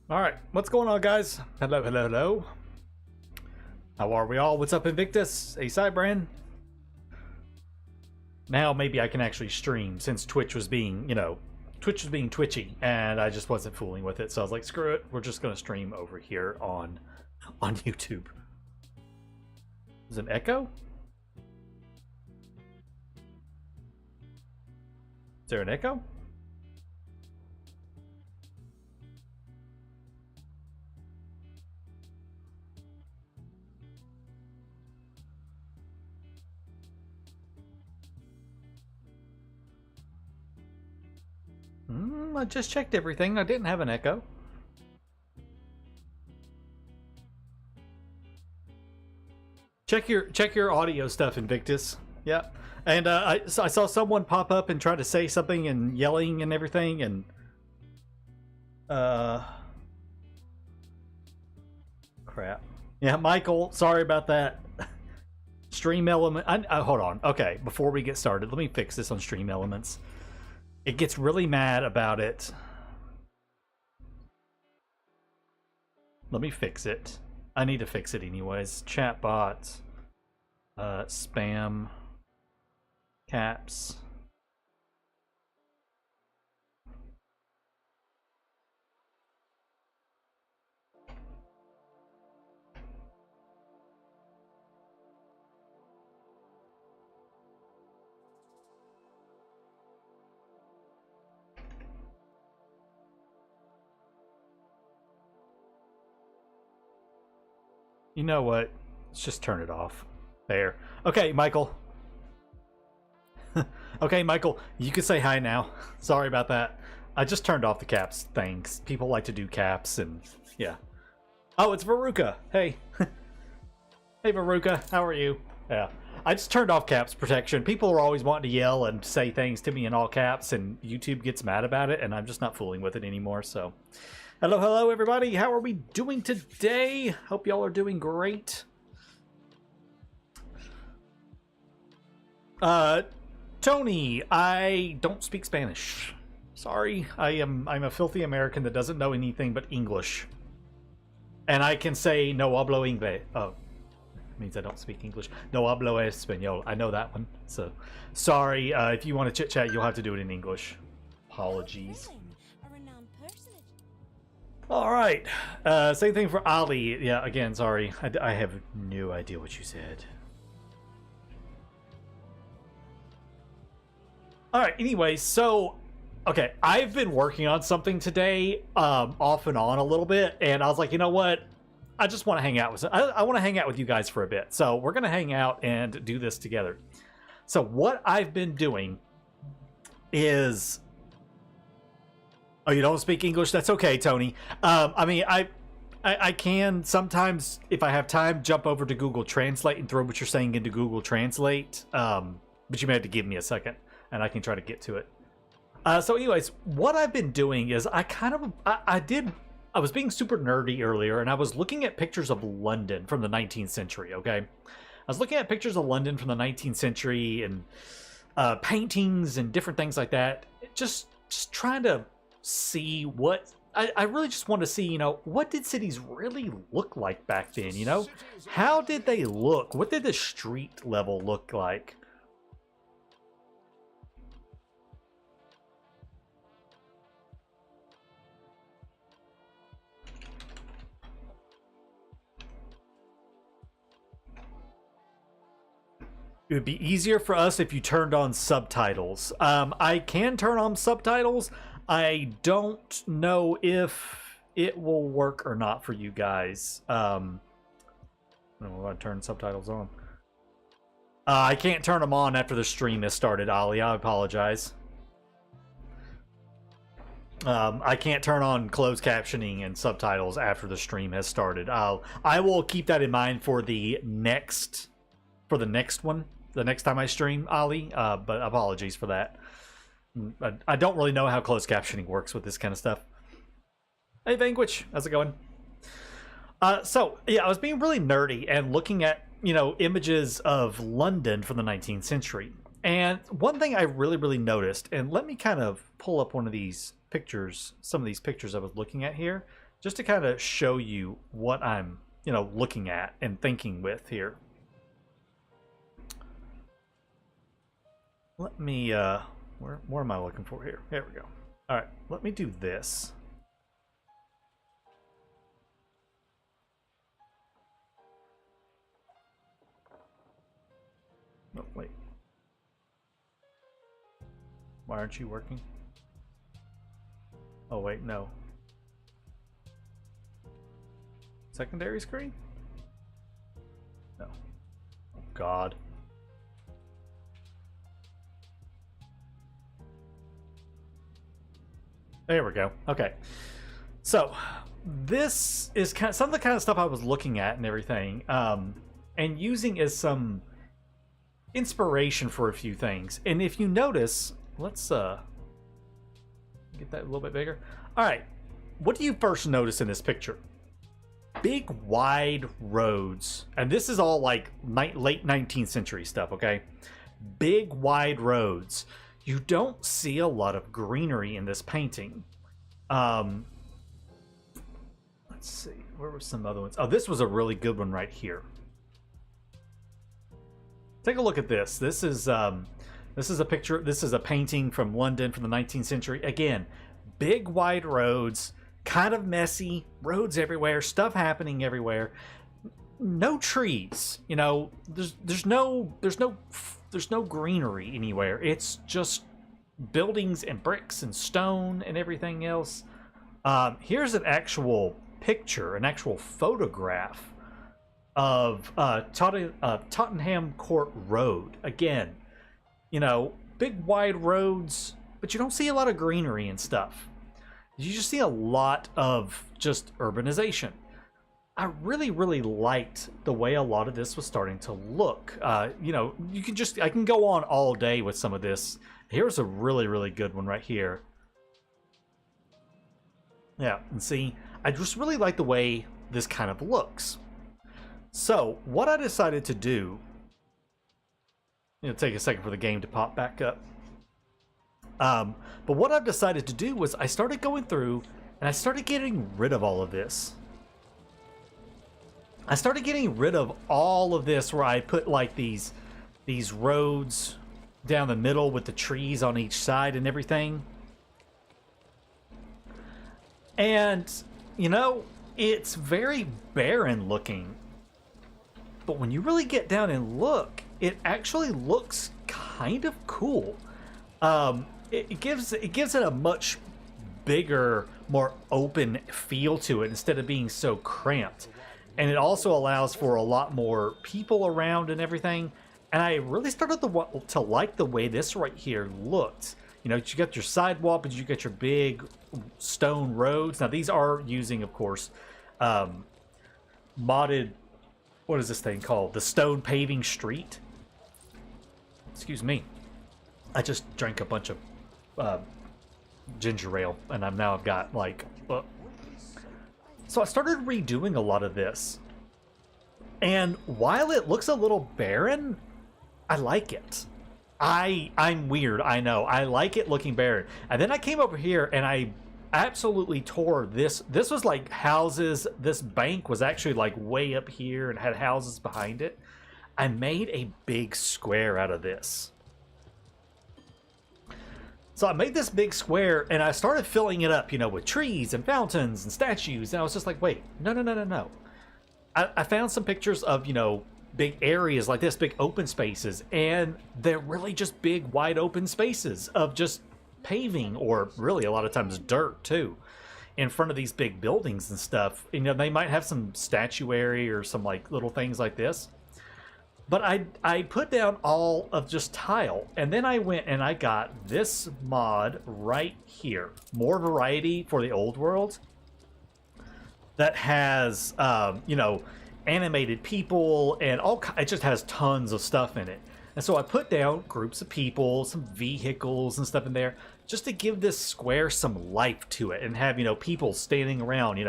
All right, what's going on, guys? Hello, hello, hello. How are we all? What's up, Invictus? Hey, Cybrand. Now maybe I can actually stream since Twitch was being, Twitch was being twitchy, and I just wasn't fooling with it. So I was like, screw it. We're just gonna stream over here on YouTube. Is it an echo? Is there an echo? I just checked everything. I didn't have an echo. Check your audio stuff, Invictus. Yeah, and I saw someone pop up and try to say something and yelling and everything, and crap. Yeah, Michael, sorry about that. Stream element. Hold on. Okay, before we get started, let me fix this on Stream Elements. It gets really mad about it. Let me fix it. I need to fix it anyways. Chatbot, spam, caps. You know what? Let's just turn it off. There. Okay, Michael. Okay, Michael, you can say hi now. Sorry about that. I just turned off the caps things. People like to do caps and yeah. Oh, it's Veruca. Hey. Hey, Veruca. How are you? Yeah. I just turned off caps protection. People are always wanting to yell and say things to me in all caps, and YouTube gets mad about it, and I'm just not fooling with it anymore, so... Hello, hello, everybody. How are we doing today? Hope y'all are doing great. Tony, I don't speak Spanish. Sorry, I'm a filthy American that doesn't know anything but English. And I can say no hablo inglés. Oh, it means I don't speak English. No hablo español. I know that one. So, sorry. If you want to chit chat, you'll have to do it in English. Apologies. All right. Same thing for Ali. Yeah, again, sorry. I have no idea what you said. All right. Anyway, so, okay. I've been working on something today, off and on a little bit, and I was like, you know what? I just want to hang out with. I want to hang out with you guys for a bit. So we're gonna hang out and do this together. So what I've been doing is. Oh, you don't speak English? That's okay, Tony. I mean, I can sometimes, if I have time, jump over to Google Translate and throw what you're saying into Google Translate. But you may have to give me a second, and I can try to get to it. So anyways, what I've been doing is I was being super nerdy earlier, and I was looking at pictures of London from the 19th century, okay? I was looking at pictures of London from the 19th century and paintings and different things like that. Just trying to see what I really just want to see, what did cities really look like back then? How did they look? What did the street level look like? It would be easier for us if you turned on subtitles. I can turn on subtitles. I don't know if it will work or not for you guys. I'm going to turn subtitles on. I can't turn them on after the stream has started, Ali. I apologize. I can't turn on closed captioning and subtitles after the stream has started. I will keep that in mind for the next one, the next time I stream, Ali. But apologies for that. I don't really know how closed captioning works with this kind of stuff. Hey, Vanquish, how's it going? So, yeah, I was being really nerdy and looking at, images of London from the 19th century. And one thing I really, really noticed, and let me kind of pull up one of these pictures, some of these pictures I was looking at here, just to kind of show you what I'm, looking at and thinking with here. Let me, where am I looking for here? There we go. All right, let me do this. Oh, wait. Why aren't you working? Oh, wait, no. Secondary screen? No. Oh, God. There we go. Okay. So, this is some of the kind of stuff I was looking at and everything, and using as some inspiration for a few things. And if you notice, let's get that a little bit bigger. All right. What do you first notice in this picture? Big, wide roads. And this is all like late 19th century stuff, okay? Big, wide roads. You don't see a lot of greenery in this painting. Let's see. Where were some other ones? Oh, this was a really good one right here. Take a look at this. This is a picture. This is a painting from London from the 19th century. Again, big, wide roads, kind of messy, roads everywhere, stuff happening everywhere. No trees. There's no greenery anywhere. It's just buildings and bricks and stone and everything else. Here's an actual picture, an actual photograph of Tottenham Court Road. Again, big wide roads, but you don't see a lot of greenery and stuff. You just see a lot of just urbanization. I really, really liked the way a lot of this was starting to look. I can go on all day with some of this. Here's a really, really good one right here. Yeah, and see, I just really like the way this kind of looks. So, what I decided to do, it'll take a second for the game to pop back up. But what I've decided to do was I started going through and I started getting rid of all of this. I started getting rid of all of this where I put like these roads down the middle with the trees on each side and everything. And, it's very barren looking. But when you really get down and look, it actually looks kind of cool. It gives it a much bigger, more open feel to it instead of being so cramped. And it also allows for a lot more people around and everything. And I really started to like the way this right here looked. You got your sidewalk, but you got your big stone roads. Now, these are using, of course, modded, what is this thing called? The stone paving street. Excuse me. I just drank a bunch of ginger ale, and I've got, like... So I started redoing a lot of this. And while it looks a little barren, I like it. I'm weird, I know. I like it looking barren. And then I came over here and I absolutely tore this. This was like houses. This bank was actually like way up here and had houses behind it. I made a big square out of this. So I made this big square and I started filling it up, with trees and fountains and statues. And I was just like, wait, no. I found some pictures of, big areas like this, big open spaces. And they're really just big, wide open spaces of just paving, or really a lot of times dirt too, in front of these big buildings and stuff. They might have some statuary or some like little things like this. But I put down all of just tile, and then I went and I got this mod right here. More variety for the old world. That has, animated people and it just has tons of stuff in it. And so I put down groups of people, some vehicles and stuff in there, just to give this square some life to it and have, people standing around,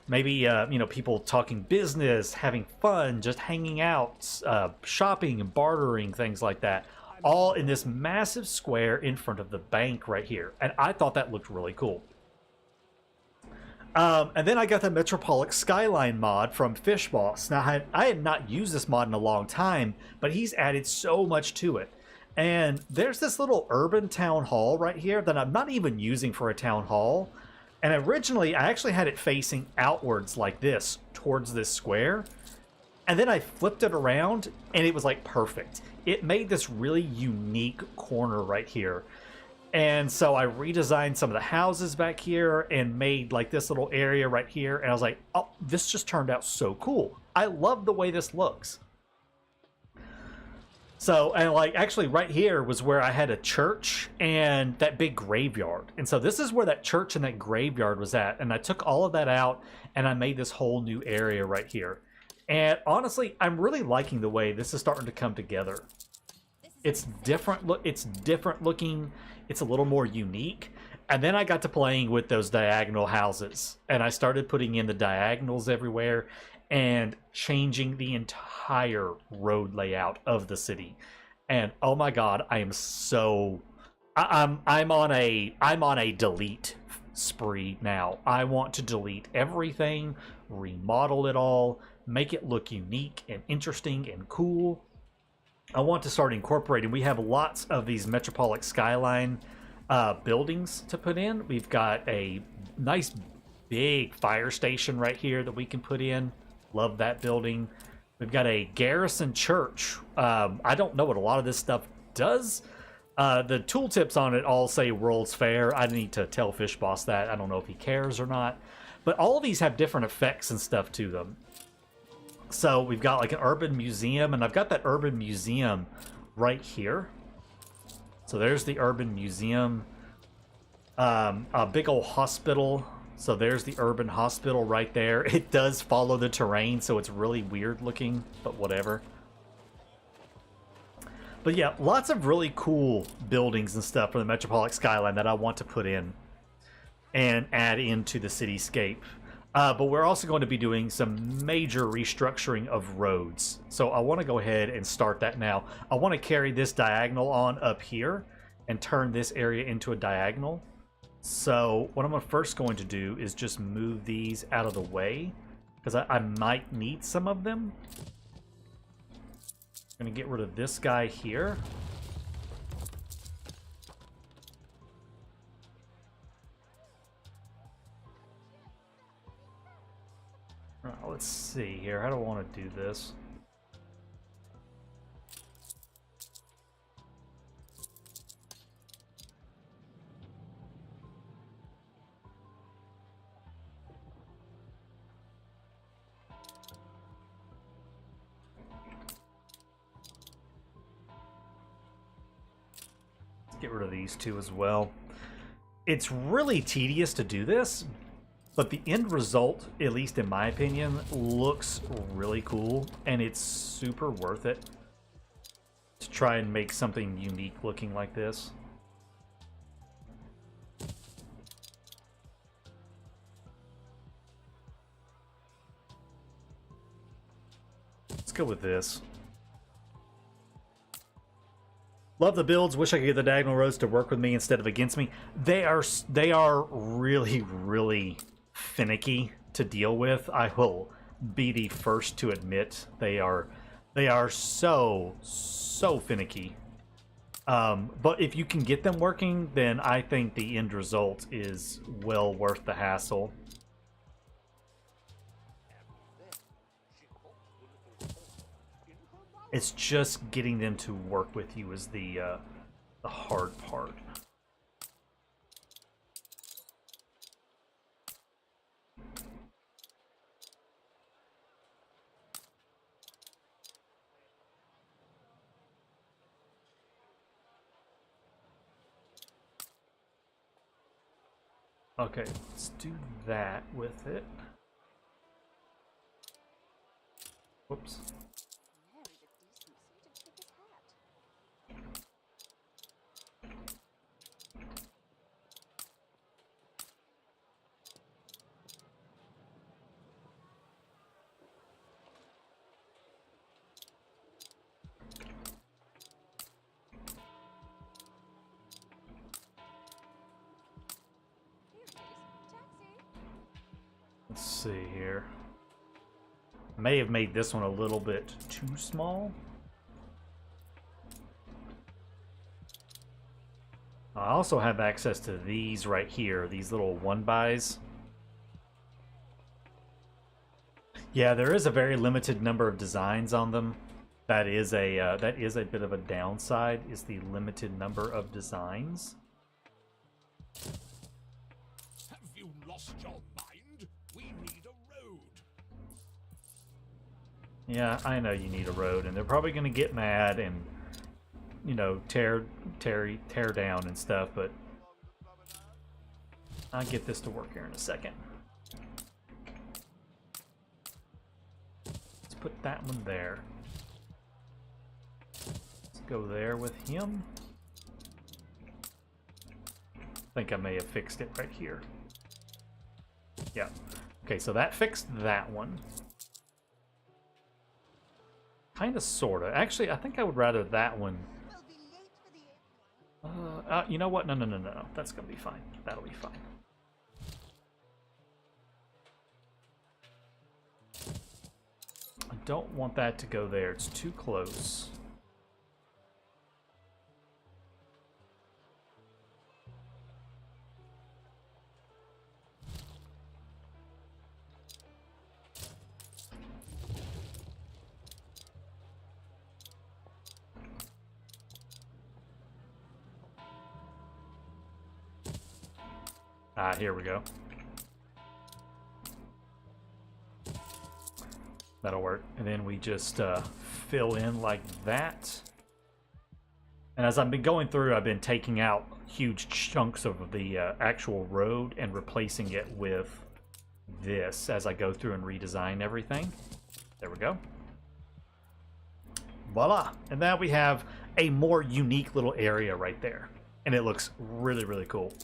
maybe, people talking business, having fun, just hanging out, shopping and bartering, things like that. All in this massive square in front of the bank right here. And I thought that looked really cool. And then I got the Metropolitan Skyline mod from Fishboss. Now, I had not used this mod in a long time, but he's added so much to it. And there's this little urban town hall right here that I'm not even using for a town hall. And originally, I actually had it facing outwards like this, towards this square. And then I flipped it around, and it was like perfect. It made this really unique corner right here. And so I redesigned some of the houses back here and made like this little area right here. And I was like, oh, this just turned out so cool. I love the way this looks. So, and like actually right here was where I had a church and that big graveyard. And so this is where that church and that graveyard was at. And I took all of that out and I made this whole new area right here. And honestly, I'm really liking the way this is starting to come together. It's different. It's different looking. It's a little more unique. And then I got to playing with those diagonal houses. And I started putting in the diagonals everywhere and changing the entire road layout of the city. And oh my god, I am so I'm on a delete spree now. I want to delete everything, remodel it all, make it look unique and interesting and cool. I want to start incorporating. We have lots of these Metropolitan Skyline buildings to put in. We've got a nice big fire station right here that we can put in. Love that building. We've got a garrison church. I don't know what a lot of this stuff does. The tooltips on it all say World's Fair. I need to tell Fishboss that. I don't know if he cares or not. But all of these have different effects and stuff to them. So we've got like an urban museum, and I've got that urban museum right here. So there's the urban museum. A big old hospital. So there's the urban hospital right there. It does follow the terrain, so it's really weird looking, but whatever. But yeah, lots of really cool buildings and stuff for the Metropolitan Skyline that I want to put in and add into the cityscape. But we're also going to be doing some major restructuring of roads. So I want to go ahead and start that now. I want to carry this diagonal on up here and turn this area into a diagonal. So what I'm first going to do is just move these out of the way, because I might need some of them. I'm going to get rid of this guy here. Let's see here. How do I want to do this? Let's get rid of these two as well. It's really tedious to do this, but the end result, at least in my opinion, looks really cool, and it's super worth it to try and make something unique looking like this. Let's go with this. Love the builds. Wish I could get the diagonal roads to work with me instead of against me. They are really, really finicky to deal with. I will be the first to admit they are so finicky. But if you can get them working, then I think the end result is well worth the hassle. It's just getting them to work with you is the hard part. Okay, let's do that with it. Whoops. see here. May have made this one a little bit too small. I also have access to these right here, these little one-bys. Yeah, there is a very limited number of designs on them. That is a bit of a downside, is the limited number of designs. Have you lost your mind? We need a road. Yeah, I know you need a road, and they're probably going to get mad and, you know, tear down and stuff, but I'll get this to work here in a second. Let's put that one there. Let's go there with him. I think I may have fixed it right here. Yeah. Okay, so that fixed that one. Kind of, sort of. Actually, I think I would rather that one. You know what? No. That's going to be fine. That'll be fine. I don't want that to go there. It's too close. Ah, here we go. That'll work. And then we just fill in like that. And as I've been going through, I've been taking out huge chunks of the actual road and replacing it with this as I go through and redesign everything. There we go. Voila! And now we have a more unique little area right there. And it looks really, really cool.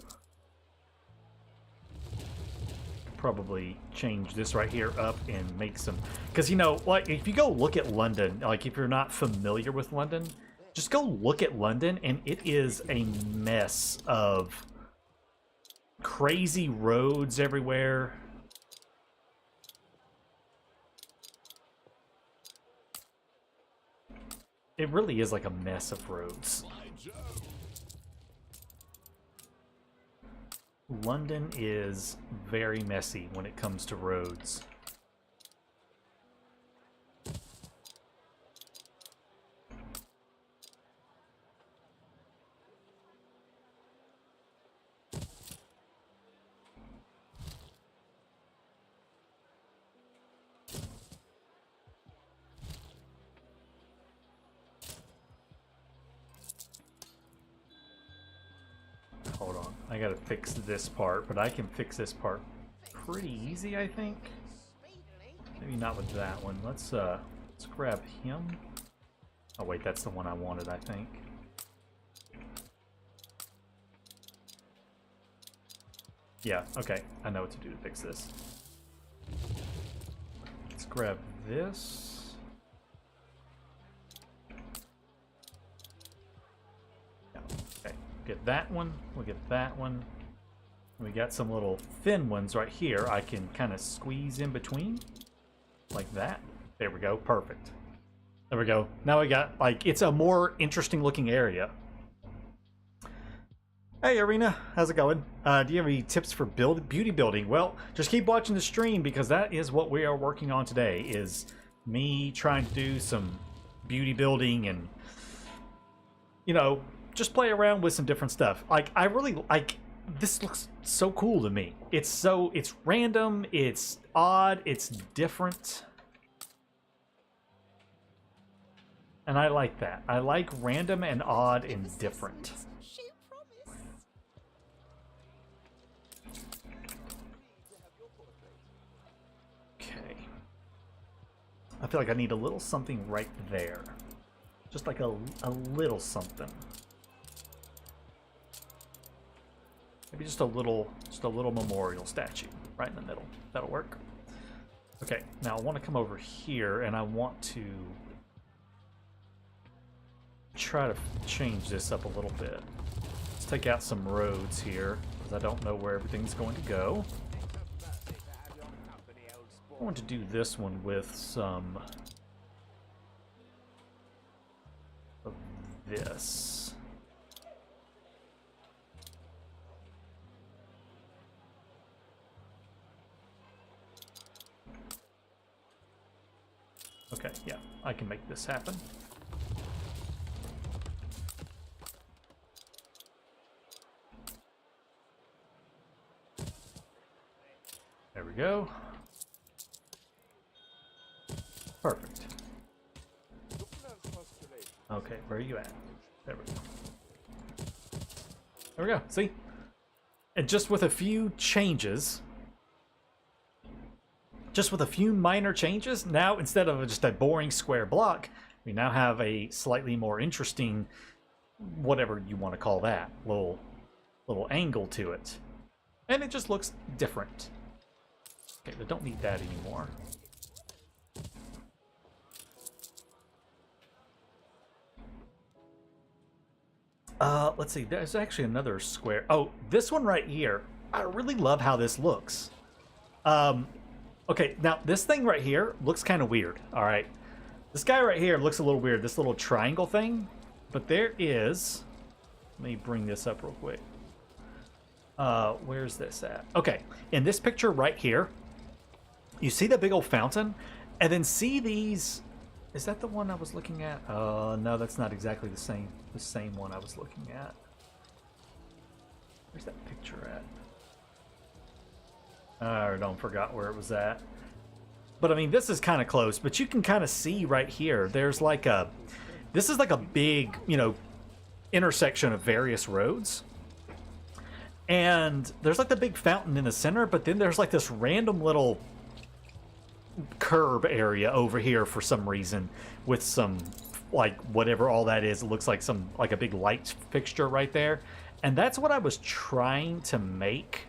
Probably change this right here up and make some, because, you know, like, if you go look at London, like, if you're not familiar with London, just go look at London, and it is a mess of crazy roads everywhere. It really is like a mess of roads. London is very messy when it comes to roads. Hold on, I gotta fix this part, but I can fix this part pretty easy, I think. Maybe not with that one. Let's grab him. Oh wait, that's the one I wanted, I think. Yeah, okay, I know what to do to fix this. Let's grab this. Yeah, okay. Get that one, we'll get that one. We got some little thin ones right here I can kind of squeeze in between. Like that. There we go, perfect. There we go. Now we got, like, it's a more interesting looking area. Hey Arena, how's it going? Do you have any tips for beauty building? Well, just keep watching the stream, because that is what we are working on today, is me trying to do some beauty building and, you know, just play around with some different stuff. Like, I really like, this looks so cool to me. It's random, it's odd, it's different. And I like that. I like random and odd and different. Okay. I feel like I need a little something right there. Just like a little something. Maybe just a little memorial statue right in the middle. That'll work. Okay, now I want to come over here and I want to try to change this up a little bit. Let's take out some roads here, because I don't know where everything's going to go. I want to do this one with some of this. Okay, yeah, I can make this happen. There we go. Perfect. Okay, where are you at? There we go. There we go, see? And just with a few changes, just with a few minor changes, now instead of just a boring square block, we now have a slightly more interesting, whatever you want to call that, little angle to it. And it just looks different. Okay, we don't need that anymore. Let's see, there's actually another square. Oh, this one right here. I really love how this looks. Okay, now this thing right here looks kind of weird, all right? This guy right here looks a little weird, this little triangle thing. But there is... Let me bring this up real quick. Where's this at? Okay, in this picture right here, you see the big old fountain? And then see these... Is that the one I was looking at? No, that's not exactly the same one I was looking at. Where's that picture at? I don't forgot where it was at. But I mean, this is kind of close, but you can kind of see right here, there's like a... This is like a big, you know, intersection of various roads. And there's like the big fountain in the center, but then there's like this random little curb area over here for some reason with some, like, whatever all that is. It looks like some, like a big light fixture right there. And that's what I was trying to make.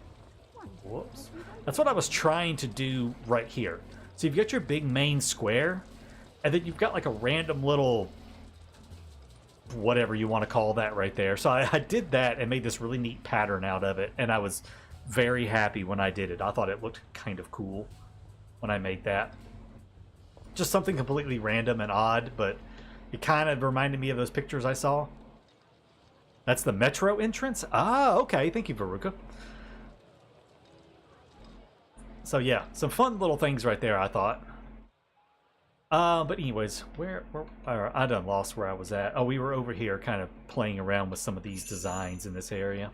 Whoops. That's what I was trying to do right here. So you've got your big main square, and then you've got like a random little, whatever you want to call that right there. So I did that and made this really neat pattern out of it, and I was very happy when I did it. I thought it looked kind of cool when I made that. Just something completely random and odd, but it kind of reminded me of those pictures I saw. That's the Metro entrance? Ah, okay. Thank you, Veruca. So yeah, some fun little things right there, I thought. But anyways, I done lost where I was at. Oh, we were over here kind of playing around with some of these designs in this area.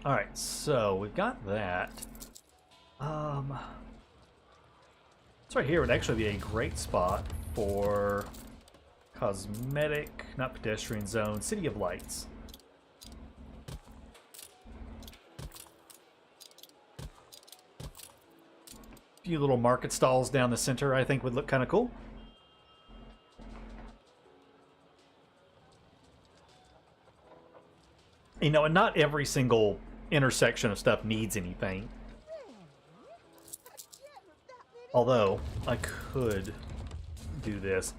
Alright, so we've got that. This right here would actually be a great spot for cosmetic, not pedestrian zone, City of Lights. A few little market stalls down the center I think would look kind of cool. You know, and not every single intersection of stuff needs anything. Although, I could do this.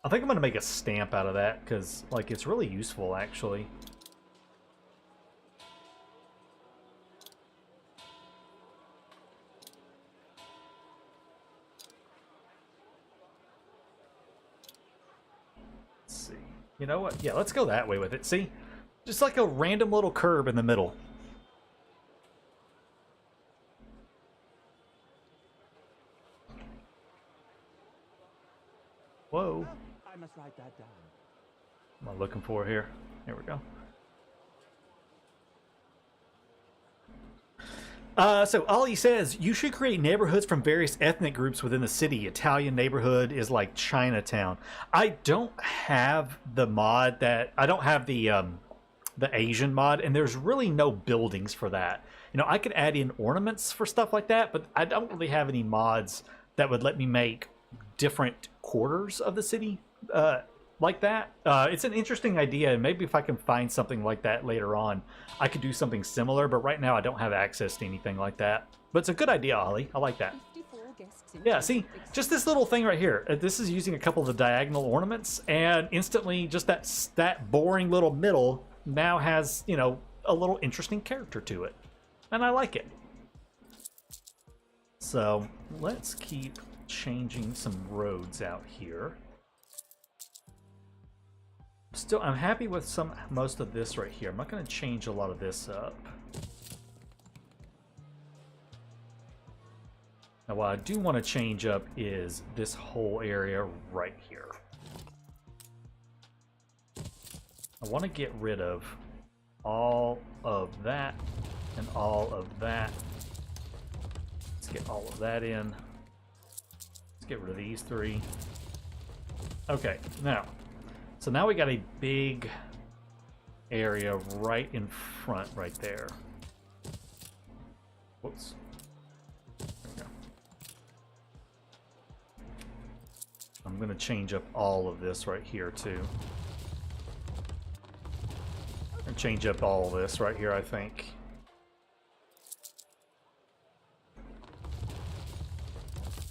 I think I'm going to make a stamp out of that, because, like, it's really useful, actually. Let's see. You know what? Yeah, let's go that way with it. See? Just like a random little curb in the middle. Whoa. I must write that down. What am I looking for here? Here we go. So Ollie says, you should create neighborhoods from various ethnic groups within the city. Italian neighborhood is like Chinatown. I don't have the mod that... I don't have the Asian mod, and there's really no buildings for that. You know, I could add in ornaments for stuff like that, but I don't really have any mods that would let me make different quarters of the city like that. It's an interesting idea, and maybe if I can find something like that later on, I could do something similar, but right now I don't have access to anything like that. But it's a good idea, Ollie. I like that. Yeah, see, just this little thing right here. This is using a couple of the diagonal ornaments, and instantly just that boring little middle now has, you know, a little interesting character to it. And I like it. So let's keep changing some roads out here. Still, I'm happy with most of this right here. I'm not going to change a lot of this up. Now, what I do want to change up is this whole area right here. I want to get rid of all of that and all of that. Let's get all of that in. Let's get rid of these three. Okay, now. So now we got a big area right in front right there. Whoops. There we go. I'm going to change up all of this right here too. And change up all of this right here, I think.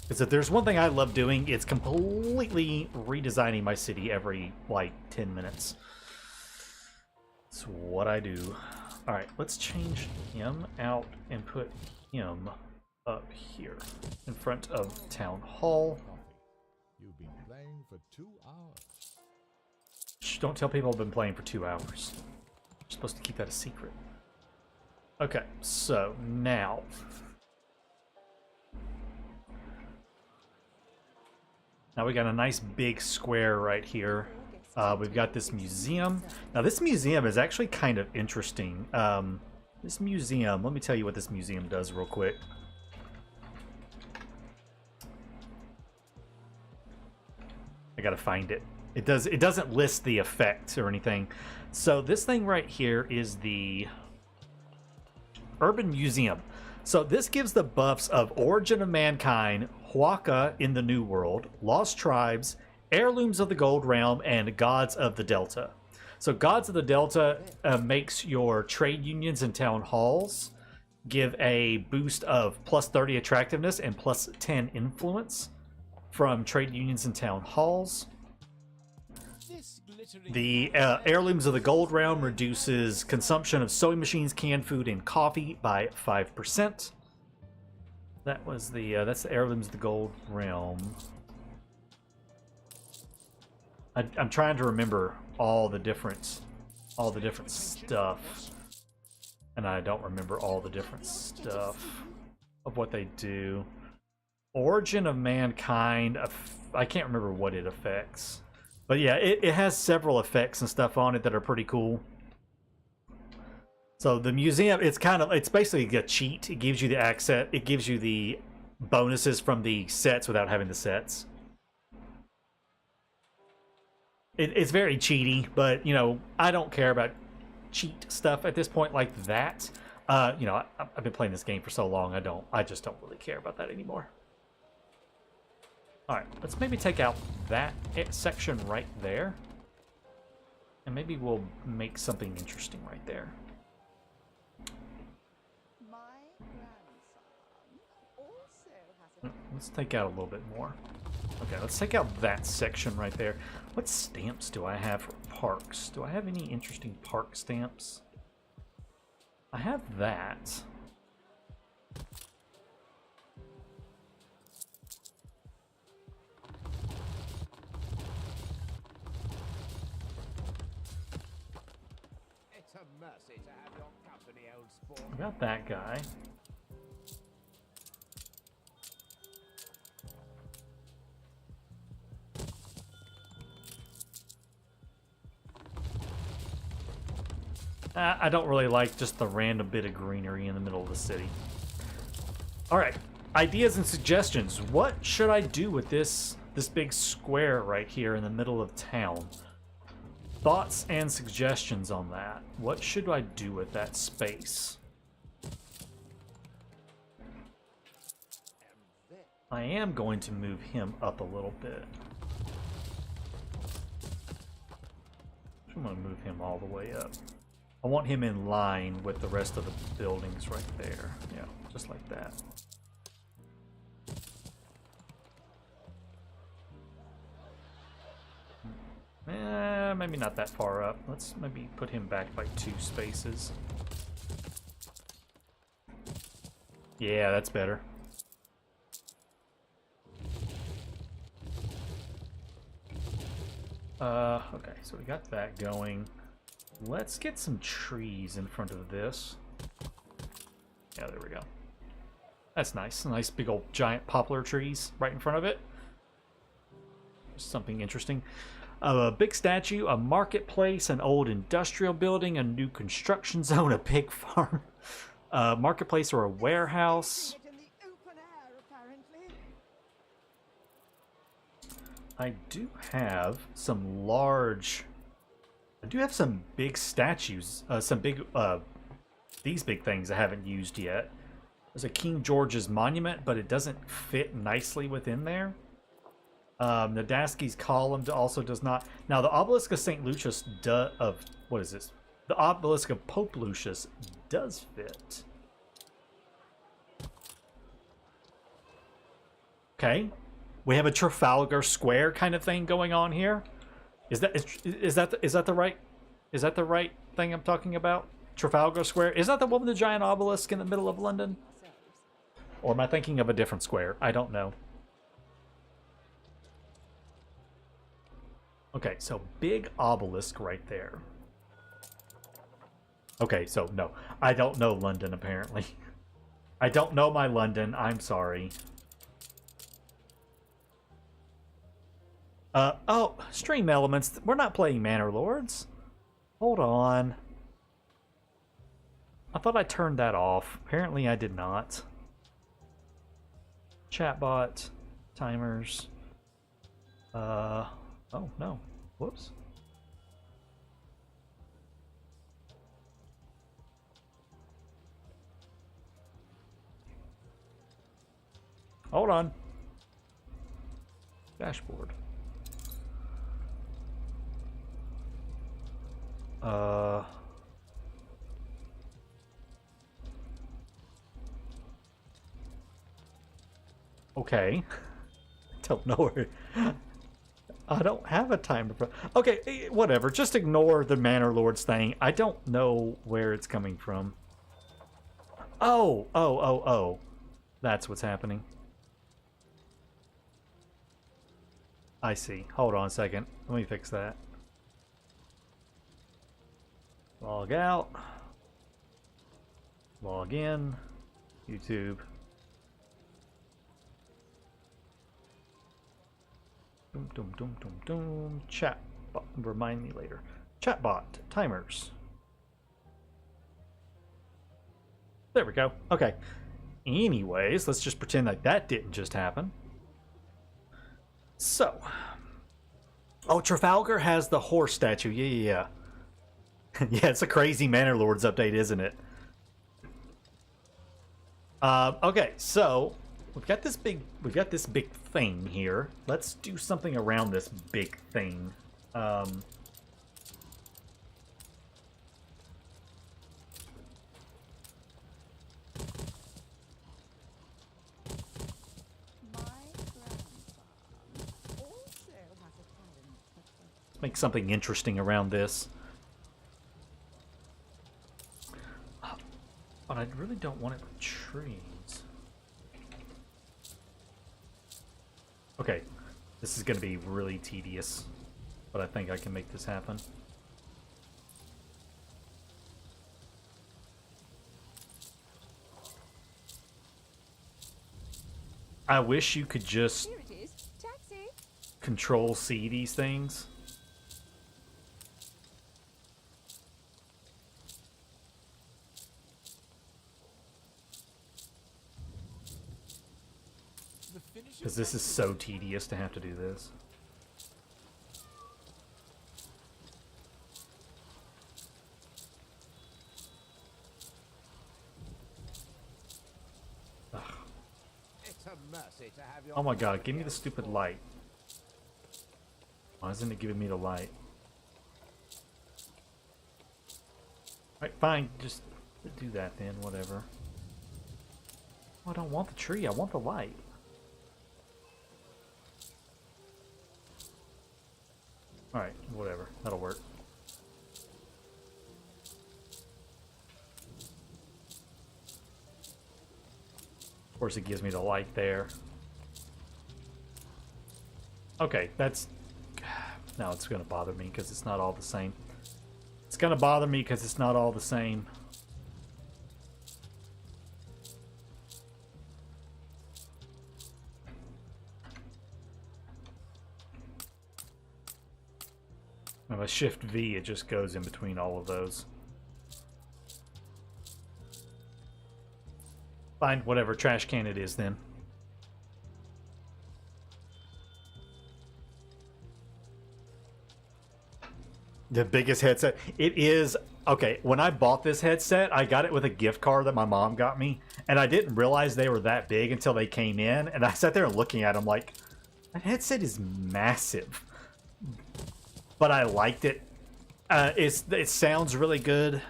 Because if there's one thing I love doing, it's completely redesigning my city every, like, 10 minutes. That's what I do. Alright, let's change him out and put him up here in front of Town Hall. You've been playing for 2 hours. Shh, don't tell people I've been playing for 2 hours. You're supposed to keep that a secret. Okay, so now... Now we got a nice big square right here. We've got this museum. Now this museum is actually kind of interesting. This museum, let me tell you what this museum does real quick. I gotta find it. It doesn't list the effects or anything. So this thing right here is the Urban Museum. So this gives the buffs of Origin of Mankind, Huaca in the New World, Lost Tribes, Heirlooms of the Gold Realm, and Gods of the Delta. So Gods of the Delta makes your trade unions and town halls give a boost of plus 30 attractiveness and plus 10 influence from trade unions and town halls. The Heirlooms of the Gold Realm reduces consumption of sewing machines, canned food, and coffee by 5%. That was the that's the Heirlooms of the Gold Realm. I'm trying to remember all the different stuff, and I don't remember all the different stuff of what they do. Origin of Mankind, I can't remember what it affects. But yeah, it has several effects and stuff on it that are pretty cool. So the museum, it's basically a cheat. It gives you the access, it gives you the bonuses from the sets without having the sets. It's very cheaty, but you know, I don't care about cheat stuff at this point like that. You know, I've been playing this game for so long, I just don't really care about that anymore. Alright, let's maybe take out that section right there. And maybe we'll make something interesting right there. My grandson also has a... Let's take out a little bit more. Okay, let's take out that section right there. What stamps do I have for parks? Do I have any interesting park stamps? I have that. It's a mercy to have your company, old sport. I got that guy. I don't really like just the random bit of greenery in the middle of the city. Alright, ideas and suggestions. What should I do with this big square right here in the middle of town? Thoughts and suggestions on that. What should I do with that space? I am going to move him up a little bit. I'm going to move him all the way up. I want him in line with the rest of the buildings right there. Yeah, just like that. Maybe not that far up. Let's maybe put him back like 2 spaces. Yeah, that's better. Okay, so we got that going. Let's get some trees in front of this. Yeah, there we go. That's nice. Nice big old giant poplar trees right in front of it. Something interesting. A big statue, a marketplace, an old industrial building, a new construction zone, a pig farm, a marketplace or a warehouse. It in the open air, apparently. I do have some large... I do have some big statues, these big things I haven't used yet. There's a King George's monument, but it doesn't fit nicely within there. Nadaski's column also does not. Now, the obelisk of St. Lucius what is this? The obelisk of Pope Lucius does fit. Okay. We have a Trafalgar Square kind of thing going on here. Is that the right thing I'm talking about? Trafalgar Square? Is that the one with the giant obelisk in the middle of London? Or am I thinking of a different square? I don't know. Okay, so big obelisk right there. Okay, so no. I don't know London, apparently. I don't know my London. I'm sorry. Oh, stream elements. We're not playing Manor Lords. Hold on. I thought I turned that off. Apparently I did not. Chatbot. Timers. Oh, no. Whoops. Hold on. Dashboard. Okay. Don't know where. I don't have a timer. Okay, whatever. Just ignore the Manor Lords thing. I don't know where it's coming from. Oh. That's what's happening. I see. Hold on a second. Let me fix that. Log out. Log in. YouTube. Chat bot. Remind me later. Chatbot. Timers. There we go. Okay. Anyways, let's just pretend like that didn't just happen. So. Oh, Trafalgar has the horse statue. Yeah. Yeah, it's a crazy Manor Lords update, isn't it? Okay, so we've got this big thing here. Let's do something around this big thing. Make something interesting around this. But I really don't want it with trees. Okay, this is going to be really tedious, but I think I can make this happen. I wish you could just Control C these things. Because this is so tedious to have to do this. Ugh. It's a mercy to have your Oh my god, give me the stupid light. Why isn't it giving me the light? Alright, fine, just do that then, whatever. Oh, I don't want the tree, I want the light. Alright, whatever. That'll work. Of course it gives me the light there. Okay, that's Now it's going to bother me because it's not all the same. It's going to bother me because it's not all the same. If I shift V, it just goes in between all of those. Find whatever trash can it is then. The biggest headset. It is... Okay, when I bought this headset, I got it with a gift card that my mom got me. And I didn't realize they were that big until they came in. And I sat there looking at them like, that headset is massive. But I liked it. It sounds really good.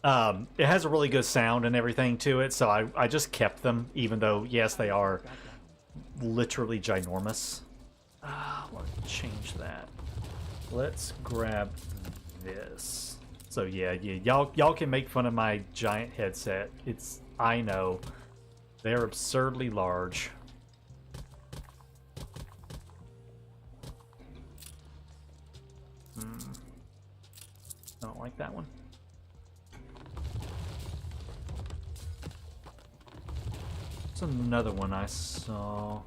It has a really good sound and everything to it. So I just kept them, even though, yes, they are literally ginormous. Let's change that. Let's grab this. So yeah, y'all can make fun of my giant headset. I know they're absurdly large. I don't like that one. There's another one I saw.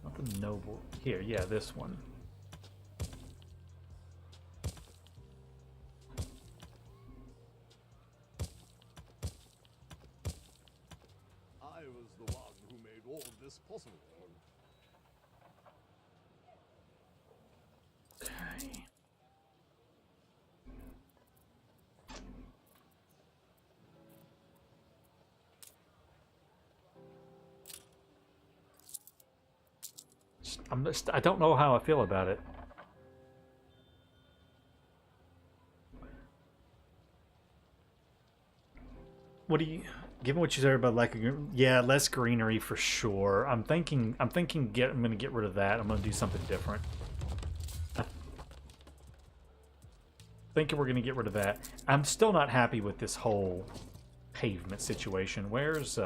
Not the noble. Here, yeah, this one. I was the one who made all this possible. Okay. I don't know how I feel about it. What do you, given what you said about yeah, less greenery for sure. I'm thinking I'm gonna get rid of that. I'm gonna do something different. I think we're gonna get rid of that. I'm still not happy with this whole pavement situation. Where's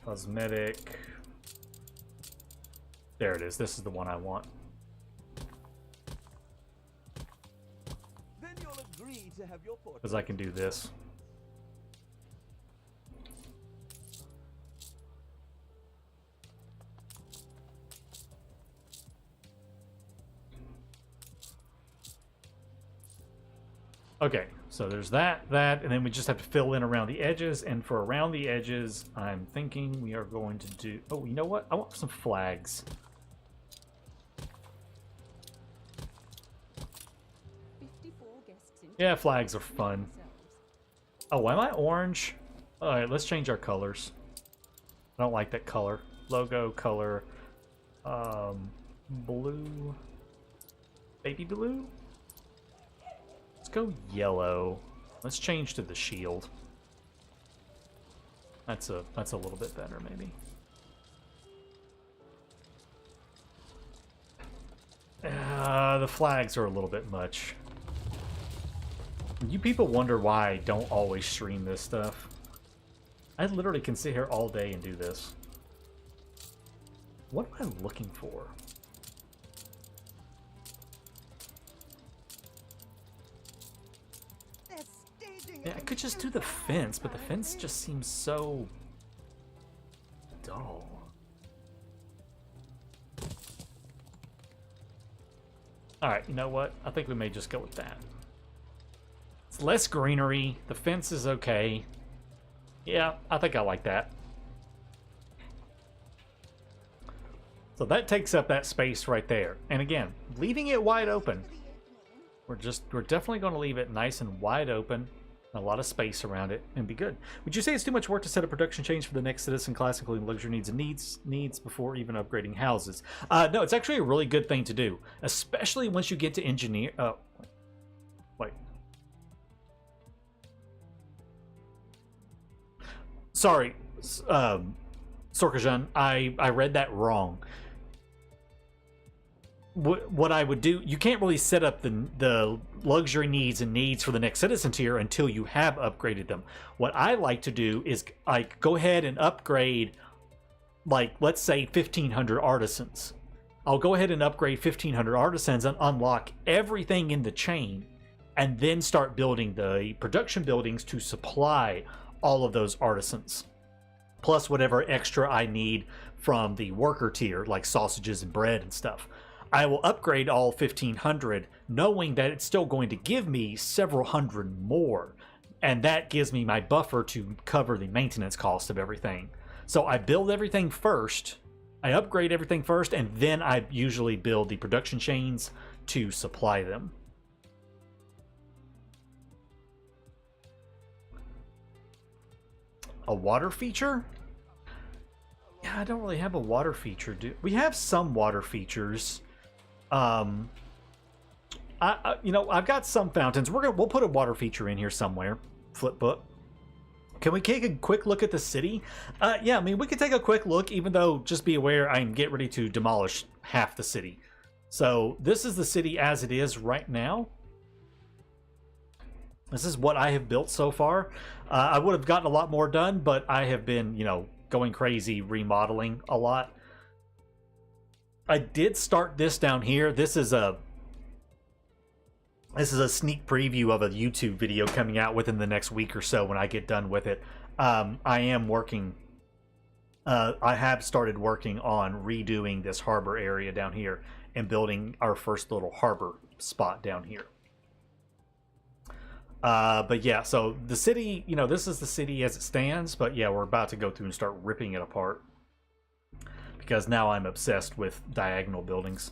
cosmetic? There it is. This is the one I want. Then you'll agree to have your portrait. Because I can do this. Okay, so there's that, and then we just have to fill in around the edges, and for around the edges, I'm thinking we are going to do... Oh, you know what? I want some flags. Yeah, flags are fun. Oh, am I orange? Alright, let's change our colors. I don't like that color. Logo color. Blue. Baby blue? Let's go yellow. Let's change to the shield. That's a little bit better, maybe. The flags are a little bit much. You people wonder why I don't always stream this stuff. I literally can sit here all day and do this. What am I looking for? Yeah, I could just do the fence, but the fence just seems so dull. Alright, you know what? I think we may just go with that. It's less greenery. The fence is okay. Yeah, I think I like that. So that takes up that space right there. And again, leaving it wide open. We're definitely going to leave it nice and wide open. A lot of space around it and be good. Would you say it's too much work to set a production change for the next citizen class, including luxury needs and needs before even upgrading houses? No, it's actually a really good thing to do, especially once you get to engineer. Wait. Sorry, Sorkajan, I read that wrong. What I would do, you can't really set up the luxury needs and needs for the next citizen tier until you have upgraded them. What I like to do is I go ahead and upgrade like, let's say 1,500 artisans. I'll go ahead and upgrade 1,500 artisans and unlock everything in the chain, and then start building the production buildings to supply all of those artisans. Plus whatever extra I need from the worker tier, like sausages and bread and stuff. I will upgrade all 1,500, knowing that it's still going to give me several hundred more. And that gives me my buffer to cover the maintenance cost of everything. So I build everything first, I upgrade everything first, and then I usually build the production chains to supply them. A water feature? Yeah, I don't really have a water feature. We have some water features. You know, I've got some fountains. We'll put a water feature in here somewhere. Flipbook. Can we take a quick look at the city? Yeah, I mean, we could take a quick look, even though, just be aware, I'm getting ready to demolish half the city. So this is the city as it is right now. This is what I have built so far. I would have gotten a lot more done, but I have been, you know, going crazy remodeling a lot. I did start this down here. This is a sneak preview of a YouTube video coming out within the next week or so when I get done with it. I am working. I have started working on redoing this harbor area down here and building our first little harbor spot down here. But yeah, so the city, you know, this is the city as it stands, but yeah, we're about to go through and start ripping it apart. Because now I'm obsessed with diagonal buildings.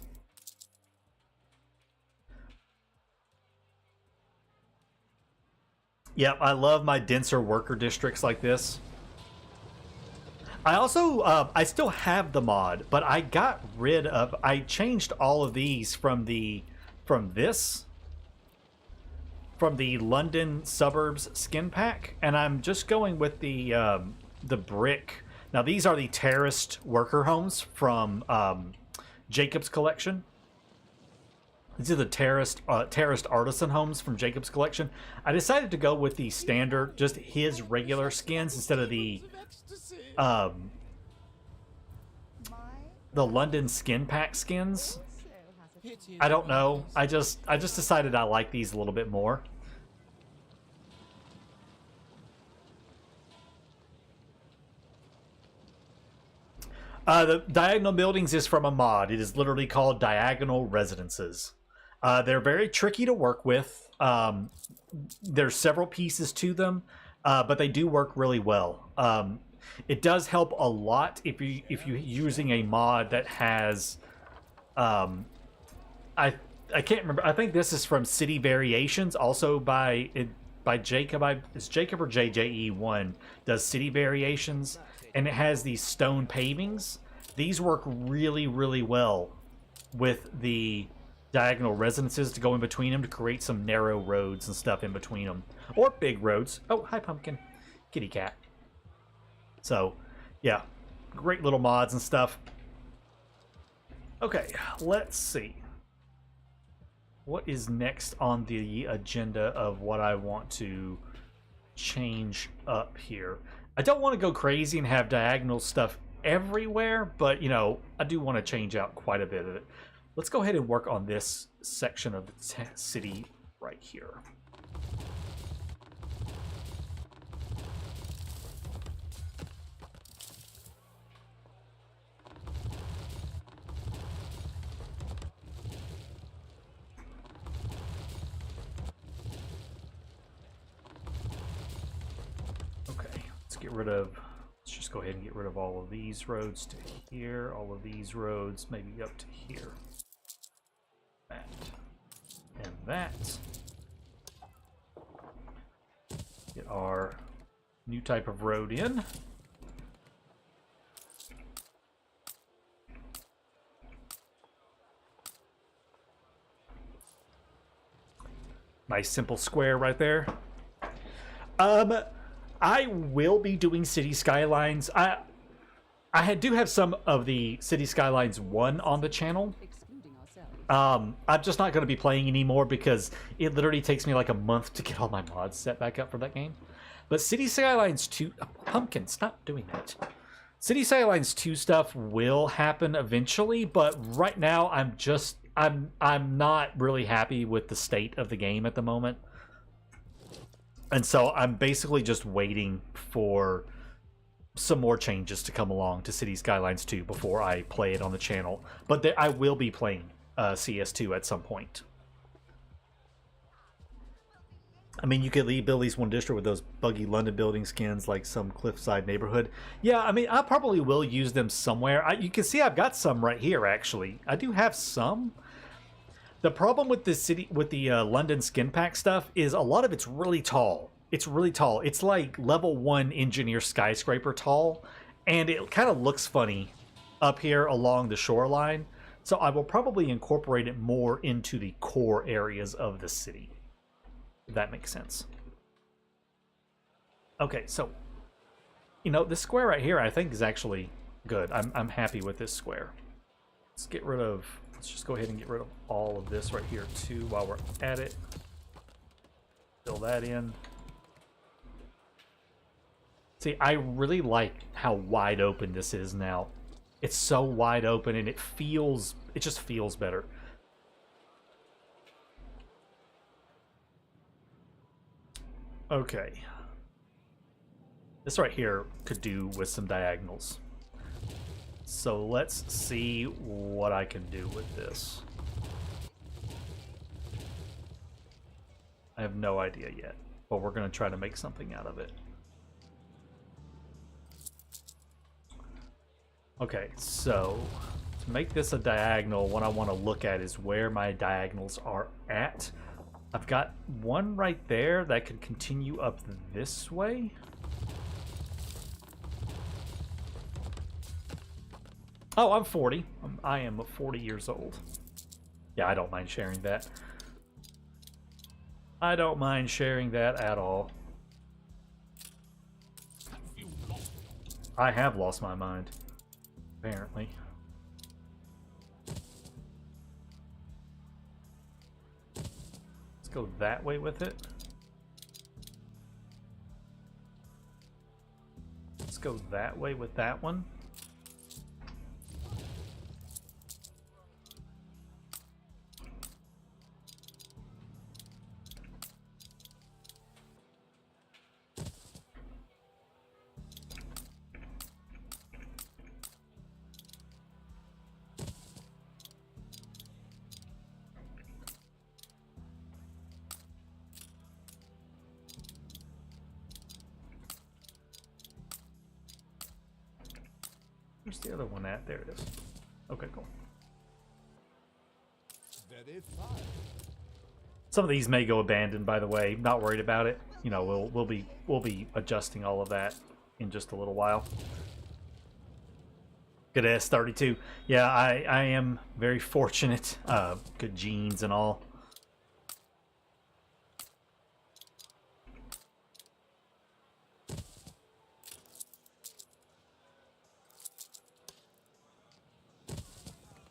Yep, I love my denser worker districts like this. I also, I still have the mod, but I got rid of, I changed all of these from the London Suburbs skin pack, and I'm just going with the brick. Now these are the terraced worker homes from Jakob's collection. These are the terraced artisan homes from Jakob's collection. I decided to go with the standard, just his regular skins instead of the London skin pack skins. I don't know. I just decided I like these a little bit more. The diagonal buildings is from a mod. It is literally called Diagonal Residences. They're very tricky to work with. There's several pieces to them, but they do work really well. It does help a lot if you're using a mod that has I can't remember. I think this is from City Variations, also by Jakob. It's Jakob or JJE1 does City Variations, and it has these stone pavings. These work really, really well with the diagonal residences to go in between them to create some narrow roads and stuff in between them, or big roads. Oh, hi, pumpkin, kitty cat. So, yeah, great little mods and stuff. Okay, let's see. What is next on the agenda of what I want to change up here? I don't want to go crazy and have diagonal stuff everywhere, but, you know, I do want to change out quite a bit of it. Let's go ahead and work on this section of the city right here. Let's just go ahead and get rid of all of these roads to here, all of these roads maybe up to here. That. And that. Get our new type of road in. Nice simple square right there. I will be doing City Skylines. I do have some of the City Skylines 1 on the channel. I'm just not going to be playing anymore because it literally takes me like a month to get all my mods set back up for that game. But City Skylines 2... Oh, pumpkin, stop doing that. City Skylines 2 stuff will happen eventually, but right now I'm not really happy with the state of the game at the moment. And so I'm basically just waiting for some more changes to come along to City Skylines 2 before I play it on the channel. But I will be playing CS2 at some point. I mean, you could build at least one district with those buggy London building skins, like some cliffside neighborhood. Yeah, I mean, I probably will use them somewhere. You can see I've got some right here, actually. I do have some. The problem with the London skin pack stuff is a lot of it's really tall. It's really tall. It's like level 1 engineer skyscraper tall, and it kind of looks funny up here along the shoreline. So I will probably incorporate it more into the core areas of the city. If that makes sense. Okay, so this square right here I think is actually good. I'm happy with this square. Let's just go ahead and get rid of all of this right here too while we're at it. Fill that in. See, I really like how wide open this is now. It's so wide open and it just feels better. Okay. This right here could do with some diagonals. So let's see what I can do with this. I have no idea yet, but we're going to try to make something out of it. Okay, so to make this a diagonal, what I want to look at is where my diagonals are at. I've got one right there that could continue up this way. Oh, I'm 40. I am 40 years old. Yeah, I don't mind sharing that. I don't mind sharing that at all. I have lost my mind, apparently. Go that way with it. Let's go that way with that one. Where's the other one at? There it is. Okay, cool. Very fine. Some of these may go abandoned, by the way. Not worried about it. We'll be adjusting all of that in just a little while. Good S32. Yeah, I am very fortunate. Good genes and all.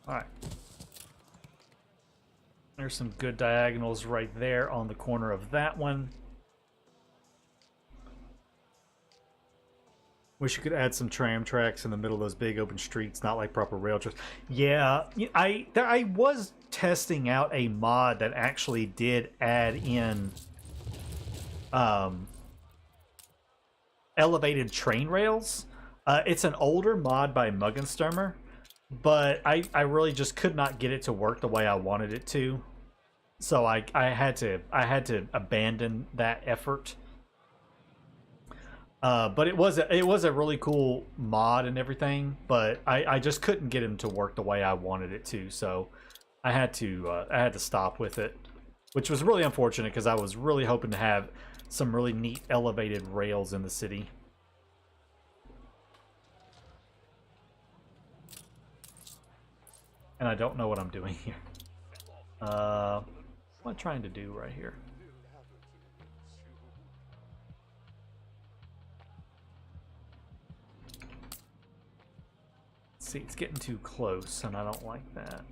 Alright. There's some good diagonals right there on the corner of that one. Wish you could add some tram tracks in the middle of those big open streets, not like proper rail tracks. Yeah, I was testing out a mod that actually did add in elevated train rails. It's an older mod by Muggensturmer. But I really just could not get it to work the way I wanted it to, so I had to abandon that effort. But it was a really cool mod and everything, but I just couldn't get him to work the way I wanted it to, so I had to stop with it, which was really unfortunate because I was really hoping to have some really neat elevated rails in the city. And I don't know what I'm doing here. What am I trying to do right here? See, it's getting too close, and I don't like that.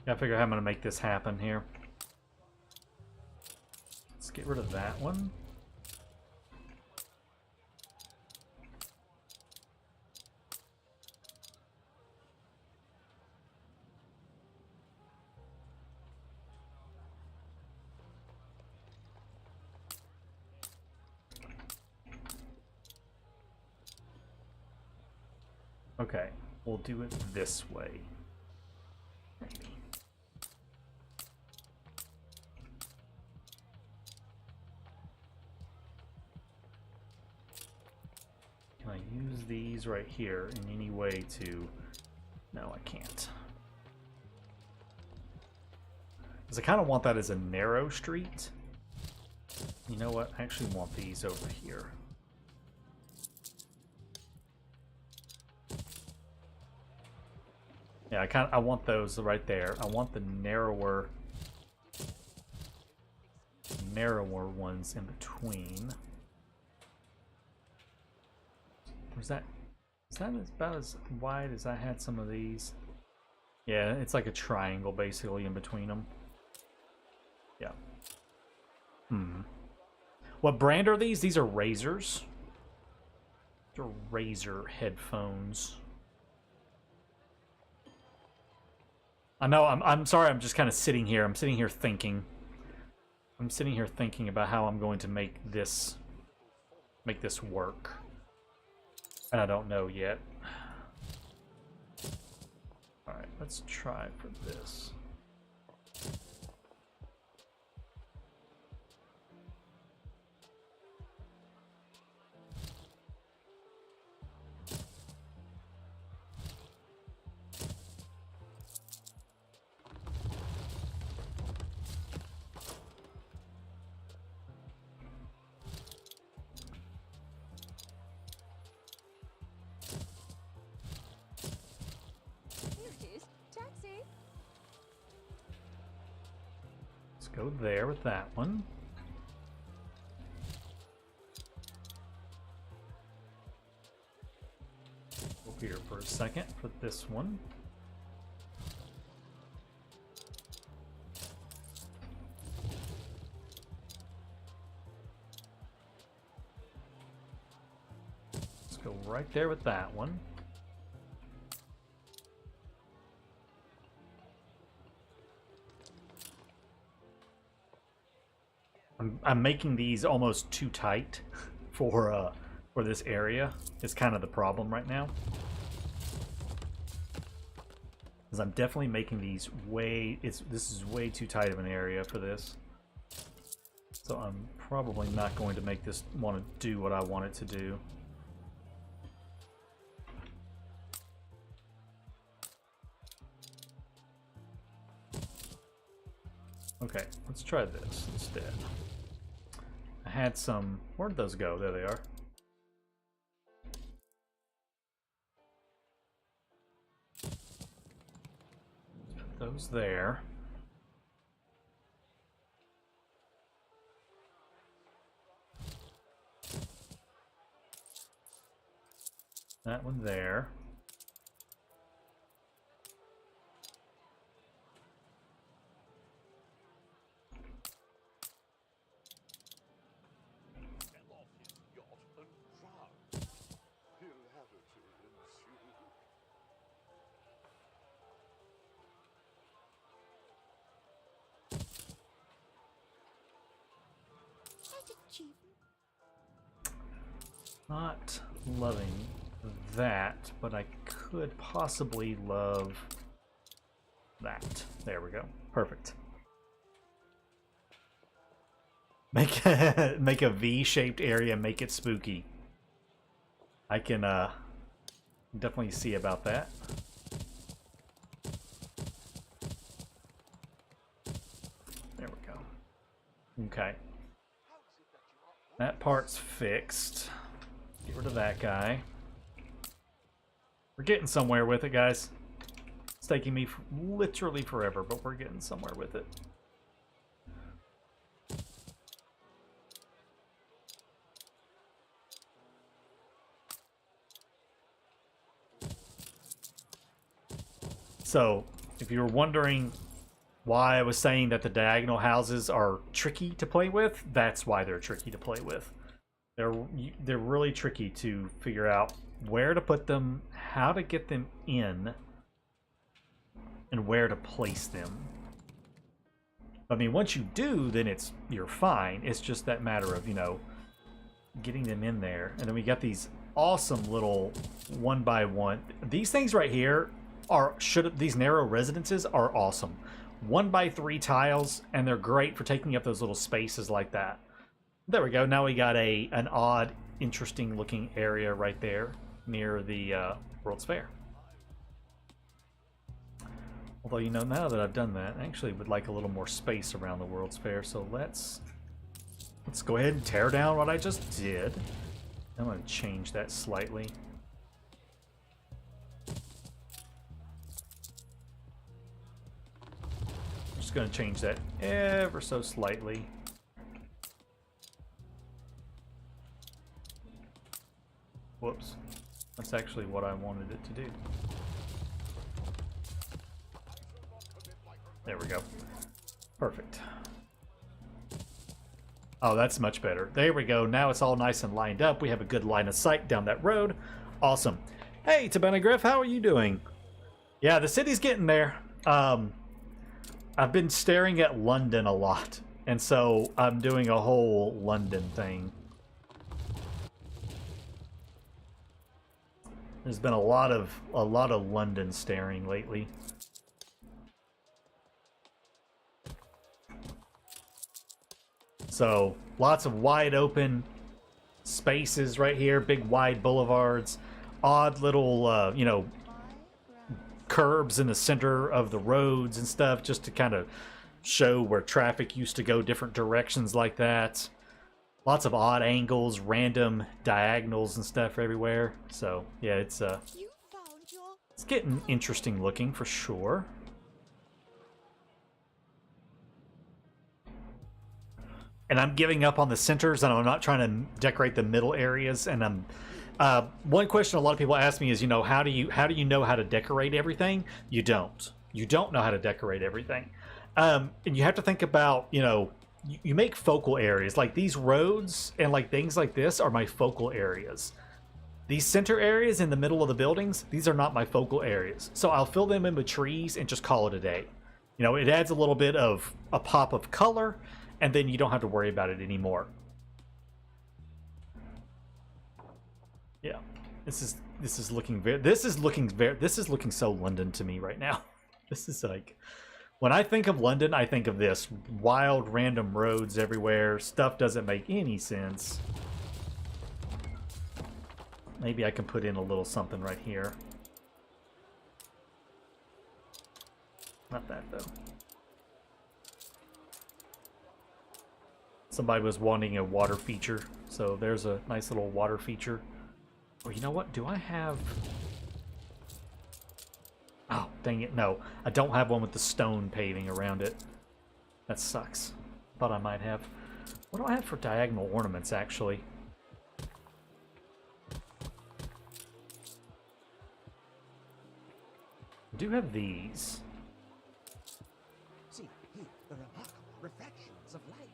Gotta figure out how I'm gonna make this happen here. Let's get rid of that one. Okay, we'll do it this way. Maybe. Can I use these right here in any way to... No, I can't. Because I kind of want that as a narrow street. You know what? I actually want these over here. Yeah, I want those right there. I want the narrower ones in between. Is that about as wide as I had some of these? Yeah, it's like a triangle basically in between them. Yeah. What brand are these? These are Razors. These are Razer headphones. I know, I'm sorry, I'm just kind of sitting here. I'm sitting here thinking. I'm sitting here thinking about how I'm going to make this work. And I don't know yet. Alright, let's try for this. Go there with that one. Go here for a second for this one. Let's go right there with that one. I'm making these almost too tight for this area. It's kind of the problem right now. Because I'm definitely making these way... This is way too tight of an area for this. So I'm probably not going to make this want to do what I want it to do. Okay, let's try this instead. I had some... Where'd those go? There they are. Put those there. That one there. Not loving that, but I could possibly love that. There we go. Perfect. Make a V-shaped area, make it spooky. I can definitely see about that. There we go. Okay. That part's fixed. Get rid of that guy. We're getting somewhere with it, guys. It's taking me literally forever, but we're getting somewhere with it. So, if you were wondering why I was saying that the diagonal houses are tricky to play with. That's why they're tricky to play with. They're really tricky to figure out where to put them, how to get them in, and where to place them. I mean, once you do, then you're fine. It's just that matter of, you know, getting them in there. And then we got these awesome little 1x1. These things right here these narrow residences are awesome. 1x3 tiles, and they're great for taking up those little spaces like that. There we go. Now we got an odd, interesting looking area right there near the World's Fair. Although, you know, now that I've done that, I actually would like a little more space around the World's Fair. So let's go ahead and tear down what I just did. I'm going to change that slightly. I'm just going to change that ever so slightly. Whoops. That's actually what I wanted it to do. There we go. Perfect. Oh, that's much better. There we go. Now it's all nice and lined up. We have a good line of sight down that road. Awesome. Hey, Tabenagriff, how are you doing? Yeah, the city's getting there. I've been staring at London a lot, and so I'm doing a whole London thing. There's been a lot of London staring lately. So lots of wide open spaces right here, big wide boulevards, odd little you know, curbs in the center of the roads and stuff, just to kind of show where traffic used to go different directions like that. Lots of odd angles, random diagonals and stuff everywhere. So yeah, it's getting interesting looking for sure. And I'm giving up on the centers, and I'm not trying to decorate the middle areas. And I'm one question a lot of people ask me is, you know, how do you know how to decorate everything? You don't. You don't know how to decorate everything, and you have to think about, you know, you make focal areas. Like these roads and like things like this are my focal areas. These center areas in the middle of the buildings, these are not my focal areas. So I'll fill them in with trees and just call it a day. You know, it adds a little bit of a pop of color, and then you don't have to worry about it anymore. Yeah, this is looking so London to me right now. This is like, when I think of London, I think of this wild, random roads everywhere. Stuff doesn't make any sense. Maybe I can put in a little something right here. Not that though. Somebody was wanting a water feature, so there's a nice little water feature. Or you know what? Do I have... Oh, dang it. No, I don't have one with the stone paving around it. That sucks. Thought I might have. What do I have for diagonal ornaments, actually? I do have these. See here the remarkable reflections of light.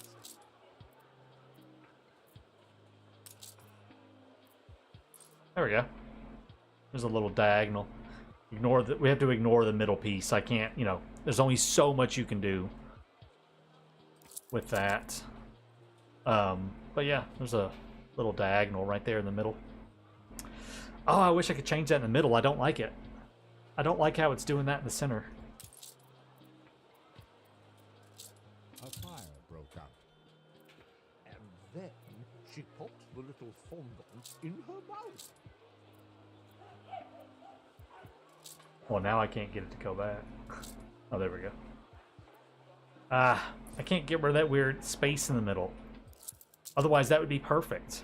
There we go. There's a little diagonal. We have to ignore the middle piece. I can't, you know, there's only so much you can do with that. But yeah, there's a little diagonal right there in the middle. Oh, I wish I could change that in the middle. I don't like it. I don't like how it's doing that in the center. A fire broke out. And then She popped the little fondant in her mouth. Well, now I can't get it to go back. Oh, there we go. Ah, I can't get rid of that weird space in the middle. Otherwise, that would be perfect.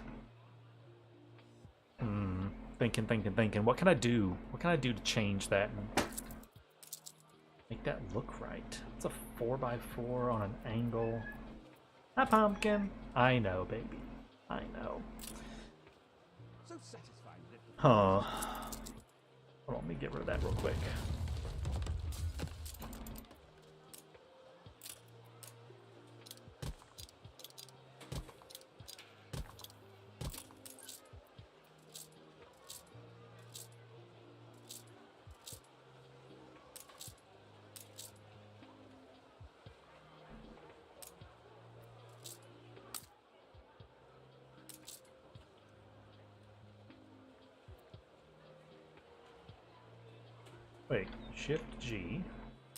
Thinking. What can I do? What can I do to change that and make that look right? It's a 4x4 on an angle. Hi, pumpkin. I know, baby. I know. so satisfying little. Huh. Hold on, let me get rid of that real quick. Wait, Shift G.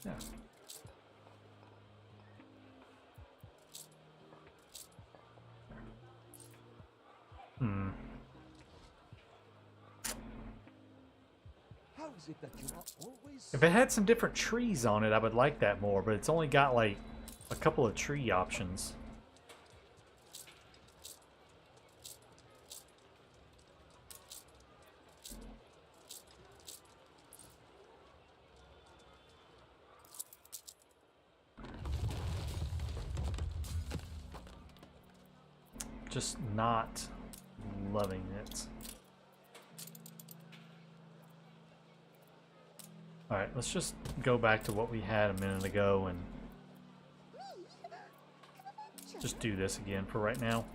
Yeah. Hmm. How is it that you are always... If it had some different trees on it, I would like that more, but it's only got like a couple of tree options. Just not loving it. Alright, let's just go back to what we had a minute ago and just do this again for right now.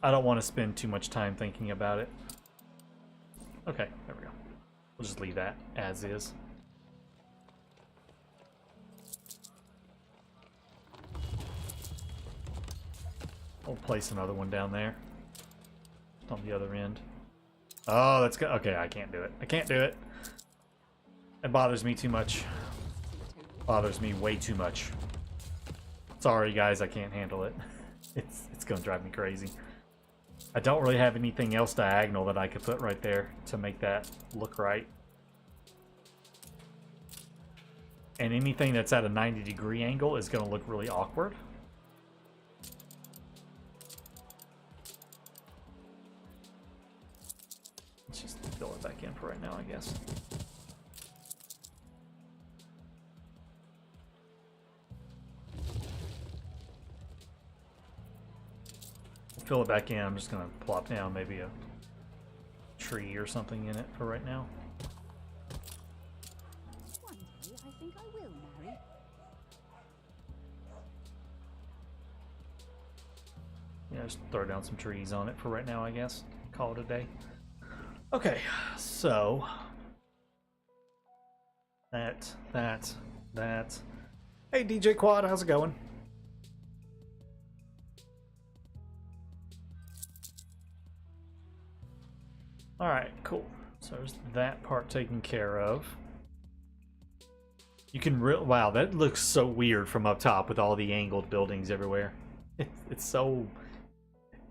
I don't want to spend too much time thinking about it. Okay, there we go. We'll just leave that as is. We'll place another one down there. On the other end. Oh, that's good. Okay, I can't do it. I can't do it. It bothers me too much. Bothers me way too much. Sorry, guys, I can't handle it. It's gonna drive me crazy. I don't really have anything else diagonal that I could put right there to make that look right. And anything that's at a 90-degree angle is gonna look really awkward. Let's just fill it back in for right now, I guess. Fill it back in. I'm just gonna plop down maybe a tree or something in it for right now. One day I think I will marry. Yeah, just throw down some trees on it for right now, I guess. Call it a day. Okay, so that. Hey, DJ Quad, how's it going? All right, cool. So there's that part taken care of. You can wow, that looks so weird from up top with all the angled buildings everywhere. It's so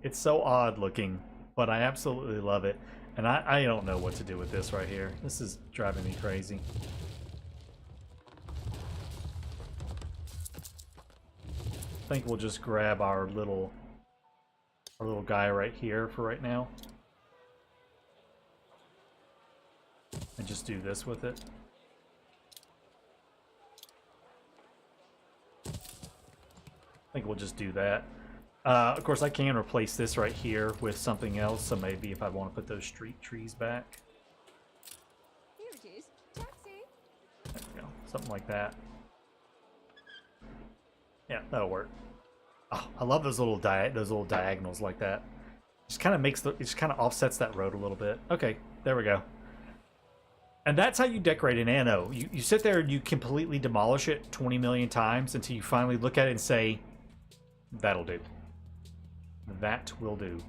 odd looking, but I absolutely love it. And I don't know what to do with this right here. This is driving me crazy. I think we'll just grab our little guy right here for right now. And just do this with it. I think we'll just do that. Of course, I can replace this right here with something else, so maybe if I want to put those street trees back. Here it is. Taxi. There we go. Something like that. Yeah, that'll work. Oh, I love those little diagonals like that. Just kind of it just kind of offsets that road a little bit. Okay, there we go. And that's how you decorate an Anno. You sit there and you completely demolish it 20 million times until you finally look at it and say, that'll do. That will do.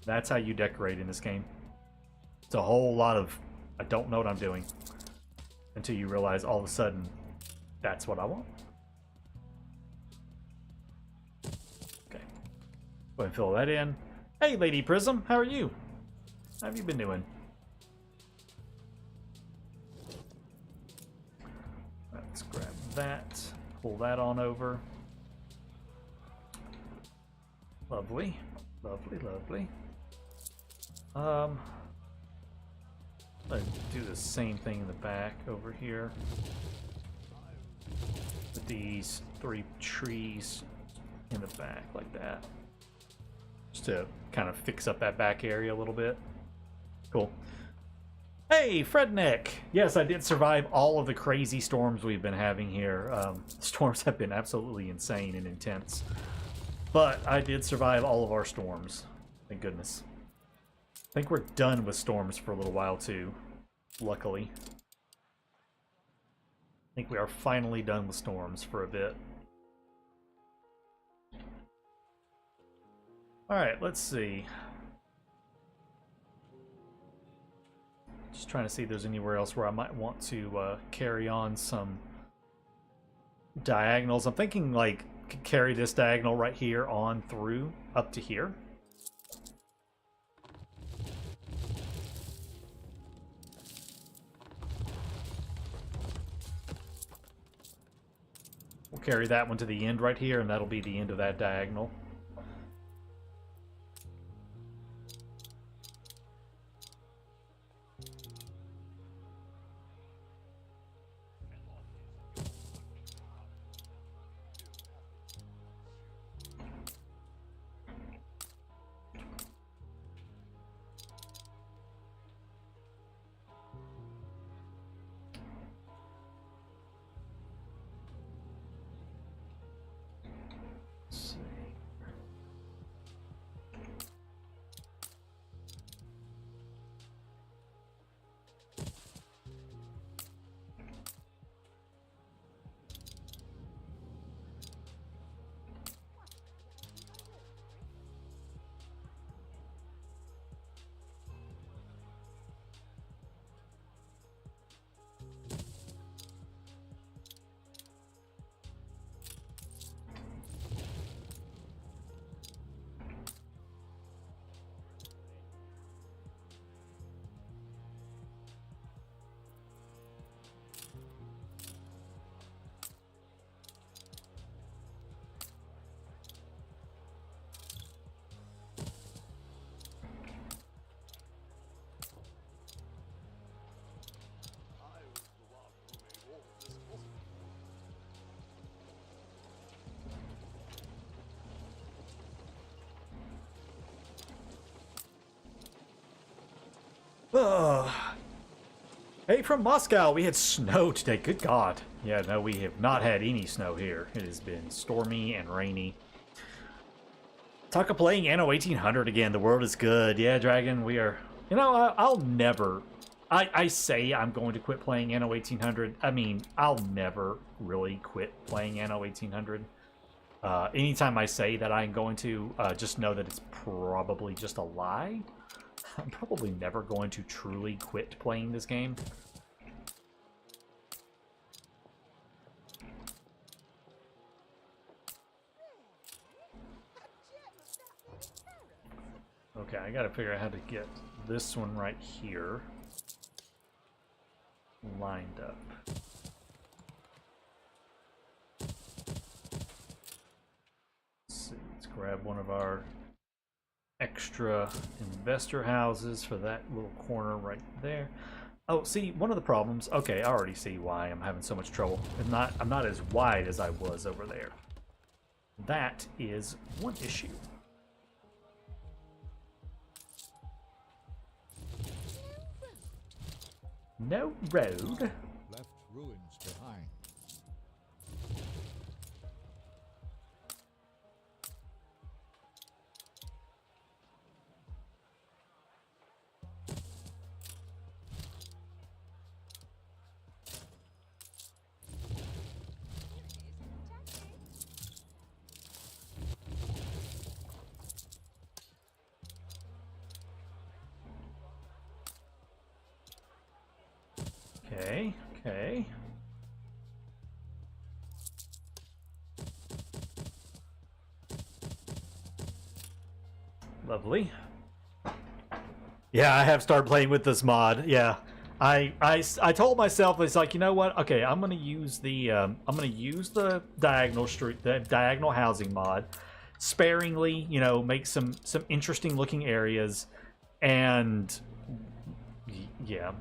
That's how you decorate in this game. It's a whole lot of, I don't know what I'm doing. Until you realize all of a sudden, that's what I want. Okay. Go ahead and fill that in. Hey, Lady Prism, how are you? How have you been doing? Let's grab that, pull that on over. Lovely, lovely, lovely. I'll do the same thing in the back over here. With these 3 trees in the back like that. Just to kind of fix up that back area a little bit. Cool. Hey, Frednick! Yes, I did survive all of the crazy storms we've been having here. Storms have been absolutely insane and intense. But I did survive all of our storms. Thank goodness. I think we're done with storms for a little while too. Luckily. I think we are finally done with storms for a bit. Alright, let's see. Just trying to see if there's anywhere else where I might want to carry on some diagonals. I'm thinking like carry this diagonal right here on through up to here. We'll carry that one to the end right here, and that'll be the end of that diagonal. Hey, from Moscow, we had snow today. Good God. Yeah, no, we have not had any snow here. It has been stormy and rainy. Talk of playing Anno 1800 again. The world is good. Yeah, Dragon, we are... You know, I'll never... I say I'm going to quit playing Anno 1800. I mean, I'll never really quit playing Anno 1800. Anytime I say that I'm going to, just know that it's probably just a lie. I'm probably never going to truly quit playing this game. Okay, I gotta figure out how to get this one right here lined up. Let's see, let's grab one of our extra investor houses for that little corner right there. Oh, see, one of the problems... Okay, I already see why I'm having so much trouble. I'm not as wide as I was over there. That is one issue. No road. Left ruins behind. Okay, okay. Lovely. Yeah, I have started playing with this mod. Yeah, I told myself, it's like, you know what? Okay, I'm gonna use the diagonal street, the diagonal housing mod, sparingly. You know, make some interesting looking areas, and yeah,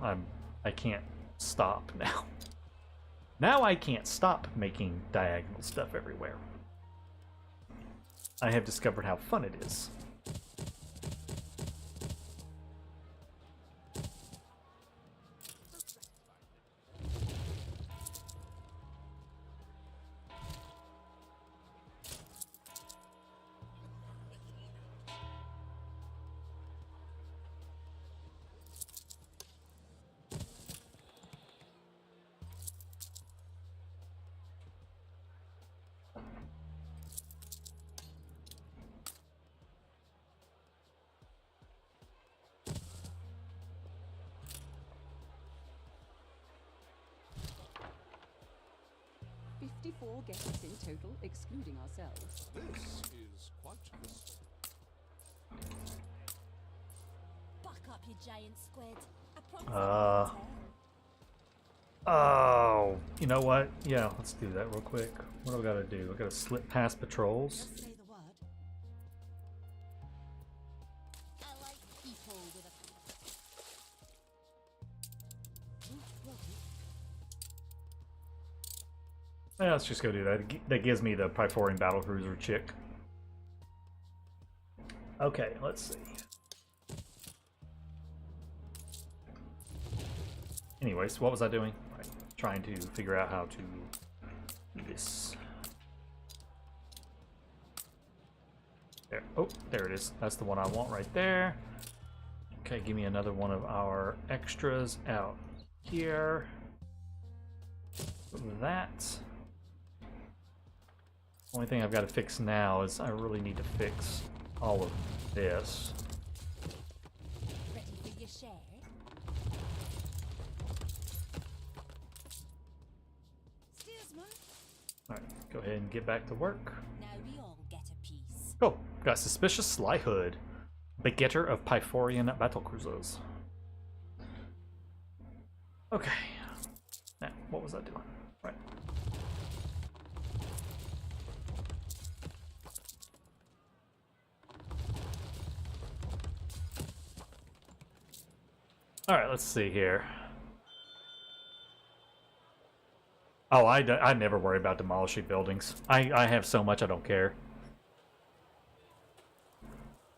I can't stop now. Now I can't stop making diagonal stuff everywhere. I have discovered how fun it is. 54 guests in total, excluding ourselves. This is quite the Buck up, you giant squid. I promise I won't tear. Oh, you know what? Yeah, let's do that real quick. What do I gotta do? I gotta slip past patrols. Just say the word. I like people with a Yeah, let's just go do that. That gives me the Pythorian battlecruiser chick. Okay, let's see. Anyways, what was I doing? Right, trying to figure out how to do this. There. Oh, there it is. That's the one I want right there. Okay, give me another one of our extras out here. That. Only thing I've got to fix now is I really need to fix all of this. ready for your share. Steersman, Alright, go ahead and get back to work. now we all get a piece. Oh, got Suspicious Slyhood, begetter of Pythorian battlecruisers. Okay. Now, what was I doing? Right. Alright, let's see here. Oh, I never worry about demolishing buildings. I have so much I don't care.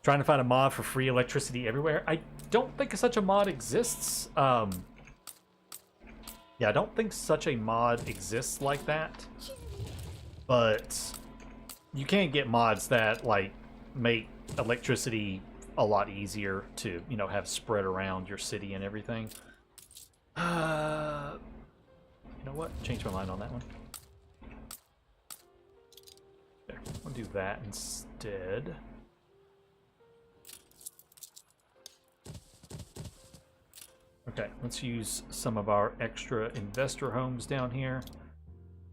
Trying to find a mod for free electricity everywhere. I don't think such a mod exists. Yeah, I don't think such a mod exists like that. But you can get mods that like make electricity a lot easier to, you know, have spread around your city and everything. You know what? Change my mind on that one. There, I'll do that instead. Okay, let's use some of our extra investor homes down here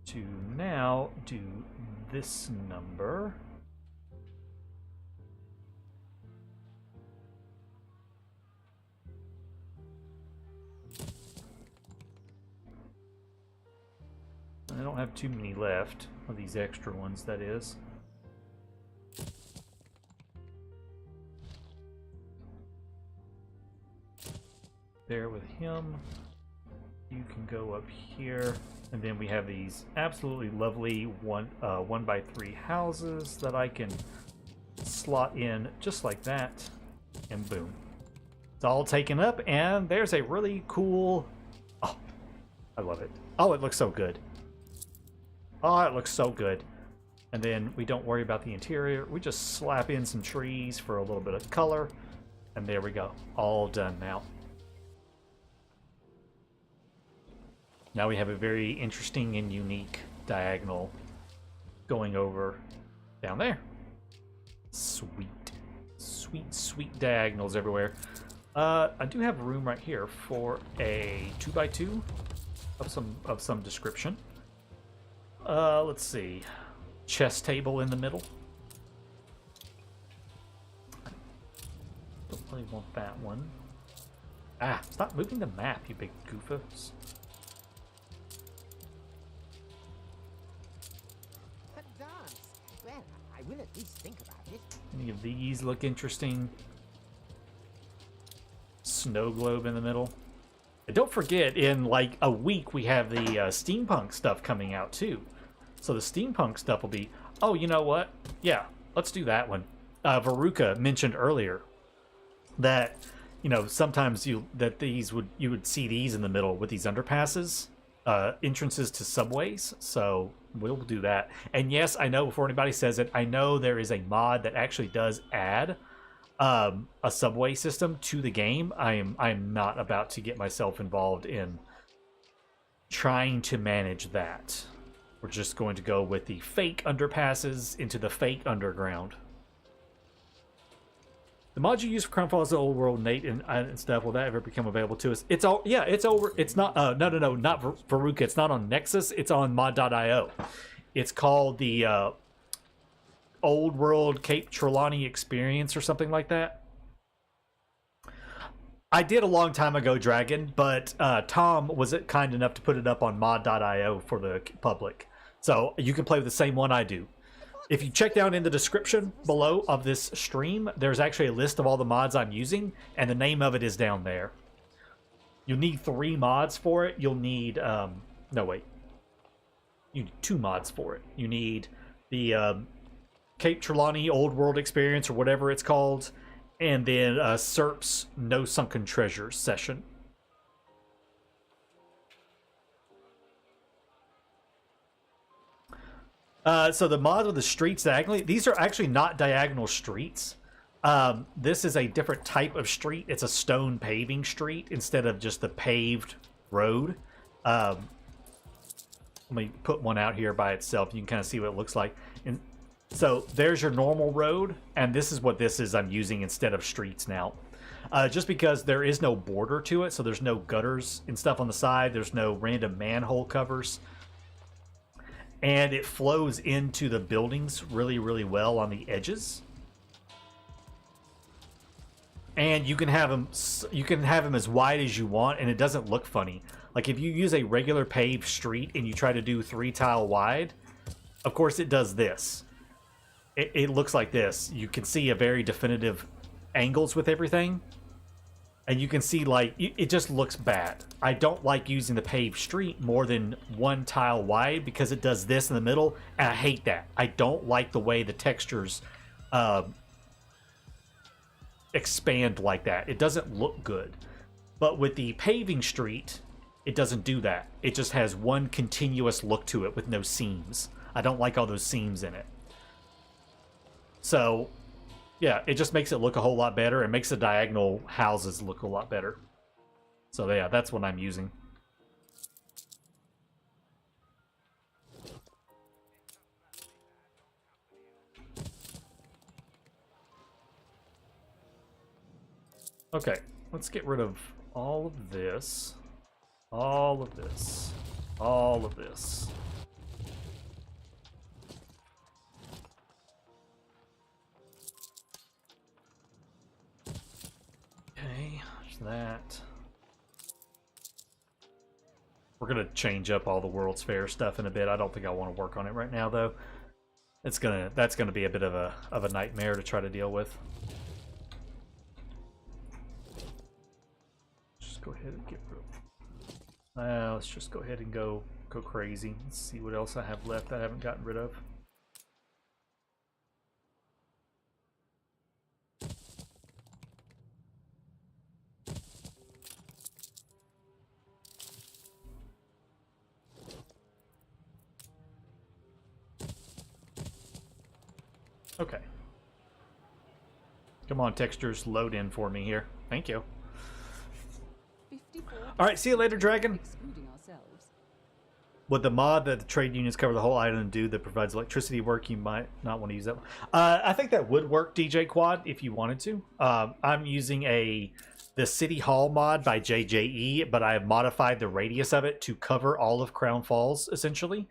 to now do this number. I don't have too many left of these extra ones, that is. There with him. You can go up here, and then we have these absolutely lovely 1x3 houses that I can slot in just like that, and boom. It's all taken up, and there's a really cool... Oh, I love it. Oh, it looks so good. Oh, it looks so good. And then we don't worry about the interior. We just slap in some trees for a little bit of color. And there we go. All done now. Now we have a very interesting and unique diagonal going over down there. Sweet. Sweet, sweet diagonals everywhere. I do have room right here for a 2x2 of some description. Let's see. Chess table in the middle. Don't really want that one. Ah, stop moving the map, you big goofus. A dance. Well, I will at least think about it. Any of these look interesting? Snow globe in the middle. And don't forget, in like a week, we have the steampunk stuff coming out too. So the steampunk stuff will be, oh, you know what? Yeah, let's do that one. Veruca mentioned earlier that, you know, sometimes you would see these in the middle with these underpasses, entrances to subways. So we'll do that. And yes, I know before anybody says it, I know there is a mod that actually does add a subway system to the game. I'm not about to get myself involved in trying to manage that. We're just going to go with the fake underpasses into the fake underground. The mod you use for Crownfall is the old world Nate and stuff. Will that ever become available to us? It's all, yeah, it's over. It's not, no, not Veruca. It's not on Nexus. It's on mod.io. It's called the Old World Cape Trelawney Experience or something like that. I did a long time ago, Dragon, but Tom was kind enough to put it up on mod.io for the public. So you can play with the same one I do. If you check down in the description below of this stream, there's actually a list of all the mods I'm using, and the name of it is down there. You'll need 3 mods for it. You'll need, no wait. You need 2 mods for it. You need the Cape Trelawney Old World Experience, or whatever it's called, and then SERP's No Sunken Treasures session. So the mod with the streets diagonally, these are actually not diagonal streets. This is a different type of street. It's a stone paving street instead of just the paved road. Let me put one out here by itself. You can kind of see what it looks like. And so there's your normal road, and this is what this is I'm using instead of streets now. Just because there is no border to it, so there's no gutters and stuff on the side. There's no random manhole covers. And it flows into the buildings really, really well on the edges. And you can have them as wide as you want, and it doesn't look funny. Like if you use a regular paved street and you try to do 3 tile wide, of course it does this. It looks like this. You can see a very definitive angles with everything. And you can see, like, it just looks bad. I don't like using the paved street more than 1 tile wide because it does this in the middle, and I hate that. I don't like the way the textures expand like that. It doesn't look good. But with the paving street, it doesn't do that. It just has one continuous look to it with no seams. I don't like all those seams in it. So yeah, it just makes it look a whole lot better. It makes the diagonal houses look a lot better. So yeah, that's what I'm using. Okay, let's get rid of all of this. All of this. All of this. Okay, there's that. We're gonna change up all the World's Fair stuff in a bit. I don't think I want to work on it right now, though. That's gonna be a bit of a nightmare to try to deal with. Just go ahead and get rid of. Let's just go ahead and go crazy. Let's see what else I have left I haven't gotten rid of. Okay. Come on, textures, load in for me here. Thank you. Alright, see you later, Dragon. Excluding ourselves. Would the mod that the trade unions cover the whole island do that provides electricity work? You might not want to use that one. I think that would work, DJ Quad, if you wanted to. I'm using the City Hall mod by JJE, but I have modified the radius of it to cover all of Crown Falls, essentially.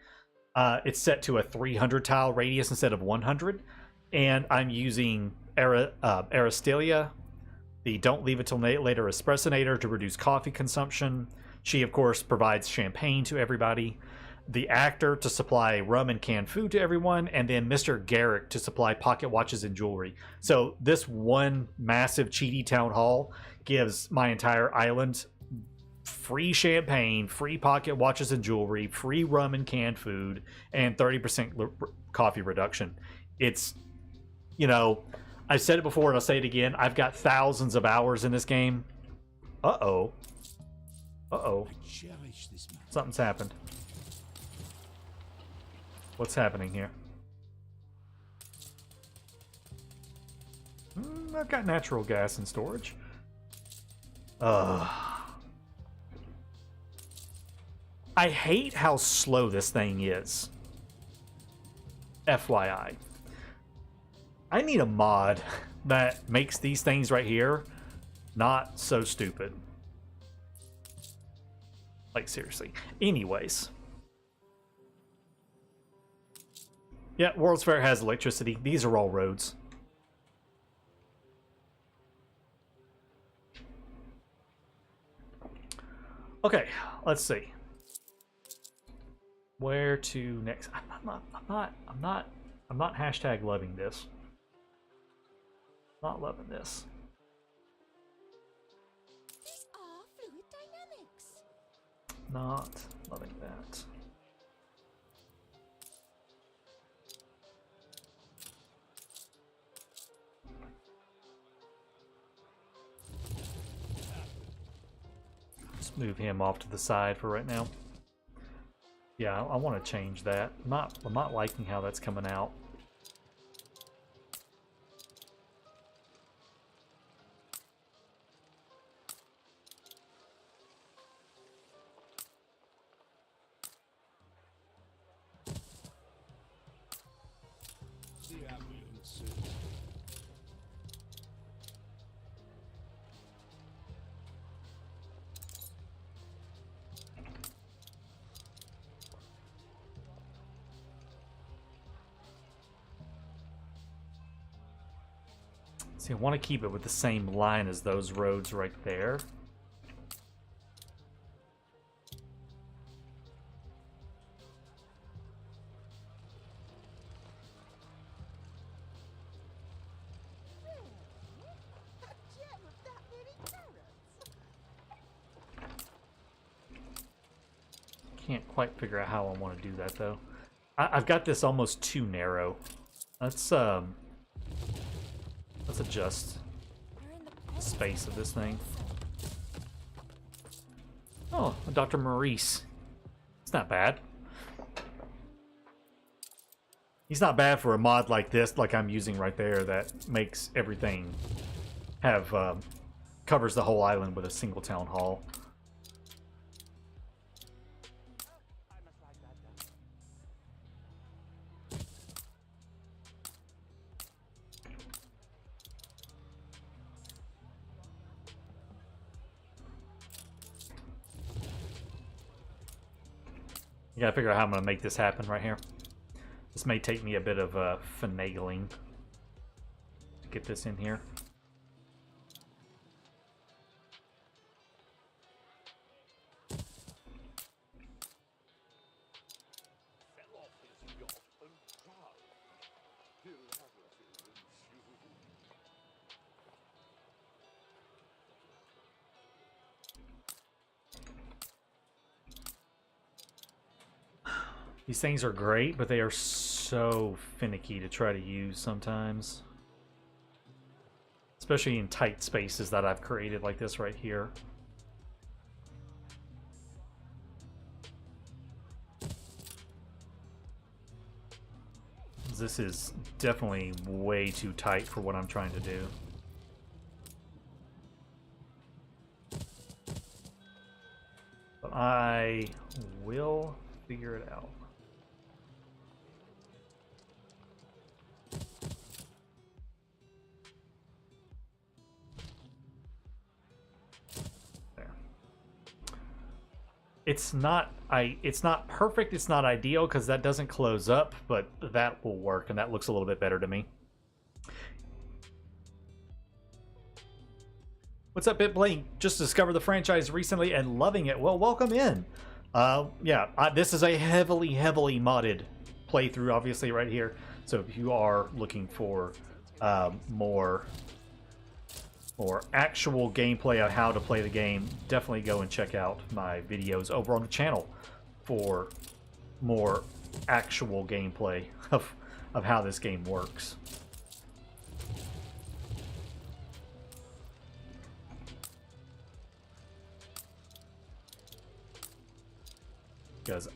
It's set to a 300 tile radius instead of 100. And I'm using Aristelia, the Don't Leave It Till Later Espressonator, to reduce coffee consumption. She, of course, provides champagne to everybody. The Actor to supply rum and canned food to everyone. And then Mr. Garrick to supply pocket watches and jewelry. So this one massive cheaty town hall gives my entire island free champagne, free pocket watches and jewelry, free rum and canned food, and 30% coffee reduction. It's, you know, I've said it before and I'll say it again. I've got thousands of hours in this game. Uh-oh. Uh-oh. Cherish this man. Something's happened. What's happening here? I've got natural gas in storage. I hate how slow this thing is. FYI. I need a mod that makes these things right here not so stupid. Like, seriously. Anyways. Yeah, World's Fair has electricity. These are all roads. Okay, let's see. Where to next? I'm not hashtag loving this. Not loving this. These are fluid dynamics. Not loving that. Let's move him off to the side for right now. Yeah, I want to change that. I'm not liking how that's coming out. The ambulances. See, I want to keep it with the same line as those roads right there. A gem of that many carrots. Can't quite figure out how I want to do that though. I've got this almost too narrow. Let's adjust We're in the the space of this thing. Oh, Dr. Maurice. It's not bad. He's not bad for a mod like this, like I'm using right there, that makes everything have covers the whole island with a single town hall. I must write that down. You gotta figure out how I'm gonna make this happen right here. This may take me a bit of finagling to get this in here. Fell off his yacht and drowned. Hilarity ensued. These things are great, but they are so finicky to try to use sometimes. Especially in tight spaces that I've created like this right here. This is definitely way too tight for what I'm trying to do. But I will figure it out. It's not perfect, it's not ideal because that doesn't close up, but that will work and that looks a little bit better to me. What's up, BitBlink? Just discovered the franchise recently and loving it. Well, welcome in. This is a heavily modded playthrough, obviously, right here. So if you are looking for more actual gameplay of how to play the game, definitely go and check out my videos over on the channel for more actual gameplay of how this game works. Because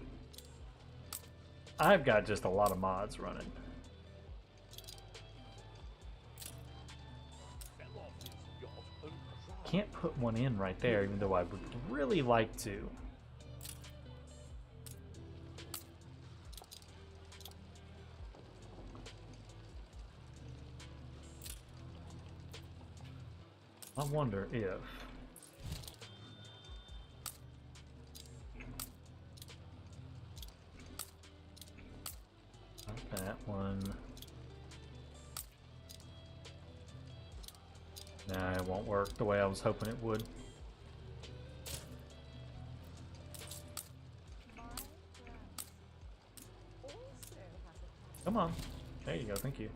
I've got just a lot of mods running. Can't put one in right there, even though I would really like to. I wonder if... Not that one. Nah, it won't work the way I was hoping it would. Come on. There you go, thank you.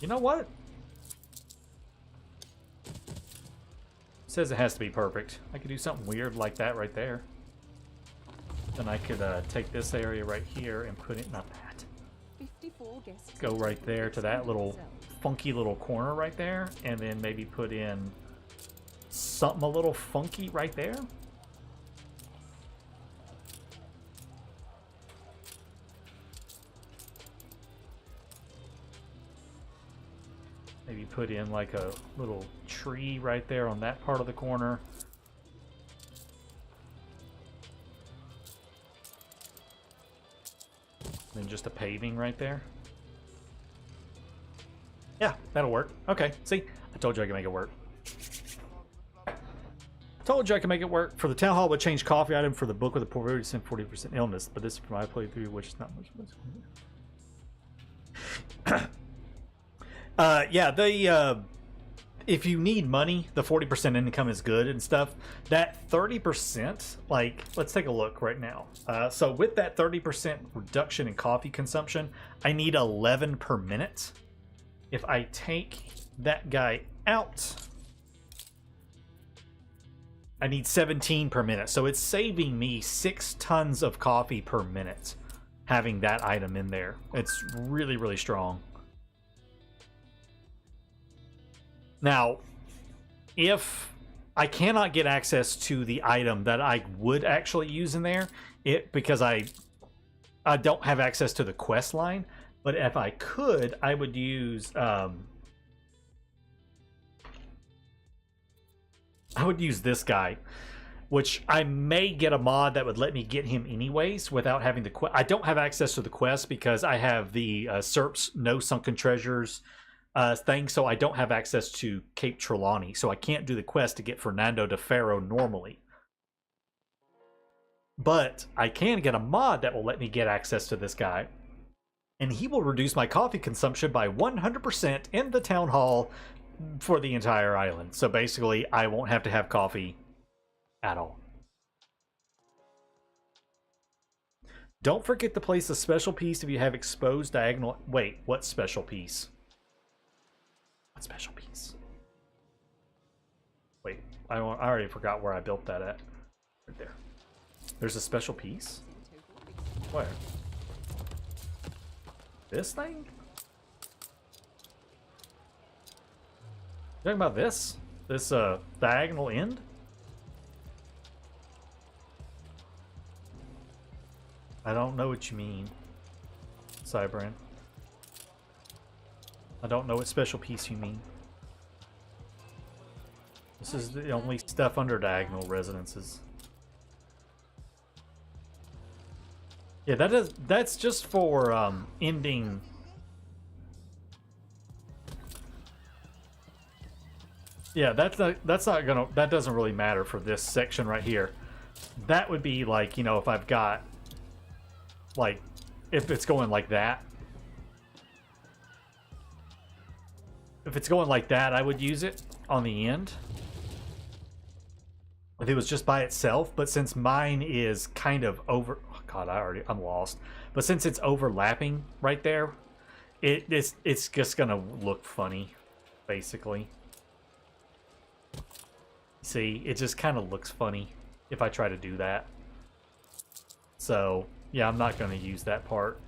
You know what? Says it has to be perfect. I could do something weird like that right there. Then I could take this area right here and put it, not that. 54 guests. Go right there to that little funky little corner right there, and then maybe put in something a little funky right there. Maybe put in like a little tree right there on that part of the corner. Then just a paving right there. Yeah, that'll work. Okay, see? I told you I could make it work. Told you I could make it work. For the town hall, would change coffee item for the book with a probability to 40% illness, but this is for my playthrough, which is not much. Yeah, the if you need money, the 40% income is good and stuff. That 30%, like, let's take a look right now. So with that 30% reduction in coffee consumption, I need 11 per minute. If I take that guy out, I need 17 per minute. So it's saving me 6 tons of coffee per minute having that item in there. It's really, really strong. Now, if I cannot get access to the item that I would actually use in there, because I don't have access to the quest line, but if I could, I would use this guy, which I may get a mod that would let me get him anyways without having the quest. I don't have access to the quest because I have the SERP's No Sunken Treasures thing, so I don't have access to Cape Trelawney, so I can't do the quest to get Fernando de Faro normally. But I can get a mod that will let me get access to this guy, and he will reduce my coffee consumption by 100% in the town hall for the entire island. So basically, I won't have to have coffee at all. Don't forget to place a special piece if you have exposed diagonal... Wait, what special piece? What special piece? Wait, I already forgot where I built that at. Right there. There's a special piece? Where? This thing? You talking about this? This diagonal end? I don't know what you mean, Cybran. I don't know what special piece you mean. This is the only stuff under diagonal residences. Yeah, that's just for ending. Yeah, that doesn't really matter for this section right here. That would be like, you know, if I've got, like, if it's going like that. If it's going like that, I would use it on the end. If it was just by itself, but since mine is kind of over... Oh God, I'm lost. But since it's overlapping right there, it's just gonna look funny, basically. See, it just kind of looks funny if I try to do that. So, yeah, I'm not gonna use that part.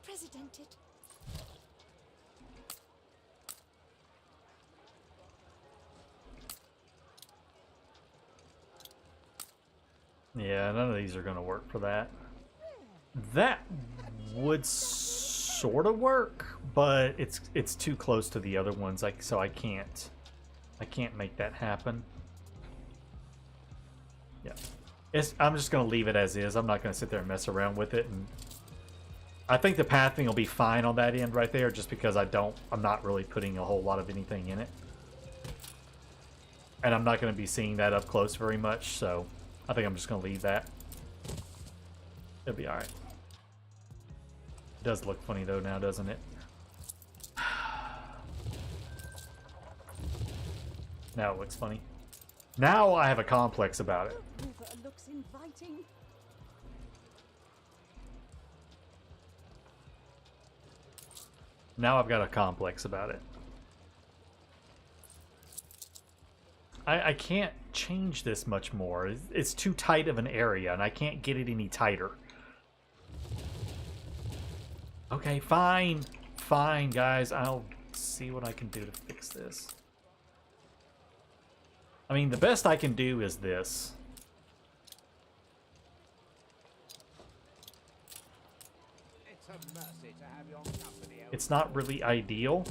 Unprecedented. Yeah, none of these are going to work for that. That would sort of work, but it's too close to the other ones, like, so I can't make that happen. Yeah, I'm just going to leave it as is. I'm not going to sit there and mess around with it. And I think the pathing will be fine on that end right there, just because I'm not really putting a whole lot of anything in it. And I'm not going to be seeing that up close very much, so I think I'm just going to leave that. It'll be alright. It does look funny though now, doesn't it? Now it looks funny. Now I have a complex about it. River looks inviting. Now I've got a complex about it. I can't change this much more. It's too tight of an area, and I can't get it any tighter. Okay, fine. Fine, guys. I'll see what I can do to fix this. I mean, the best I can do is this. It's a mercy to have your company. It's not really ideal,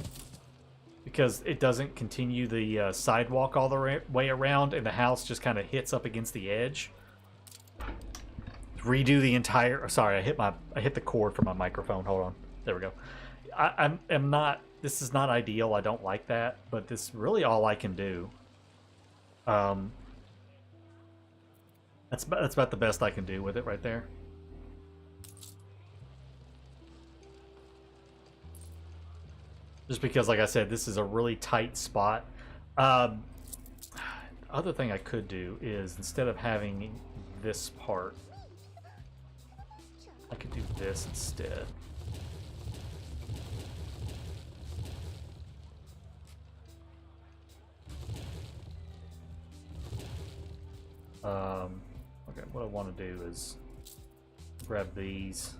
because it doesn't continue the sidewalk all the way around, and the house just kind of hits up against the edge. Redo the entire... Sorry, I hit the cord for my microphone. Hold on. There we go. I'm not... This is not ideal. I don't like that, but this is really all I can do. That's about the best I can do with it right there. Just because, like I said, this is a really tight spot. The other thing I could do is, instead of having this part, I could do this instead. Okay, what I want to do is grab these.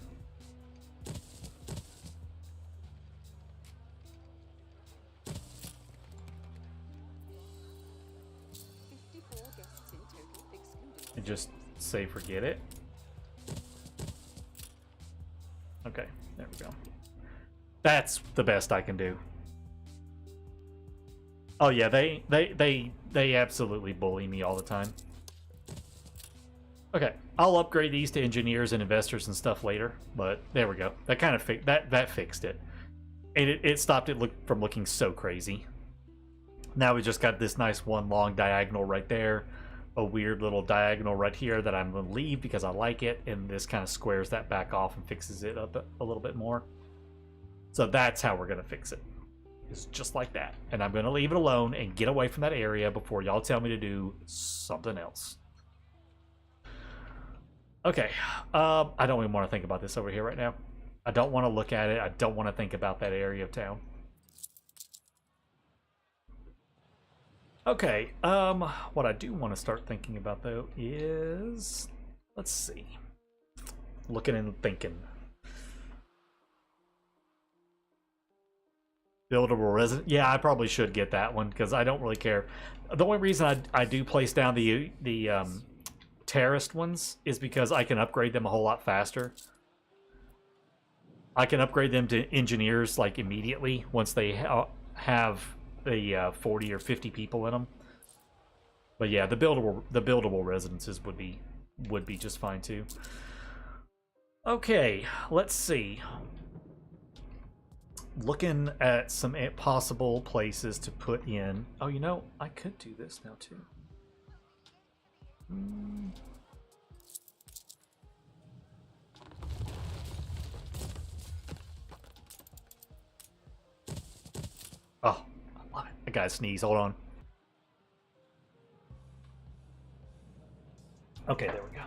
And just say forget it. Okay, there we go. That's the best I can do. Oh yeah, they absolutely bully me all the time. Okay, I'll upgrade these to engineers and investors and stuff later, but there we go. That kind of that fixed it. And it stopped it from looking so crazy. Now we just got this nice one long diagonal right there. A weird little diagonal right here that I'm going to leave because I like it, and this kind of squares that back off and fixes it up a little bit more. So that's how we're going to fix it. It's just like that. And I'm going to leave it alone and get away from that area before y'all tell me to do something else. Okay, I don't even want to think about this over here right now. I don't want to look at it. I don't want to think about that area of town. Okay, what I do want to start thinking about, though, is... Let's see. Looking and thinking. Buildable resident. Yeah, I probably should get that one, because I don't really care. The only reason I do place down the terraced ones is because I can upgrade them a whole lot faster. I can upgrade them to engineers, like, immediately once they have the 40 or 50 people in them. But yeah, the buildable residences would be just fine too. Okay, let's see. Looking at some possible places to put in. Oh, you know, I could do this now too. Oh, I love it. I gotta sneeze. Hold on. Okay, there we go.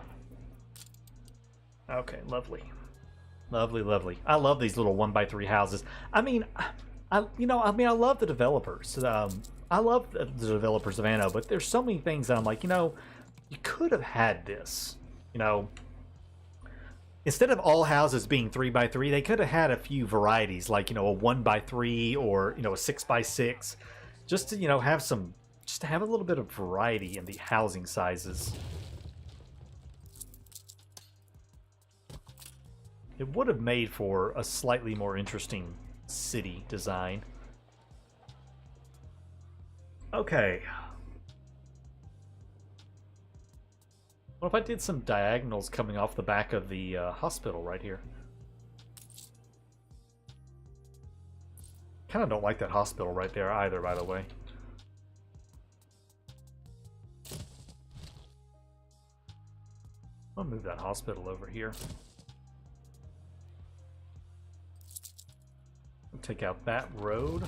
Okay, lovely. Lovely, lovely. I love these little 1x3 houses. I mean, I love the developers. I love the developers of Anno, but there's so many things that I'm like, you could have had this. Instead of all houses being 3x3, they could have had a few varieties, like, a 1x3 or, a 6x6, just to, have a little bit of variety in the housing sizes. It would have made for a slightly more interesting city design. Okay. What if I did some diagonals coming off the back of the hospital right here? Kind of don't like that hospital right there either, by the way. I'll move that hospital over here. Take out that road.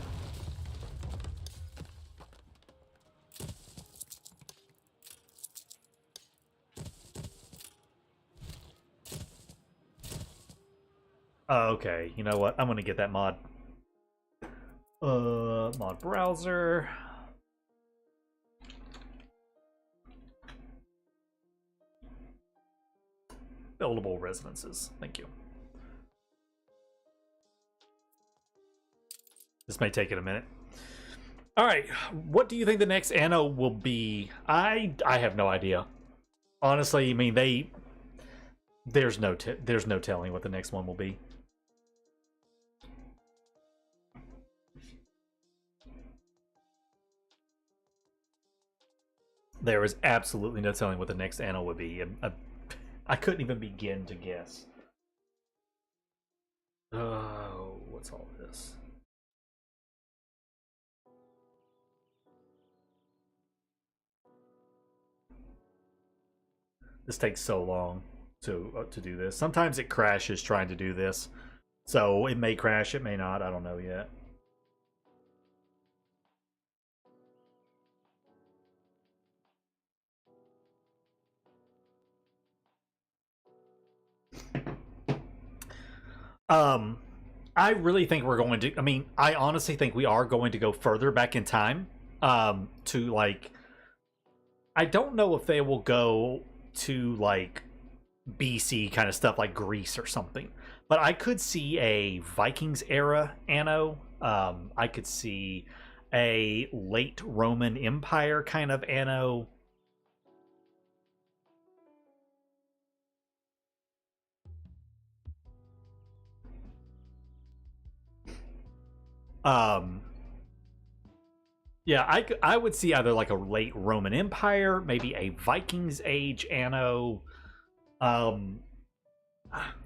Okay, you know what? I'm gonna get that mod. Mod browser. Buildable residences. Thank you. This may take it a minute. All right, what do you think the next Anno will be? I have no idea. Honestly, I mean there's no telling what the next one will be. There is absolutely no telling what the next Anno would be. I couldn't even begin to guess. Oh, what's all this? This takes so long to do this. Sometimes it crashes trying to do this. So it may crash, it may not. I don't know yet. I really think we're going to, I mean, I honestly think we are going to go further back in time. To like, I don't know if they will go to like BC kind of stuff like Greece or something, but I could see a Vikings era Anno. I could see a late Roman Empire kind of Anno. Yeah, I would see either like a late Roman Empire, maybe a Vikings Age Anno. And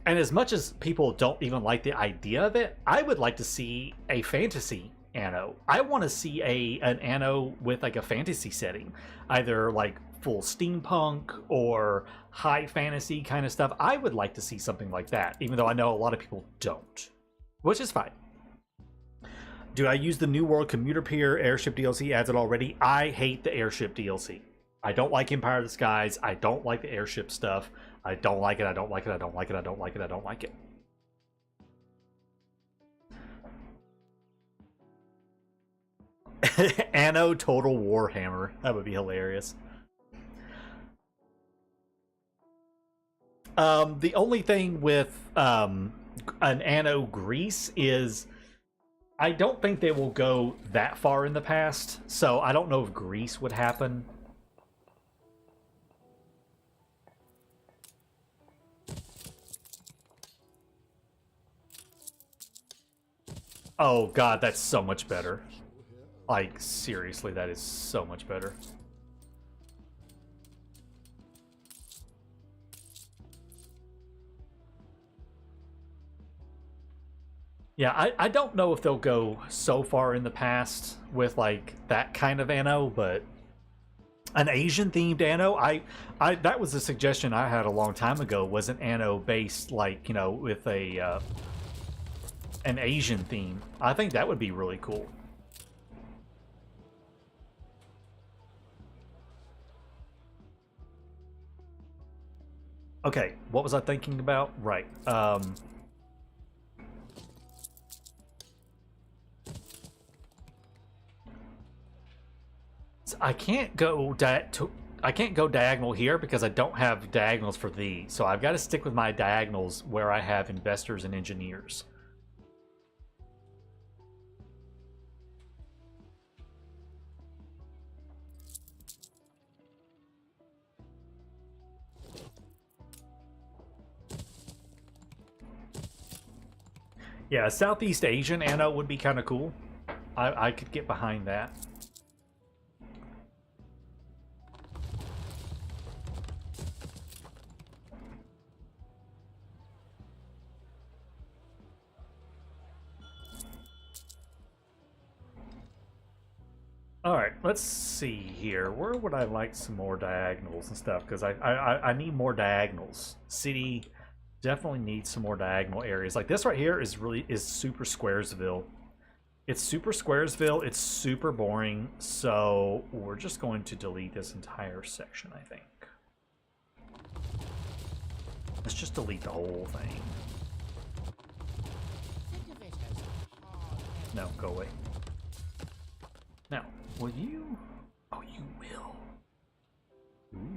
as much as people don't even like the idea of it, I would like to see a fantasy Anno. I want to see an Anno with like a fantasy setting, either like full steampunk or high fantasy kind of stuff. I would like to see something like that, even though I know a lot of people don't, which is fine. Do I use the New World Commuter Pier airship DLC? Adds it already. I hate the airship DLC. I don't like Empire of the Skies. I don't like the airship stuff. I don't like it. I don't like it. I don't like it. I don't like it. I don't like it. Anno Total Warhammer. That would be hilarious. The only thing with an Anno Greece is I don't think they will go that far in the past, so I don't know if Greece would happen. Oh god, that's so much better. Like, seriously, that is so much better. Yeah, I don't know if they'll go so far in the past with like that kind of Anno, but an Asian themed Anno, I that was a suggestion I had a long time ago, was an Anno based like, you know, with a an Asian theme. I think that would be really cool. Okay, what was I thinking about? Right. I can't go diagonal here because I don't have diagonals for these. So I've got to stick with my diagonals where I have investors and engineers. Yeah, Southeast Asian Anno would be kind of cool. I could get behind that. All right, let's see here. Where would I like some more diagonals and stuff? Because I need more diagonals. City definitely needs some more diagonal areas. Like this right here is super Squaresville. It's super Squaresville. It's super boring. So we're just going to delete this entire section, I think. Let's just delete the whole thing. No, go away. Now, will you? Oh, you will. Ooh.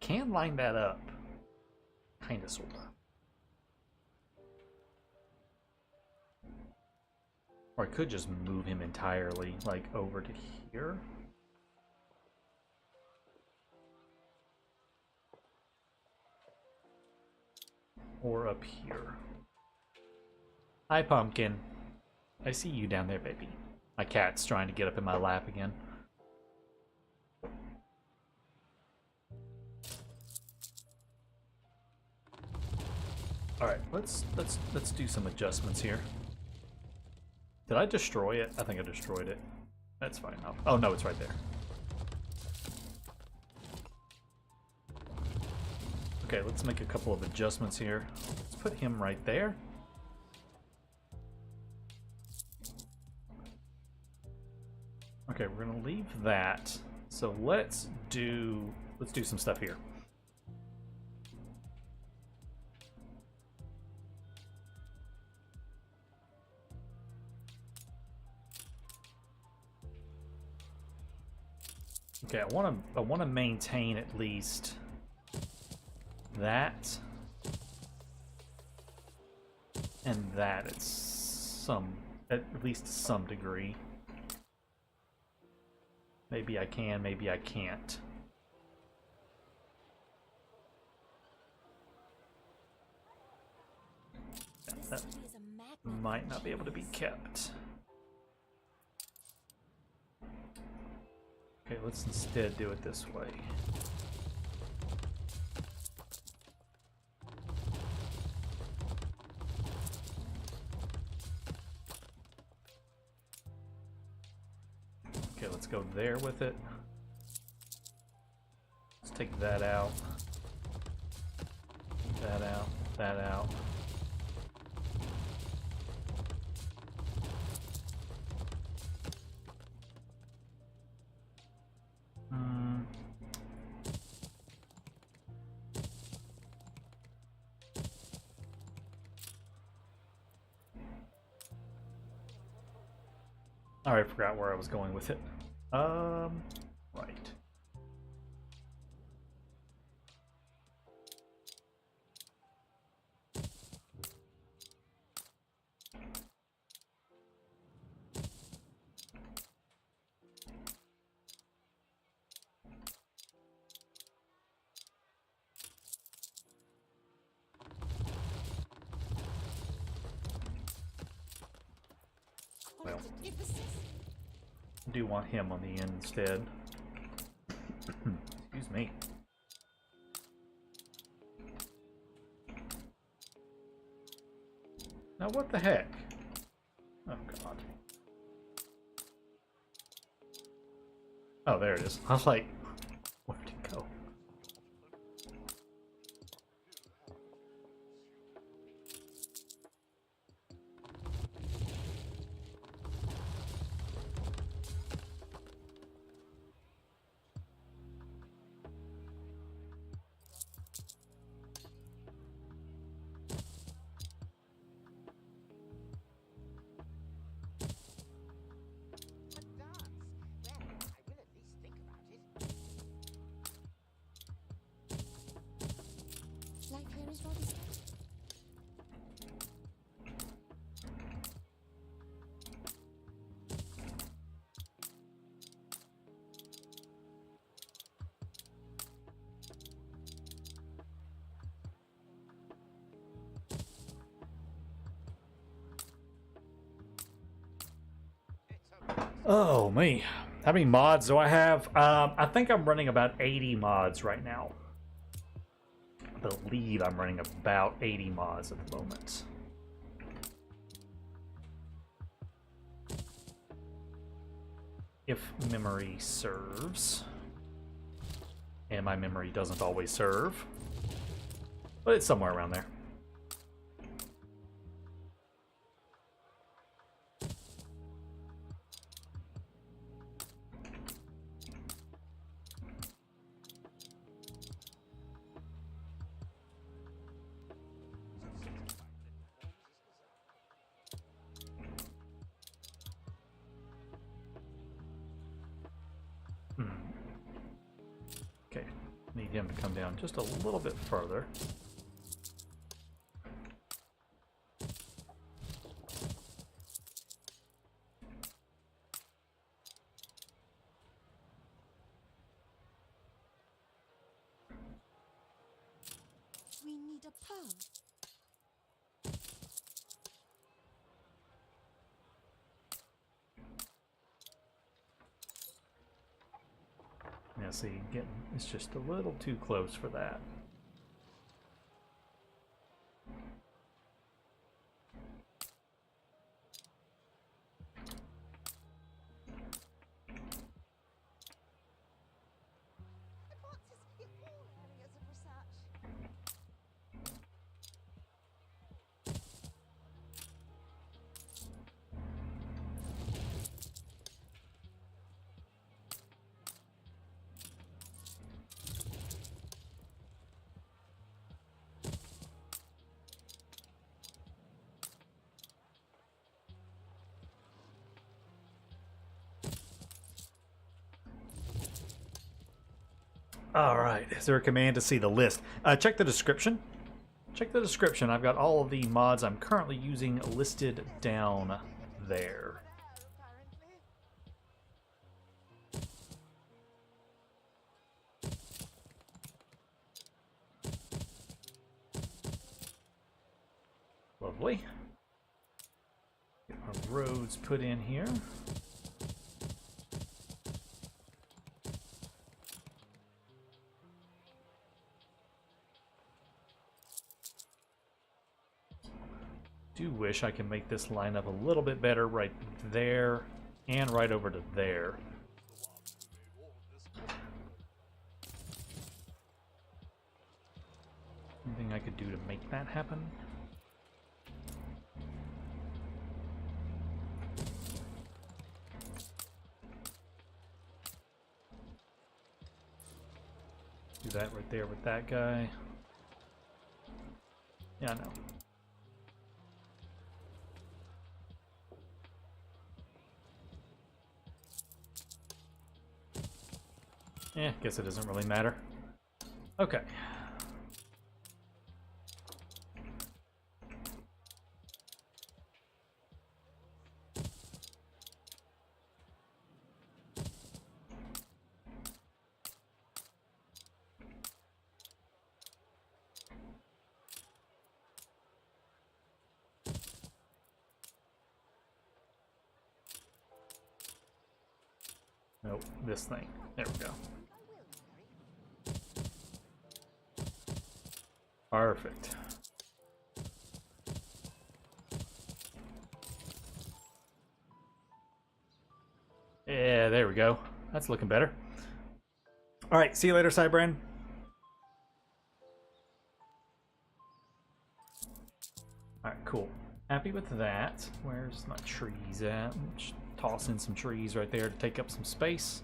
Can line that up. Kinda, sorta. Or I could just move him entirely, like, over to here. Or up here. Hi, Pumpkin. I see you down there, baby. My cat's trying to get up in my lap again. All right, let's do some adjustments here. Did I destroy it? I think I destroyed it. That's fine. Oh no, it's right there. Okay, let's make a couple of adjustments here. Let's put him right there. Okay, we're gonna leave that. So let's do some stuff here. Okay, I want to maintain at least that and that at least to some degree. Maybe I can, maybe I can't. That might not be able to be kept. Okay, let's instead do it this way. Okay, let's go there with it. Let's take that out. That out. That out. I already forgot where I was going with it. Right. Well, I do want him on the end instead. Excuse me. Now what the heck? Oh god. Oh, there it is. I was like, where'd it go? Oh, me. How many mods do I have? I think I'm running about 80 mods right now. I believe I'm running about 80 mods at the moment. If memory serves. And my memory doesn't always serve. But it's somewhere around there. Okay, need him to come down just a little bit further. We need a pub. Yeah, see, it's just a little too close for that. Advances in all areas of research. All right, is there a command to see the list? Check the description. Check the description. I've got all of the mods I'm currently using listed down there. Lovely. Get our roads put in here. Do wish I can make this line up a little bit better right there and right over to there. Anything I could do to make that happen? Do that right there with that guy. Yeah, I know. Guess it doesn't really matter. Okay. Nope, this thing. There we go. Perfect. Yeah, there we go. That's looking better. All right, see you later, Cybran. All right, cool. Happy with that. Where's my trees at? Just toss in some trees right there to take up some space.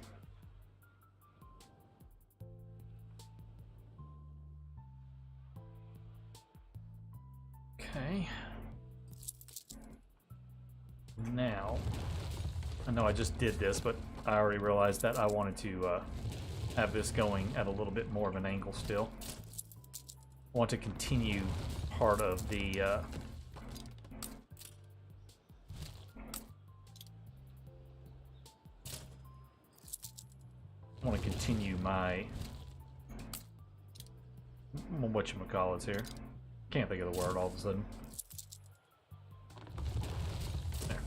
Okay. Now, I know I just did this, but I already realized that I wanted to have this going at a little bit more of an angle still. I want to continue part of the I want to continue my whatchamacallits here. Can't think of the word all of a sudden. There.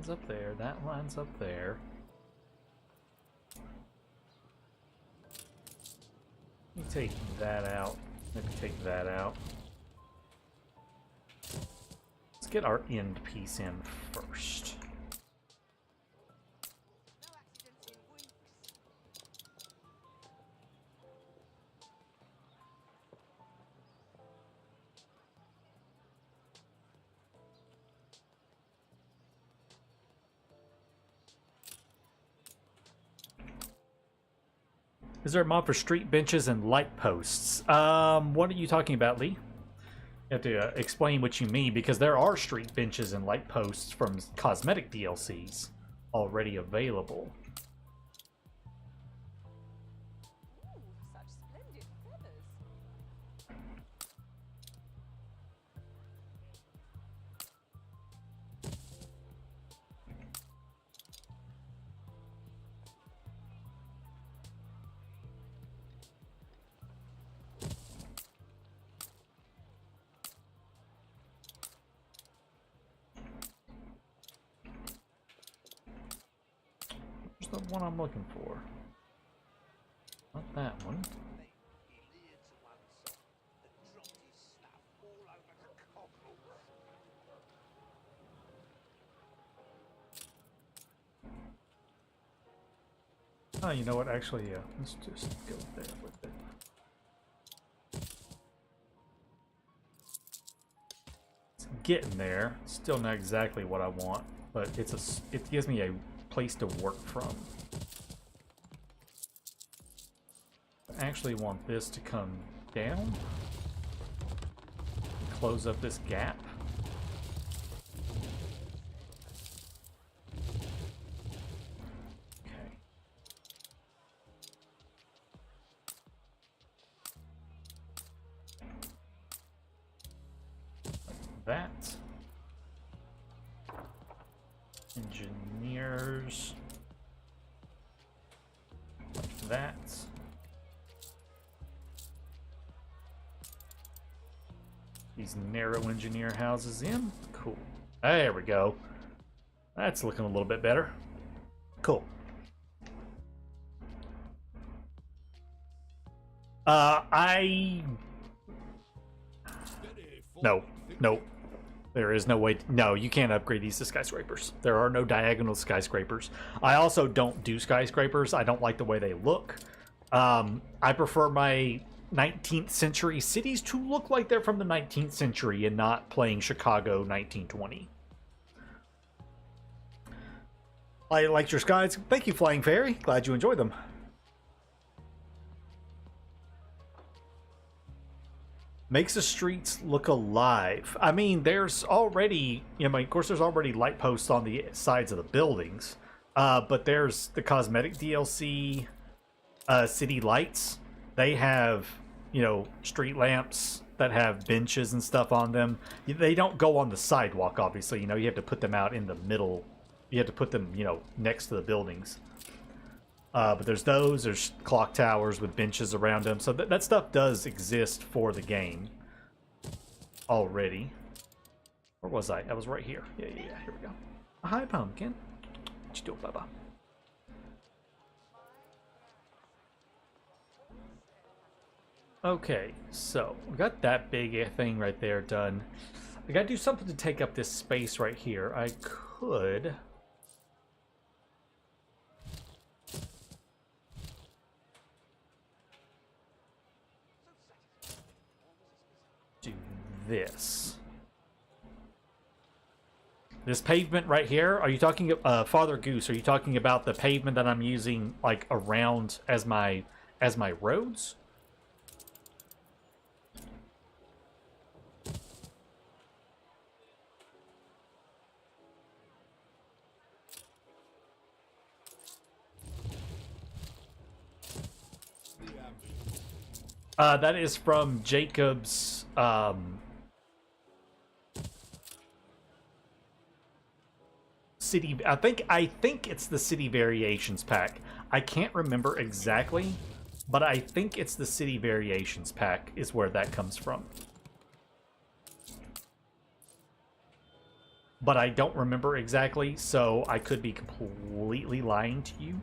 lines up there. That lines up there. Let me take that out. Maybe take that out. Let's get our end piece in first. No accidents in weeks. Is there a mod for street benches and light posts? What are you talking about, Lee? You have to explain what you mean, because there are street benches and light posts from cosmetic DLCs already available. Ooh, such splendid feathers. Where's the one I'm looking for? Not that one. Oh, you know what? Actually, yeah. Let's just go there with it. It's getting there. Still not exactly what I want, but it gives me a place to work from. I actually want this to come down. Close up this gap. Okay. Like that. Engineers. Like that. These narrow engineer houses in. Cool. There we go. That's looking a little bit better. Cool. No. There is no way. No, you can't upgrade these to skyscrapers. There are no diagonal skyscrapers. I also don't do skyscrapers. I don't like the way they look. I prefer my 19th century cities to look like they're from the 19th century and not playing Chicago 1920. I liked your skies. Thank you, Flying Fairy. Glad you enjoyed them. Makes the streets look alive. I mean, there's already, of course, there's already light posts on the sides of the buildings. But there's the cosmetic DLC, city lights. They have, street lamps that have benches and stuff on them. They don't go on the sidewalk, obviously. You have to put them out in the middle. You have to put them, next to the buildings. But there's those. There's clock towers with benches around them. So that stuff does exist for the game already. Where was I? I was right here. Yeah. Here we go. Hi, Pumpkin. What you doing, Bubba? Okay, so we got that big thing right there done. I gotta do something to take up this space right here. I could do this. This pavement right here, are you talking, Father Goose, are you talking about the pavement that I'm using, like, around as my roads? That is from Jakob's, city. I think it's the City Variations pack. I can't remember exactly, but I think it's the City Variations pack is where that comes from. but I don't remember exactly, so I could be completely lying to you.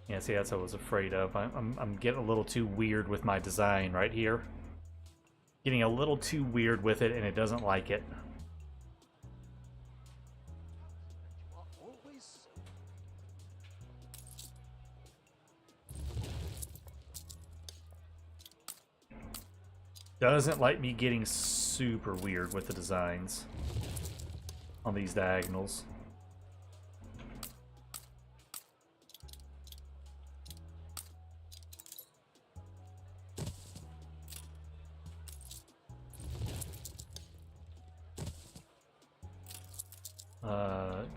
Yeah, see, that's what I was afraid of. I'm getting a little too weird with my design right here. Getting a little too weird with it, and it doesn't like it. You are always so. Doesn't like me getting super weird with the designs on these diagonals.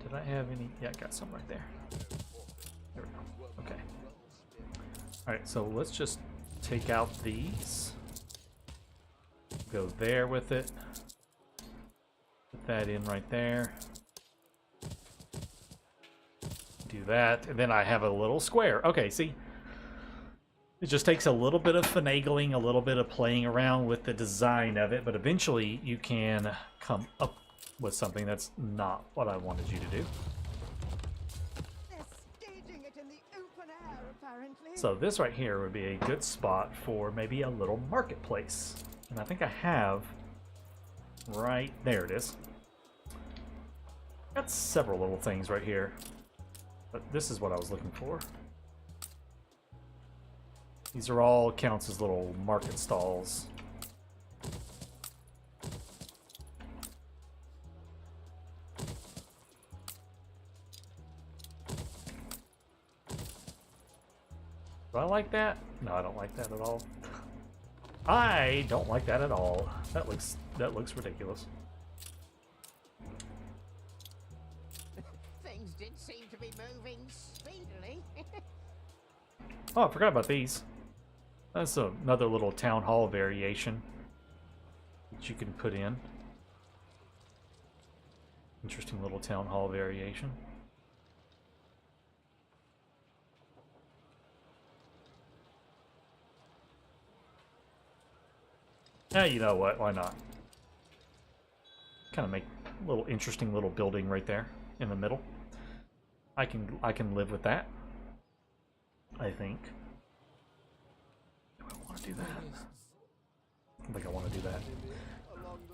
Did I have any? Yeah, I got some right there. There we go. Okay. Alright, so let's just take out these. Go there with it. Put that in right there. Do that, and then I have a little square. Okay, see? It just takes a little bit of finagling, a little bit of playing around with the design of it, but eventually you can come up with something that's not what I wanted you to do. They're staging it in the open air, apparently. So this right here would be a good spot for maybe a little marketplace. And I think I have right there it is. Got several little things right here. But this is what I was looking for. These are all counts as little market stalls. Do I like that? No, I don't like that at all. I don't like that at all. That looks ridiculous. Things did seem to be moving speedily. Oh, I forgot about these. That's another little town hall variation that you can put in. Interesting little town hall variation. Yeah, you know what? Why not? Kind of make a little interesting little building right there in the middle. I can live with that. I think. Do I want to do that? I don't think I want to do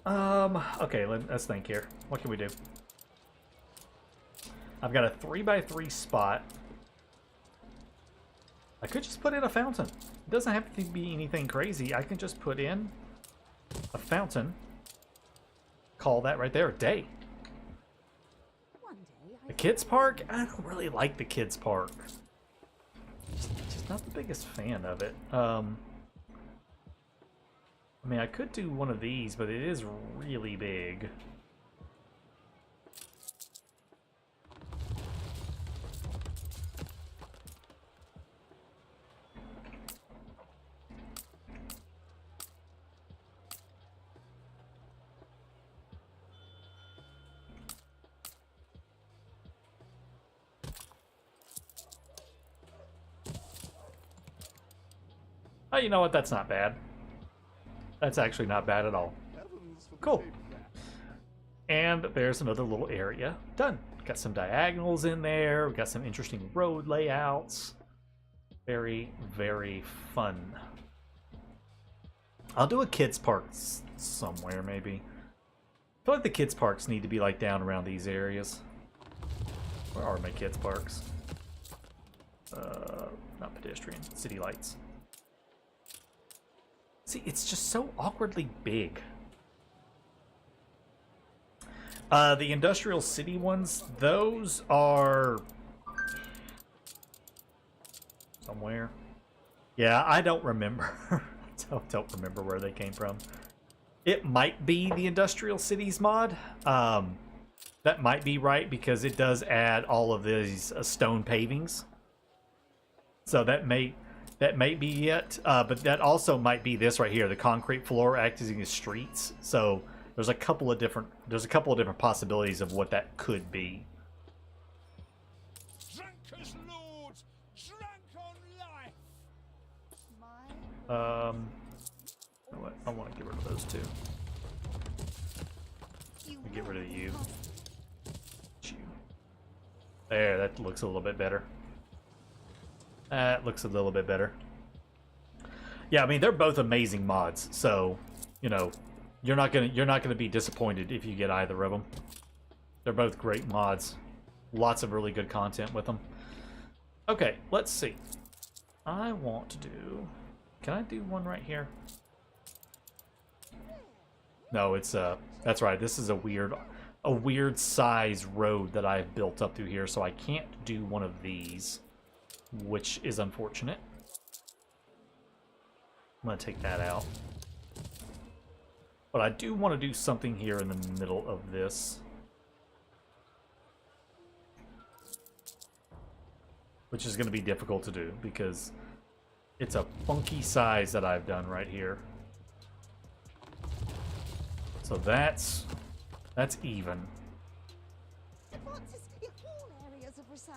that. Okay, let's think here. What can we do? I've got a 3x3 spot. I could just put in a fountain. It doesn't have to be anything crazy. I can just put in a fountain. Call that right there a day. One day The kids park? I don't really like the kids park. Just not the biggest fan of it. I mean, I could do one of these, but it is really big. Oh, you know what? That's not bad. That's actually not bad at all. Cool. And there's another little area. Done. Got some diagonals in there. We've got some interesting road layouts. Very, very fun. I'll do a kids park somewhere, maybe. I feel like the kids parks need to be like down around these areas. Where are my kids parks? Not pedestrian. City lights. See, it's just so awkwardly big. The industrial city ones, those are somewhere. Yeah, I don't remember. don't remember where they came from. It might be the industrial cities mod. That might be right because it does add all of these stone pavings. So that may be it, but that also might be this right here, the concrete floor acting as streets. So There's a couple of different possibilities of what that could be. Drunk as lords, drunk on life. My You know what? I want to get rid of those two. Get rid of you. There, that looks a little bit better. That looks a little bit better. Yeah, I mean they're both amazing mods, so you know you're not gonna be disappointed if you get either of them. They're both great mods. Lots of really good content with them. Okay, let's see. I want to do. Can I do one right here? No, it's that's right. This is a weird size road that I've built up through here, so I can't do one of these, which is unfortunate. I'm gonna take that out. But I do want to do something here in the middle of this. Which is gonna be difficult to do because it's a funky size that I've done right here. So that's even. Advances in all areas of research.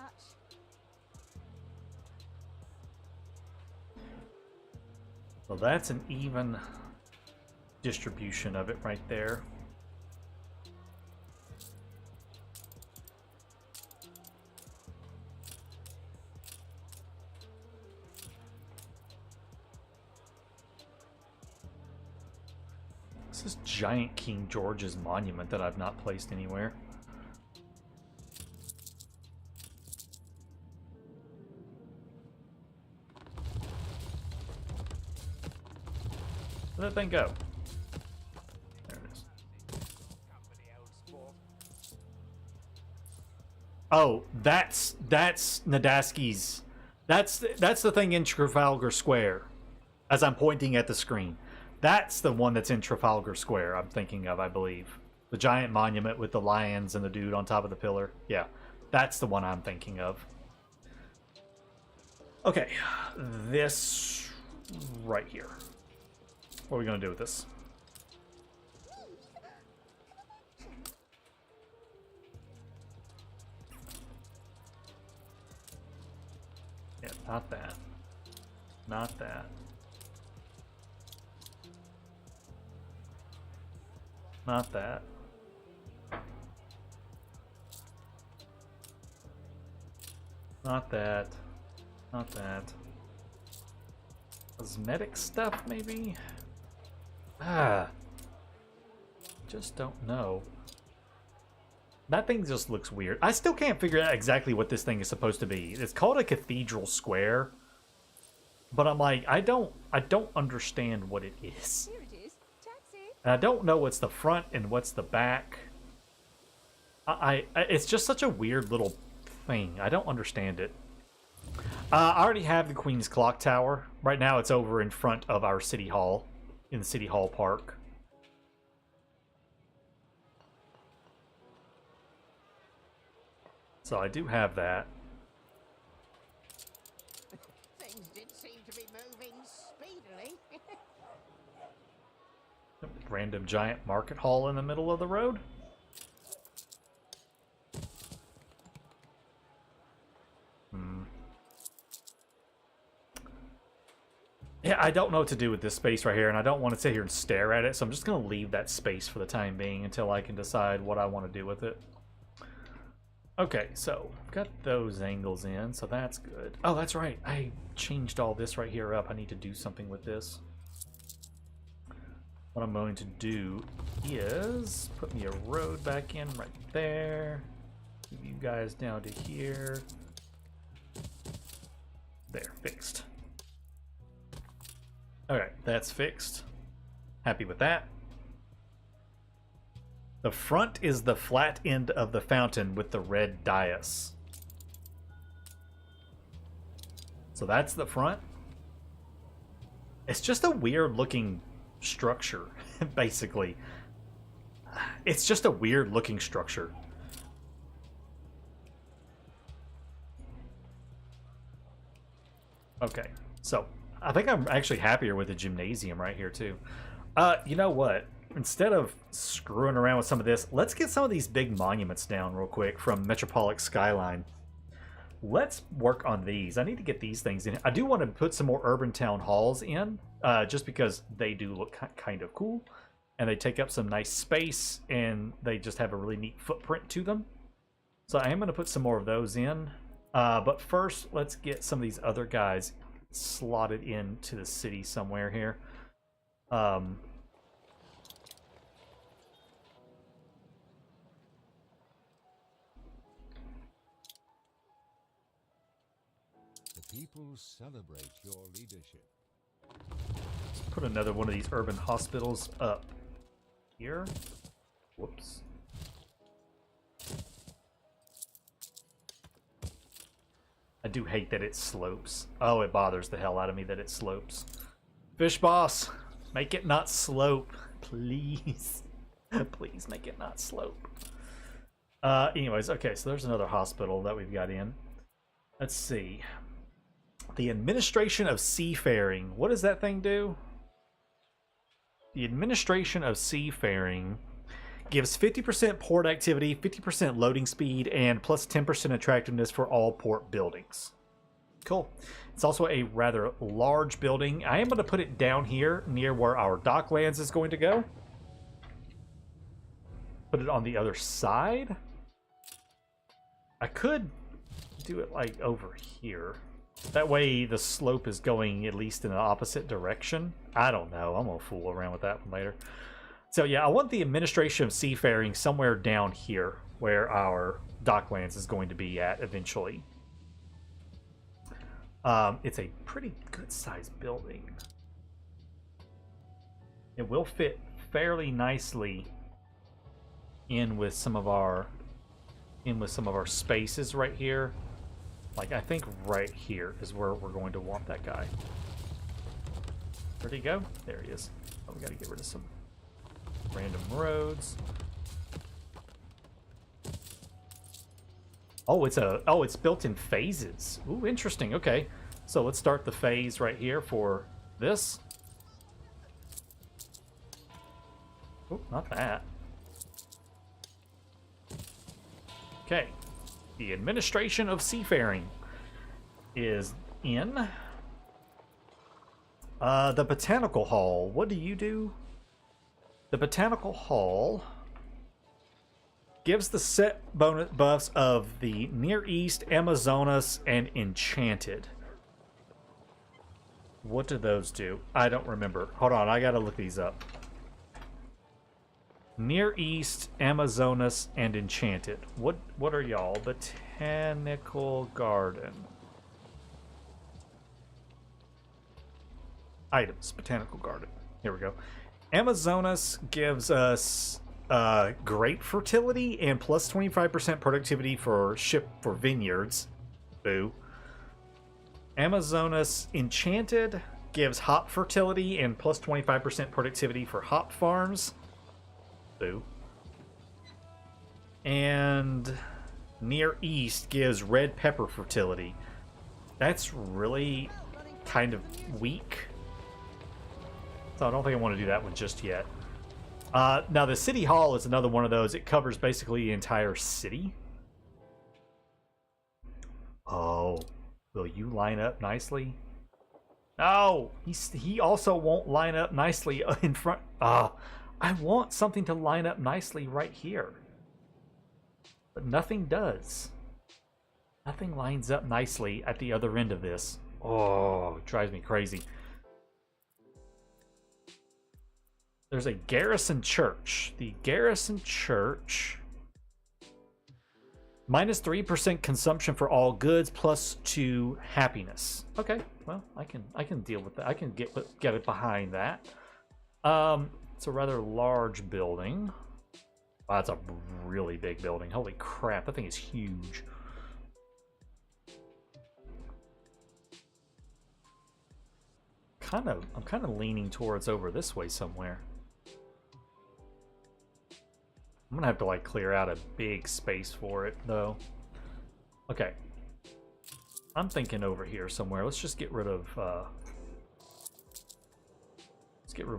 So that's an even distribution of it right there. This is giant King George's monument that I've not placed anywhere. Where'd that thing go? There it is. Oh, that's Nadaski's. That's the thing in Trafalgar Square. As I'm pointing at the screen. That's the one that's in Trafalgar Square, I'm thinking of, I believe. The giant monument with the lions and the dude on top of the pillar. Yeah, that's the one I'm thinking of. Okay, this right here. What are we going to do with this? Yeah, not that. Not that. Not that. Not that. Not that. Cosmetic stuff, maybe? Just don't know. That thing just looks weird. I still can't figure out exactly what this thing is supposed to be. It's called a cathedral square. But I'm like, I don't understand what it is. here it is. Taxi. And I don't know what's the front and what's the back. It's just such a weird little thing. I don't understand it. I already have the Queen's Clock Tower. Right now it's over in front of our City Hall. In the City Hall Park. So I do have that. Things did seem to be moving speedily. Random giant market hall in the middle of the road. Yeah, I don't know what to do with this space right here, and I don't want to sit here and stare at it, so I'm just going to leave that space for the time being until I can decide what I want to do with it. Okay, so I've got those angles in, so that's good. Oh, that's right. I changed all this right here up. I need to do something with this. What I'm going to do is put me a road back in right there. Move you guys down to here. There, fixed. Alright, that's fixed. Happy with that. The front is the flat end of the fountain with the red dais. So that's the front. It's just a weird looking structure, basically. It's just a weird looking structure. Okay, so I think I'm actually happier with the gymnasium right here too. You know what? instead of screwing around with some of this, let's get some of these big monuments down real quick from Metropolitan Skyline. Let's work on these. I need to get these things in. I do want to put some more urban town halls in, just because they do look kind of cool. And they take up some nice space, and they just have a really neat footprint to them. So I am going to put some more of those in. But first, let's get some of these other guys slotted into the city somewhere here. The people celebrate your leadership. Let's put another one of these urban hospitals up here. Whoops. I do hate that it slopes. Oh, it bothers the hell out of me that it slopes. Fish boss, make it not slope, please. Please make it not slope. Anyways, okay, so there's another hospital that we've got in. Let's see. The Administration of Seafaring. What does that thing do? The Administration of Seafaring gives 50% port activity, 50% loading speed, and plus 10% attractiveness for all port buildings. Cool. It's also a rather large building. I am going to put it down here near where our docklands is going to go. Put it on the other side. I could do it like over here. That way the slope is going at least in the opposite direction. I don't know. I'm going to fool around with that one later. So yeah, I want the Administration of Seafaring somewhere down here where our docklands is going to be at eventually. It's a pretty good sized building. It will fit fairly nicely in with some of our spaces right here. Like, I think right here is where we're going to want that guy. Where'd he go? There he is. Oh, we gotta get rid of some random roads. Oh, it's built in phases. Ooh, interesting. Okay. So let's start the phase right here for this. Oh, not that. Okay. The Administration of Seafaring is in. The Botanical Hall. What do you do? The Botanical Hall gives the set bonus buffs of the Near East, Amazonas, and Enchanted. What do those do? I don't remember. Hold on, I gotta look these up. Near East, Amazonas, and Enchanted. What are y'all? Botanical Garden. Items. Botanical Garden. Here we go. Amazonas gives us great fertility and plus 25% productivity for vineyards. Boo. Amazonas Enchanted gives hop fertility and plus 25% productivity for hop farms. Boo. And Near East gives red pepper fertility. That's really kind of weak. So I don't think I want to do that one just yet. Now the City Hall is another one of those. It covers basically the entire city. Oh, will you line up nicely? No, he also won't line up nicely in front. I want something to line up nicely right here. But nothing does. Nothing lines up nicely at the other end of this. Oh, it drives me crazy. There's a Garrison Church. The Garrison Church. Minus 3% consumption for all goods, plus 2 happiness. Okay, well, I can deal with that. I can get it behind that. It's a rather large building. Wow, that's a really big building. Holy crap, that thing is huge. I'm kind of leaning towards over this way somewhere. I'm gonna have to like clear out a big space for it though. Okay. I'm thinking over here somewhere. Let's just get rid of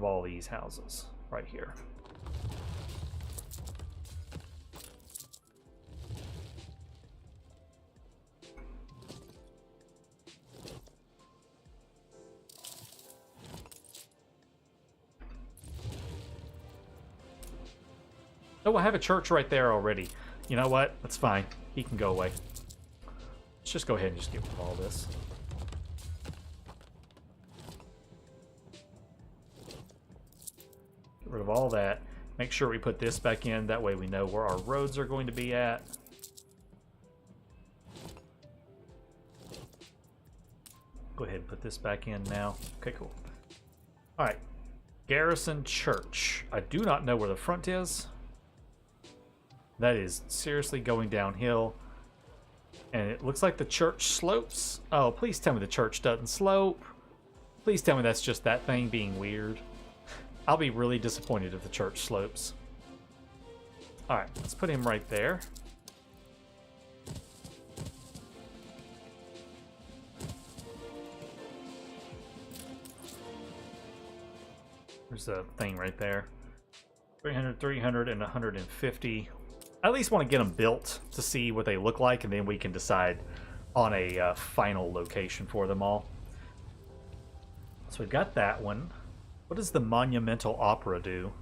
all these houses right here. Oh, I have a church right there already. You know what? That's fine. He can go away. Let's just go ahead and just get rid of all this. Get rid of all that. Make sure we put this back in. That way we know where our roads are going to be at. Go ahead and put this back in now. Okay, cool. Alright. Garrison Church. I do not know where the front is. That is seriously going downhill. And it looks like the church slopes. Oh, please tell me the church doesn't slope. Please tell me that's just that thing being weird. I'll be really disappointed if the church slopes. Alright, let's put him right there. There's a thing right there. 300, 300, and 150. I at least want to get them built to see what they look like, and then we can decide on a final location for them all. So we've got that one. What does the Monumental Opera do?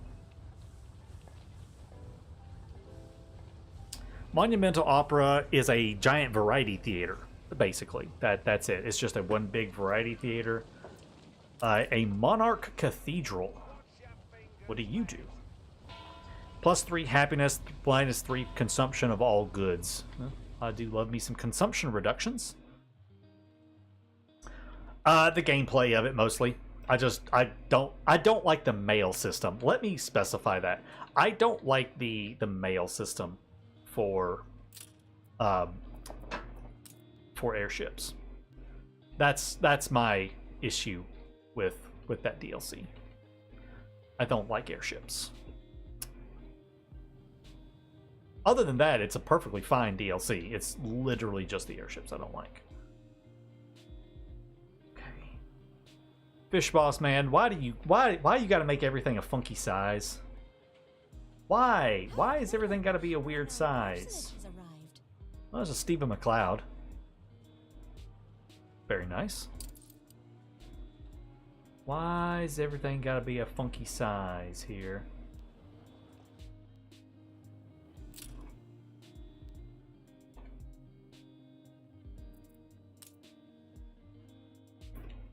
Monumental Opera is a giant variety theater, basically. That's it. It's just a one big variety theater. A Monarch Cathedral. What do you do? +3 happiness, -3 consumption of all goods. I do love me some consumption reductions. The gameplay of it mostly. I don't like the mail system. Let me specify that. I don't like the mail system for airships. That's my issue with that DLC. I don't like airships. Other than that, it's a perfectly fine DLC. It's literally just the airships I don't like. Okay. Fish Boss Man, why you gotta make everything a funky size? Why? Why is everything gotta be a weird size? Well, there's a Stephen McLeod. Very nice. Why is everything gotta be a funky size here?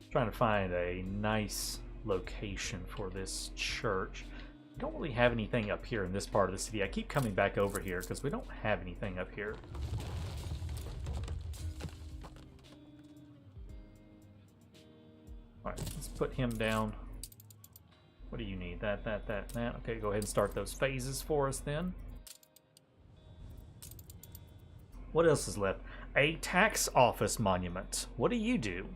Trying to find a nice location for this church. We don't really have anything up here in this part of the city. I keep coming back over here because we don't have anything up here. Alright, let's put him down. What do you need? That. Okay, go ahead and start those phases for us then. What else is left? A tax office monument. What do you do?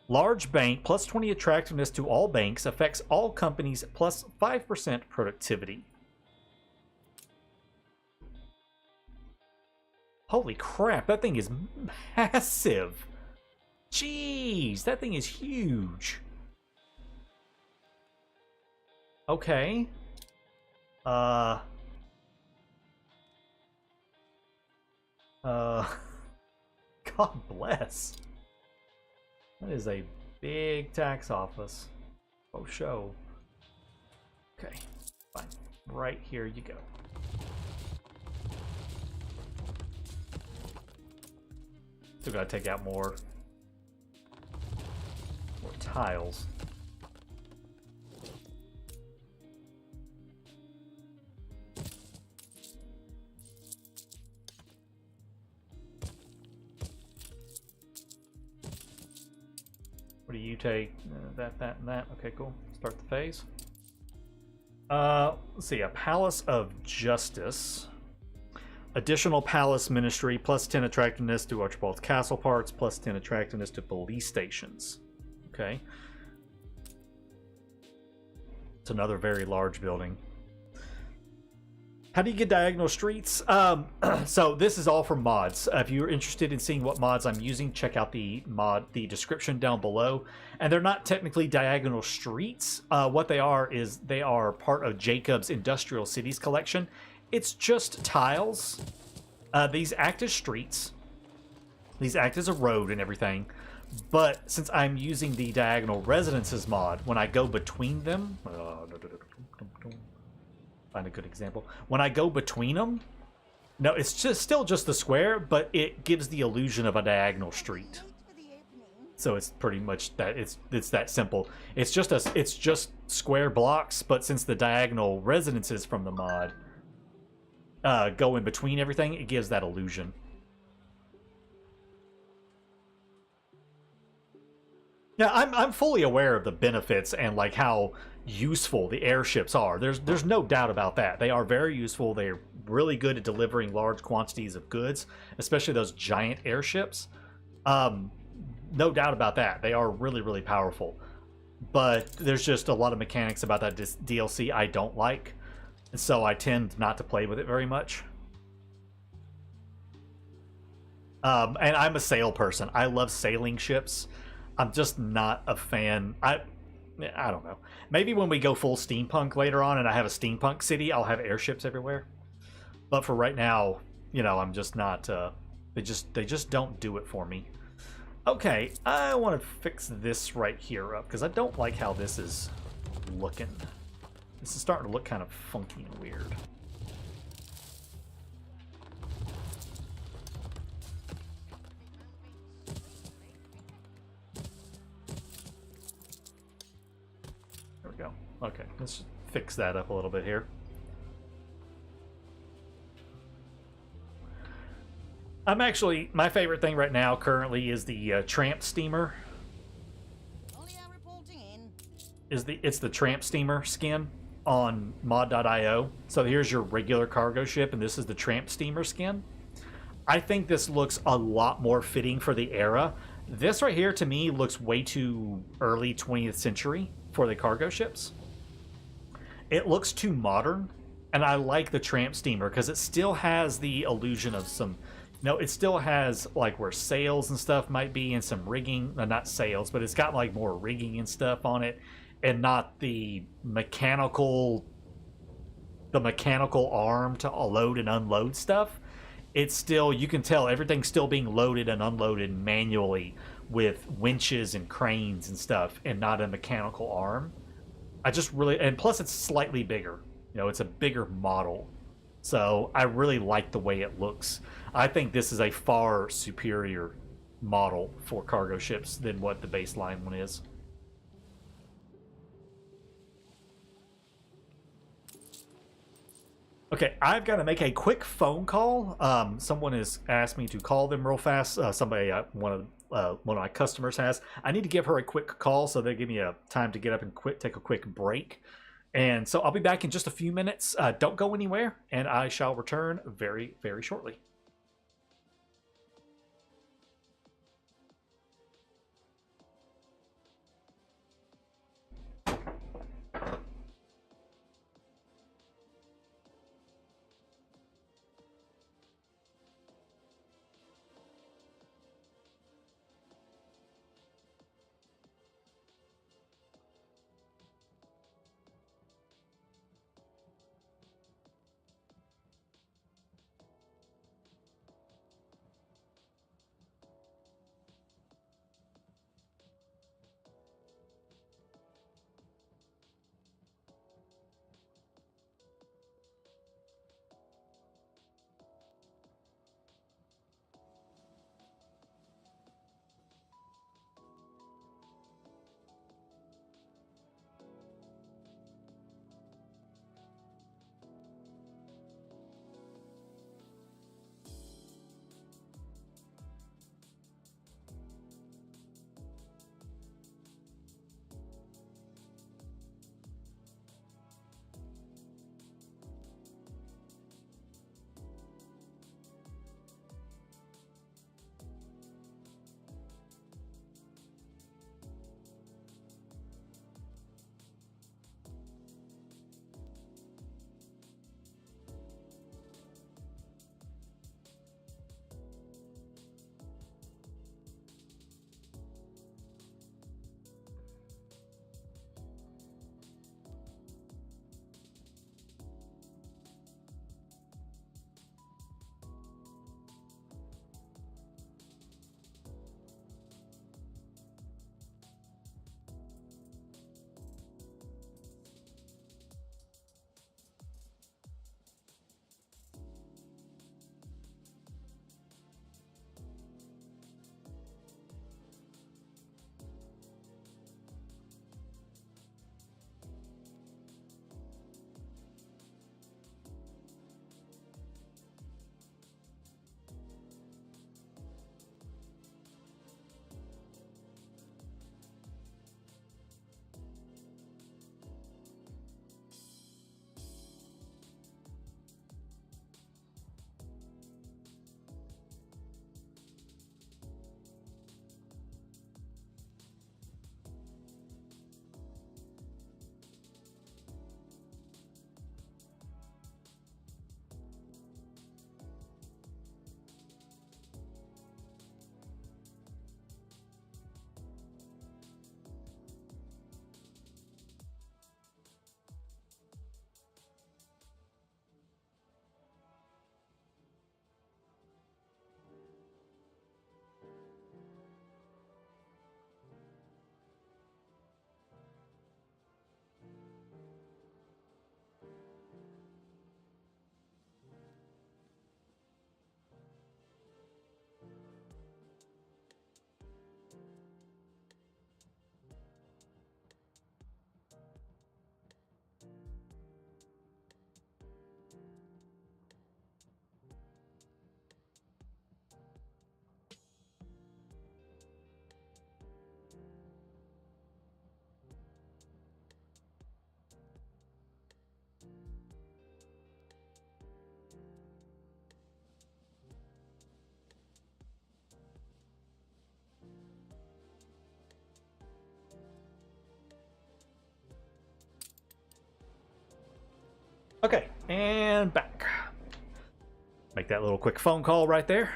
Large bank, +20 attractiveness to all banks, affects all companies, +5% productivity. Holy crap, that thing is massive. Jeez, that thing is huge. Okay. God bless. That is a big tax office. Oh, show. Okay, fine. Right here you go. Still gotta take out more tiles. What do you take? That, and that. Okay, cool. Start the phase. Let's see. A Palace of Justice. Additional Palace Ministry, +10 attractiveness to Archibald's Castle parts, +10 attractiveness to police stations. Okay. It's another very large building. How do you get diagonal streets? So this is all from mods. If you're interested in seeing what mods I'm using, check out the description down below. And they're not technically diagonal streets. What they are is they are part of Jakob's Industrial Cities collection. It's just tiles. These act as streets. These act as a road and everything. But since I'm using the diagonal residences mod, when I go between them... Find a good example. When I go between them, no, it's just still just the square, but it gives the illusion of a diagonal street. So it's pretty much that. It's that simple. It's just square blocks, but since the diagonal residences from the mod go in between everything, it gives that illusion. Yeah, I'm fully aware of the benefits and like how useful the airships are. There's no doubt about that. They are very useful. They're really good at delivering large quantities of goods, especially those giant airships. No doubt about that. They are really, really powerful. But there's just a lot of mechanics about that DLC I don't like, and so I tend not to play with it very much. And I'm a sail person. I love sailing ships. I'm just not a fan. I don't know. Maybe when we go full steampunk later on and I have a steampunk city, I'll have airships everywhere. But for right now, you know, I'm just not... they just don't do it for me. Okay, I want to fix this right here up, because I don't like how this is looking. This is starting to look kind of funky and weird. Go. Okay, let's fix that up a little bit here. My favorite thing right now currently is the Tramp Steamer. It's the Tramp Steamer skin on mod.io. So here's your regular cargo ship, and this is the Tramp Steamer skin. I think this looks a lot more fitting for the era. This right here to me looks way too early 20th century for the cargo ships. It looks too modern, and I like the Tramp Steamer because it still has the illusion of some... No, it still has like where sails and stuff might be and some rigging. Not sails, but it's got like more rigging and stuff on it, and not the mechanical arm to load and unload stuff. It's still, you can tell everything's still being loaded and unloaded manually with winches and cranes and stuff, and not a mechanical arm. I just really, and plus it's slightly bigger. You know, it's a bigger model. So I really like the way it looks. I think this is a far superior model for cargo ships than what the baseline one is. Okay, I've got to make a quick phone call. Someone has asked me to call them real fast. One of my customers has. I need to give her a quick call, so they give me a time to get up and take a quick break. And so I'll be back in just a few minutes. Don't go anywhere, and I shall return very, very shortly. Okay, and back. Make that little quick phone call right there.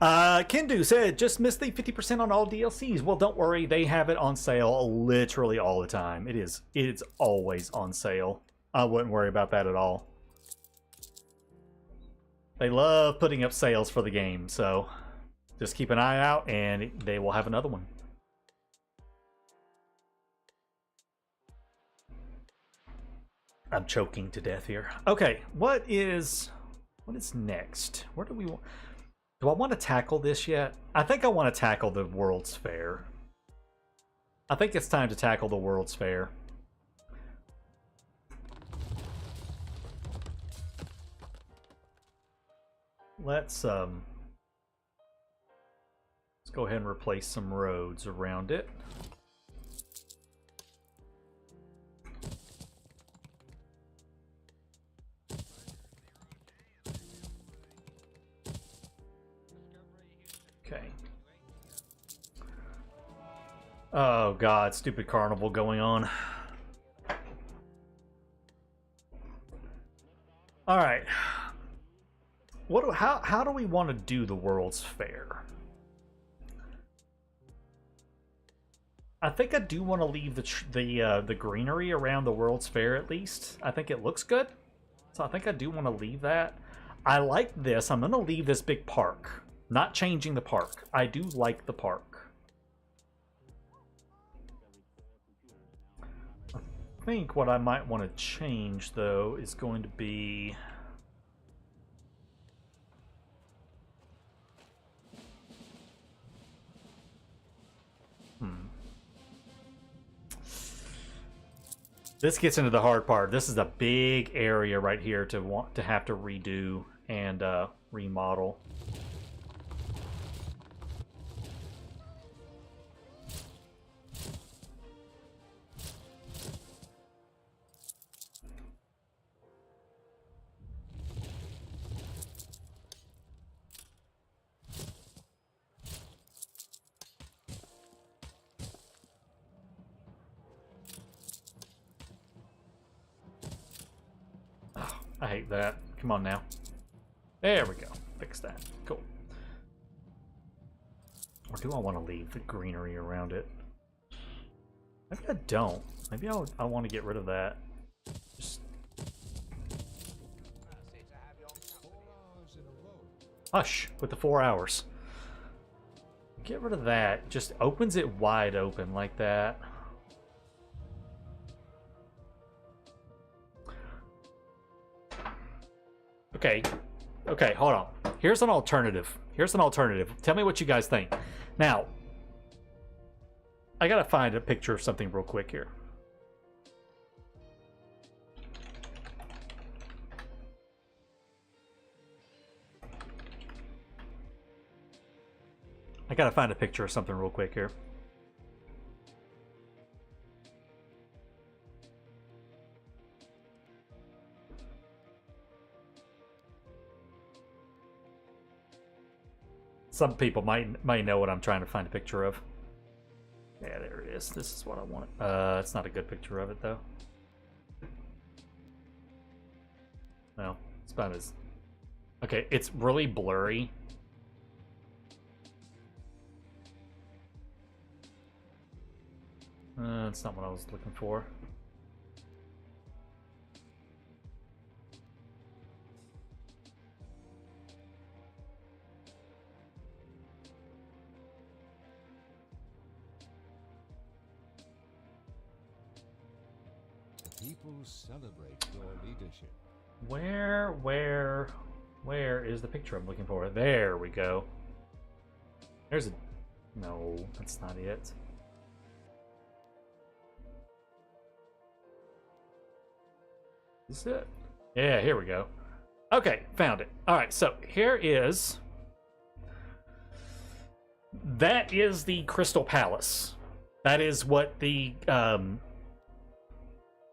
Kendu said, just missed the 50% on all DLCs. Well, don't worry, they have it on sale literally all the time. It's always on sale. I wouldn't worry about that at all. They love putting up sales for the game, so just keep an eye out and they will have another one. I'm choking to death here. Okay, what is next? Where do we want? Do I want to tackle this yet? I think I want to tackle the World's Fair. I think it's time to tackle the World's Fair. Let's go ahead and replace some roads around it. Okay. Oh god, stupid carnival going on. All right. How do we want to do the World's Fair? I think I do want to leave the greenery around the World's Fair at least. I think it looks good, so I think I do want to leave that. I like this. I'm going to leave this big park. Not changing the park. I do like the park. I think what I might want to change though is going to be. This gets into the hard part. This is a big area right here to have to redo and remodel. I hate that. Come on now. There we go. Fix that. Cool. Or do I want to leave the greenery around it? Maybe I don't. Maybe I want to get rid of that. Just... Hush with the 4 hours. Get rid of that. Just opens it wide open like that. Okay, hold on. Here's an alternative. Tell me what you guys think. Now, I gotta find a picture of something real quick here. Some people might know what I'm trying to find a picture of. Yeah, there it is. This is what I want. It's not a good picture of it though. No, it's about as... Okay, it's really blurry. That's not what I was looking for. People celebrate your leadership. Where is the picture I'm looking for? There we go. There's a... No, that's not it. Is it? Yeah, here we go. Okay, found it. All right, so here is... That is the Crystal Palace. That is what the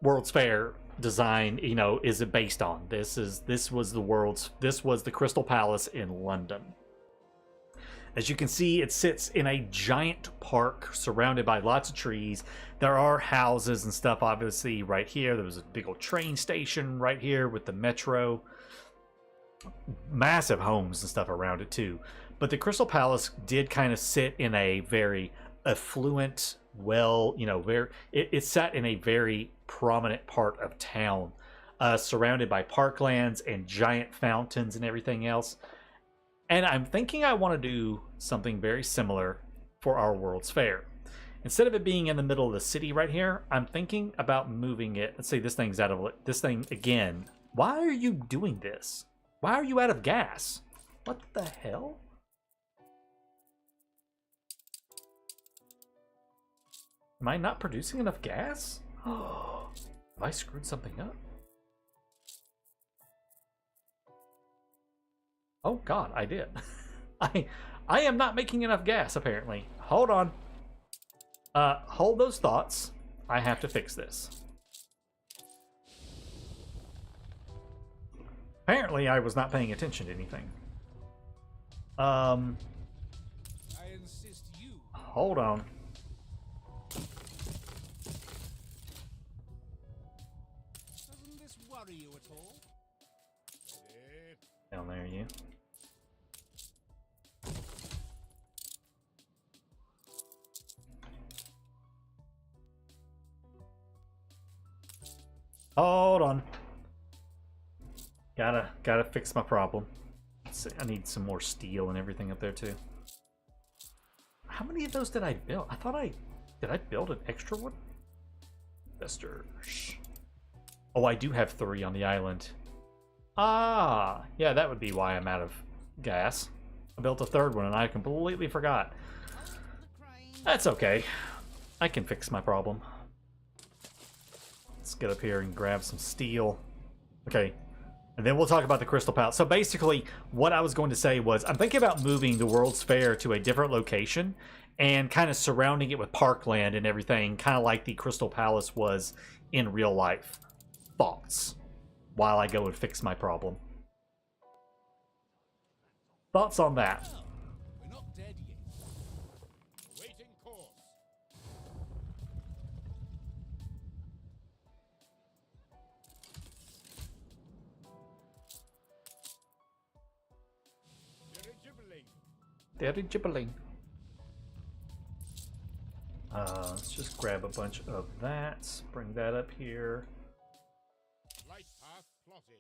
World's Fair design, you know, is it based on. This was the Crystal Palace in London. As you can see, it sits in a giant park surrounded by lots of trees. There are houses and stuff, obviously, right here. There was a big old train station right here with the metro. Massive homes and stuff around it, too. But the Crystal Palace did kind of sit in a very affluent, well, you know, it sat in a very prominent part of town, surrounded by parklands and giant fountains and everything else. And I'm thinking I want to do something very similar for our World's Fair. Instead of it being in the middle of the city right here, I'm thinking about moving it. Let's see, this thing's out of this thing again. Why are you doing this? Why are you out of gas? What the hell? Am I not producing enough gas? Oh, have I screwed something up? Oh god, I did. I am not making enough gas, apparently. Hold on. Hold those thoughts. I have to fix this. Apparently, I was not paying attention to anything. I insist you. Hold on. Doesn't this worry you at all? Down there, you. Hold on. Gotta fix my problem. Let's see, I need some more steel and everything up there too. How many of those did I build? I thought did I build an extra one? Investors. Oh, I do have 3 on the island. Ah, yeah, that would be why I'm out of gas. I built a 3rd one and I completely forgot. That's okay. I can fix my problem. Let's get up here and grab some steel. Okay, and then we'll talk about the Crystal Palace. So basically, what I was going to say was, I'm thinking about moving the World's Fair to a different location and kind of surrounding it with parkland and everything, kind of like the Crystal Palace was in real life. Thoughts? While I go and fix my problem. Thoughts on that? We're not dead yet. Awaiting course. Dirigibbling. Let's just grab a bunch of that. Bring that up here. Light path plotted.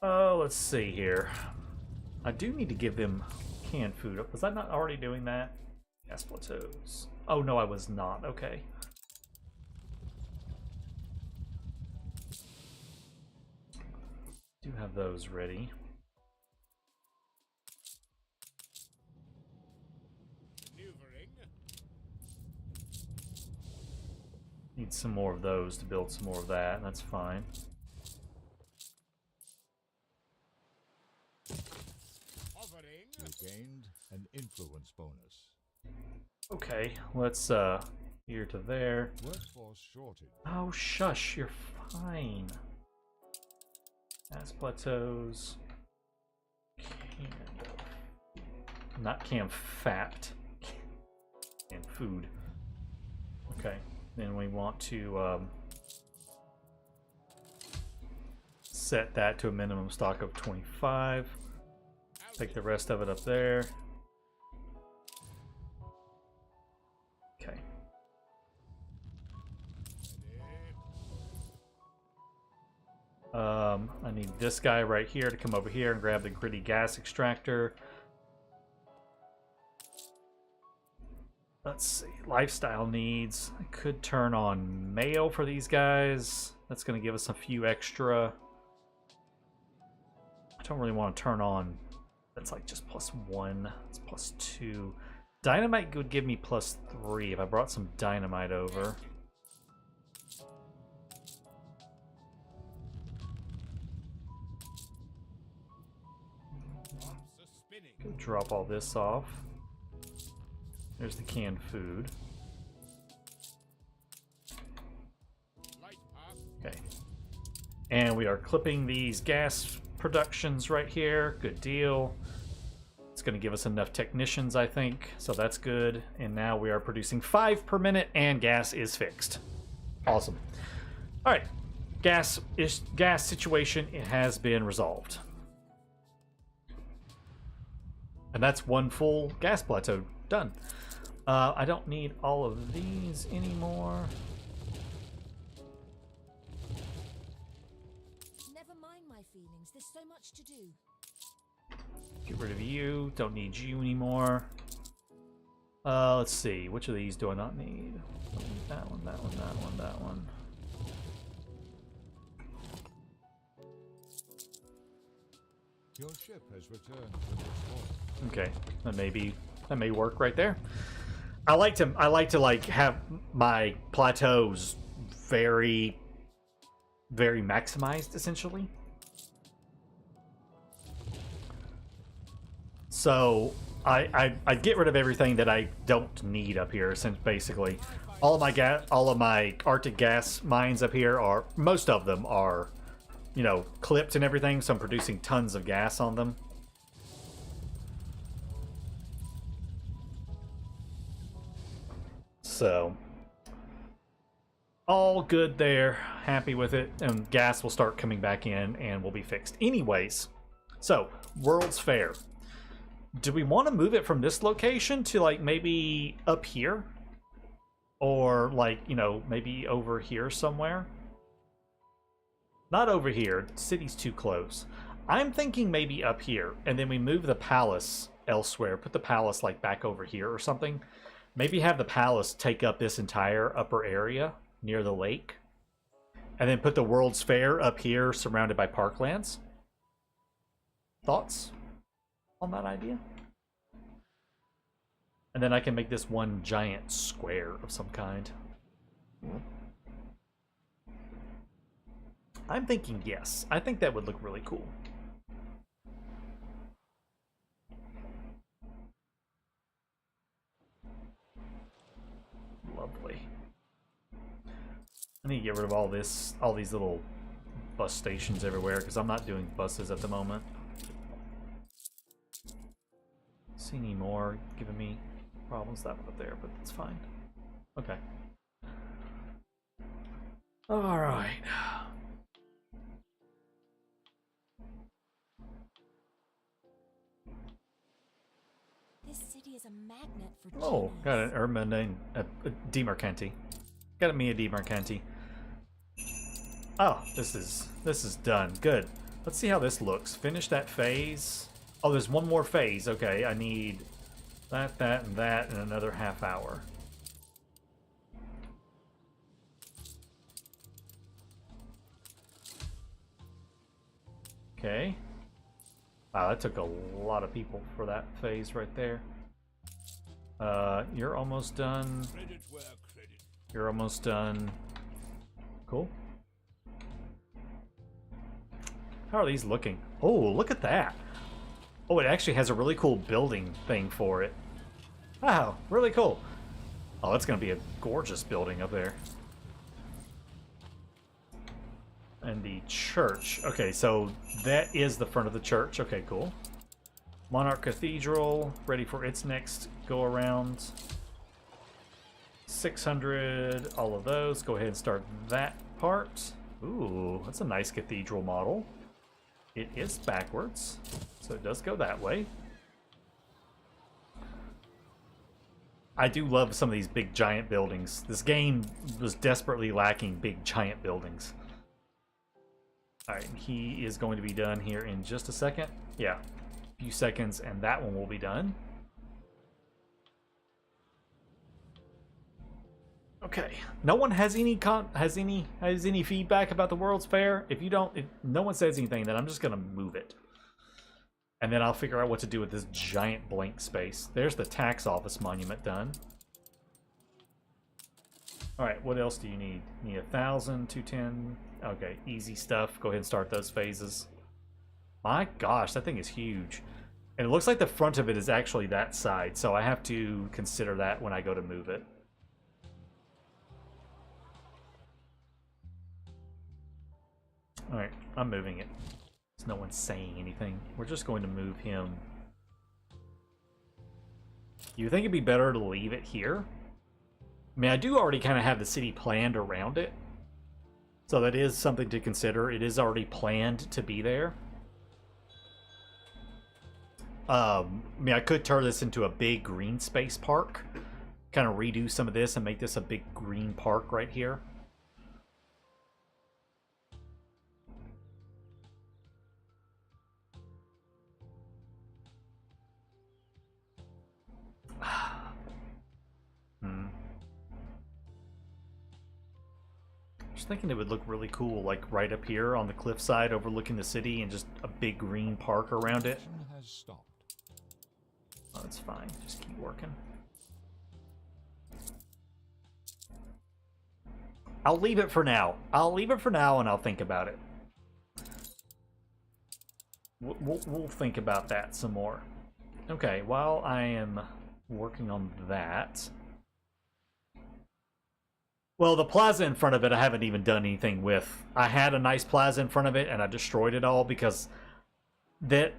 Oh, let's see here. I do need to give them canned food. Was I not already doing that? Gas plateaus. Oh, no, I was not. Okay. Do have those ready. Maneuvering. Need some more of those to build some more of that. That's fine. Hovering. You gained an influence bonus. Okay, let's here to there. Workforce shortage. Oh, shush, you're fine. Gas plateaus. Not canned fat. Canned food. Okay, then we want to set that to a minimum stock of 25. Take the rest of it up there. Okay. I need this guy right here to come over here and grab the gritty gas extractor. Let's see, lifestyle needs. I could turn on mail for these guys. That's going to give us a few extra. I don't really want to turn on. That's like just +1. It's +2. Dynamite would give me +3 if I brought some dynamite over. Drop all this off. There's the canned food. Okay. And we are clipping these gas productions right here. Good deal. Let's going to give us enough technicians, I think. So that's good. And now we are producing 5 per minute, and gas is fixed. Awesome. All right. Gas situation, it has been resolved. And that's 1 full gas plateau done. I don't need all of these anymore. Never mind my feelings. There's so much to do. Get rid of you. Don't need you anymore. Let's see. Which of these do I not need? That one, that one, that one, that one. Your ship has returned from its voyage. Okay, that may work right there. I like to like have my plateaus very maximized essentially. So I get rid of everything that I don't need up here. Since basically all of my Arctic gas mines up here are, most of them are, you know, clipped and everything. So I'm producing tons of gas on them. So all good there. Happy with it. And gas will start coming back in and will be fixed. Anyways, so World's Fair. Do we want to move it from this location to like maybe up here? Or like, you know, maybe over here somewhere? Not over here. The city's too close. I'm thinking maybe up here. And then we move the palace elsewhere. Put the palace like back over here or something. Maybe have the palace take up this entire upper area near the lake. And then put the World's Fair up here surrounded by parklands. Thoughts on that idea? And then I can make this one giant square of some kind. I'm thinking yes. I think that would look really cool. Lovely. I need to get rid of all these little bus stations everywhere because I'm not doing buses at the moment. See any more giving me problems? That one up there, but that's fine. Okay. All right. This city is a magnet for Oh, genius. got an urban name, a demercanti. Got me a demercanti. Oh, this is done. Good. Let's see how this looks. Finish that phase. Oh, there's one more phase. Okay, I need that, and that, in another half hour. Okay. Wow, that took a lot of people for that phase right there. You're almost done. Credit where credit. You're almost done. Cool. How are these looking? Oh, look at that. Oh, it actually has a really cool building thing for it. Wow, really cool. Oh, that's going to be a gorgeous building up there. And the church. Okay, so that is the front of the church. Okay, cool. Monarch Cathedral, ready for its next go around. 600, all of those. Go ahead and start that part. Ooh, that's a nice cathedral model. It is backwards, so it does go that way. I do love some of these big giant buildings. This game was desperately lacking big giant buildings. Alright, he is going to be done here in just a second. Yeah, a few seconds and that one will be done. Okay, no one has any feedback about the World's Fair. If no one says anything, then I'm just gonna move it, and then I'll figure out what to do with this giant blank space. There's the tax office monument done. All right, what else do you need? You need 1,000, 210. Okay, easy stuff. Go ahead and start those phases. My gosh, that thing is huge, and it looks like the front of it is actually that side, so I have to consider that when I go to move it. Alright, I'm moving it. No one's saying anything. We're just going to move him You think it'd be better to leave it here? I mean, I do already kind of have the city planned around it. So that is something to consider. It is already planned to be there. I mean, I could turn this into a big green space park. Kind of redo some of this and make this a big green park right here. Just thinking it would look really cool, like right up here on the cliffside overlooking the city and just a big green park around it. Has stopped. Oh, that's fine. Just keep working. I'll leave it for now. I'll leave it for now and I'll think about it. We'll think about that some more. Okay, while I am working on that... Well, the plaza in front of it I haven't even done anything with. I had a nice plaza in front of it and I destroyed it all because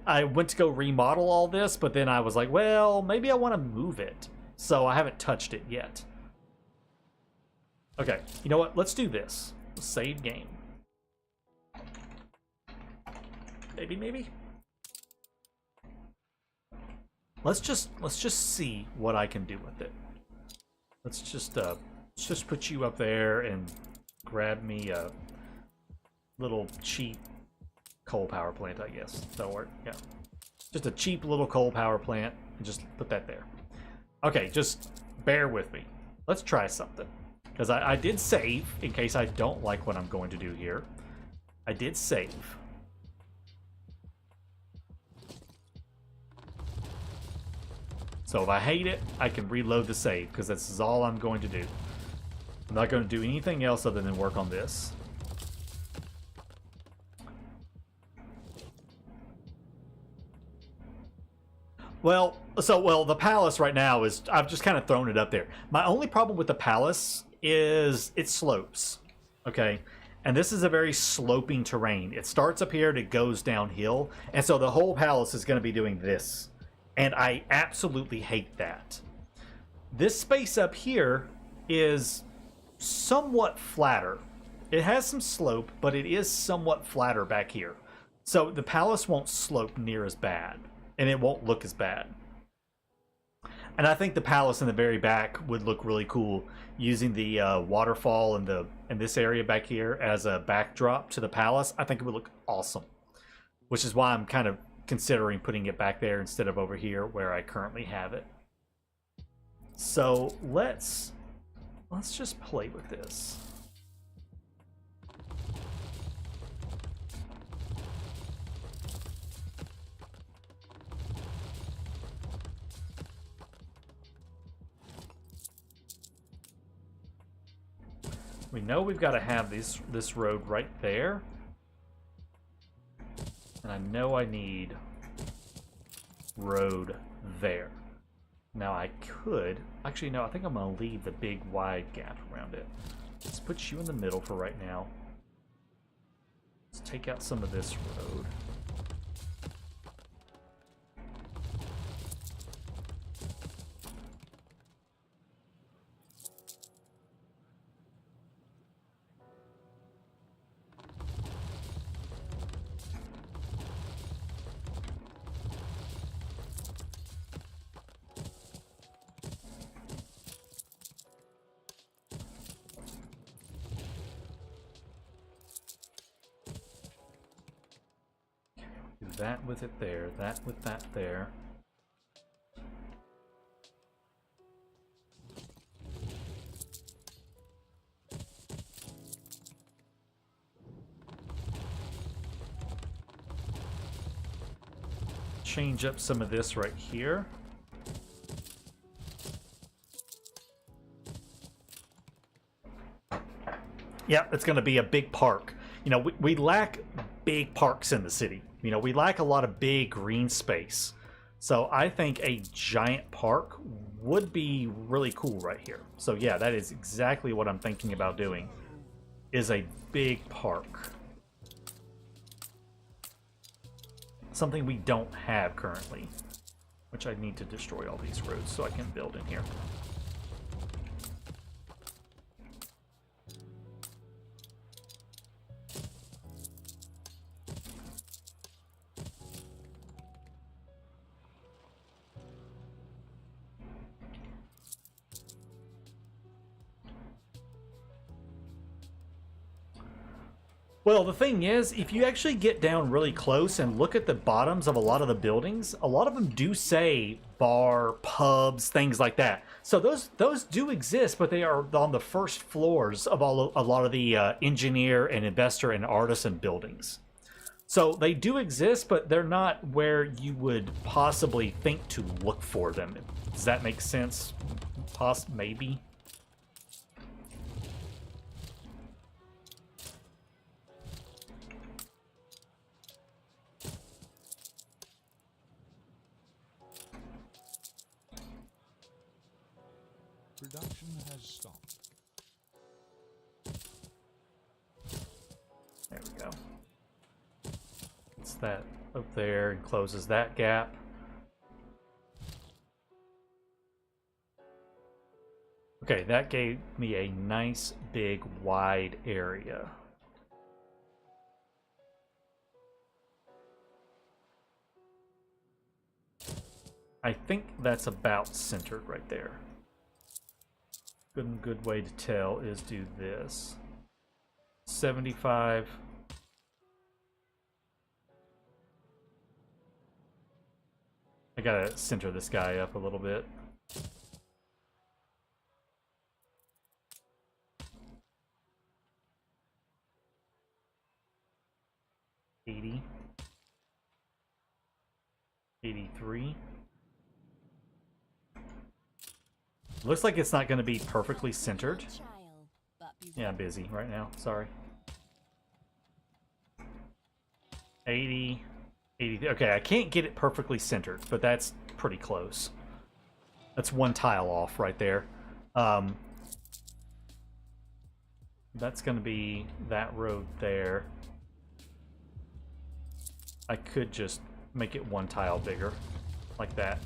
I went to go remodel all this, but then I was like, well, maybe I want to move it. So I haven't touched it yet. Okay, you know what? Let's do this. Save game. Maybe. Let's just see what I can do with it. Let's just put you up there and grab me a little cheap coal power plant, I guess. That'll work, yeah. Just a cheap little coal power plant, and just put that there. Okay, just bear with me. Let's try something. Because I did save, in case I don't like what I'm going to do here. I did save. So if I hate it, I can reload the save, because this is all I'm going to do. I'm not going to do anything else other than work on this. Well, the palace right now is... I've just kind of thrown it up there. My only problem with the palace is it slopes. Okay? And this is a very sloping terrain. It starts up here and it goes downhill. And so the whole palace is going to be doing this. And I absolutely hate that. This space up here is somewhat flatter. It has some slope, but it is somewhat flatter back here. So the palace won't slope near as bad, and it won't look as bad. And I think the palace in the very back would look really cool using the waterfall in this area back here as a backdrop to the palace. I think it would look awesome, which is why I'm kind of considering putting it back there instead of over here where I currently have it. So let's just play with this. We know we've got to have this road right there. And I know I need road there. Now I could... Actually, no, I think I'm going to leave the big wide gap around it. Let's put you in the middle for right now. Let's take out some of this road. That with it there, that with that there. Change up some of this right here. Yeah, it's going to be a big park. You know, we lack big parks in the city. You know, we lack a lot of big green space. So I think a giant park would be really cool right here. So yeah, that is exactly what I'm thinking about doing, is a big park. Something we don't have currently. Which I need to destroy all these roads so I can build in here. Well, the thing is, if you actually get down really close and look at the bottoms of a lot of the buildings, a lot of them do say bar, pubs, things like that. So those do exist, but they are on the first floors of a lot of the engineer and investor and artisan buildings. So they do exist, but they're not where you would possibly think to look for them. Does that make sense? Maybe. Production has stopped. There we go. It's that up there and closes that gap. Okay, that gave me a nice big wide area. I think that's about centered right there. Good way to tell is do this. 75. I gotta center this guy up a little bit. $80. 83. Looks like it's not going to be perfectly centered. Yeah, I'm busy right now. Sorry. 80. 80. Okay, I can't get it perfectly centered, but that's pretty close. That's one tile off right there. That's going to be that road there. I could just make it one tile bigger, like that.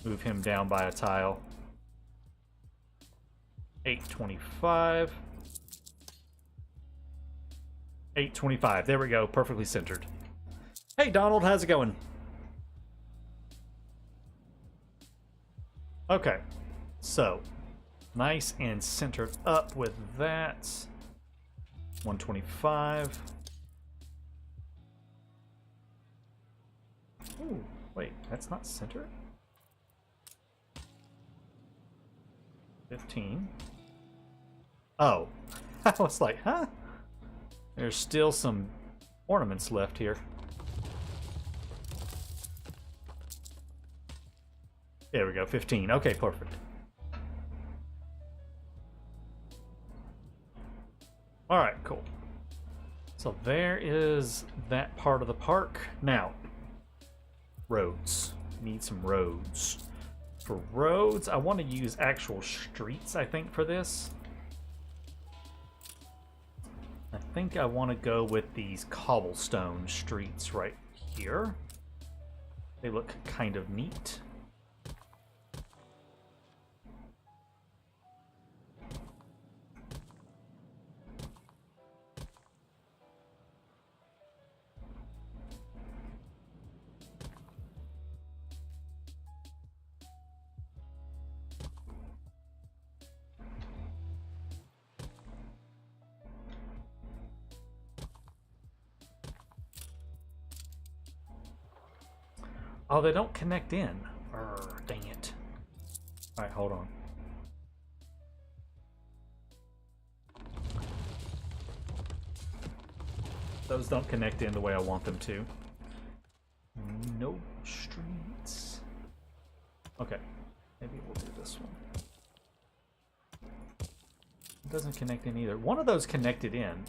Move him down by a tile. 825. 825. There we go. Perfectly centered. Hey, Donald. How's it going? Okay. So, nice and centered up with that. 125. Ooh, wait. That's not centered? 15. Oh, I was like, huh? There's still some ornaments left here. There we go, 15. Okay, perfect. All right, cool. So there is that part of the park. Now, roads. Need some roads. For roads, I want to use actual streets, I think, for this. I think I want to go with these cobblestone streets right here. They look kind of neat. Oh, they don't connect in. Dang it. Alright, hold on. Those don't connect in the way I want them to. No streets. Okay, maybe we'll do this one. It doesn't connect in either. One of those connected in.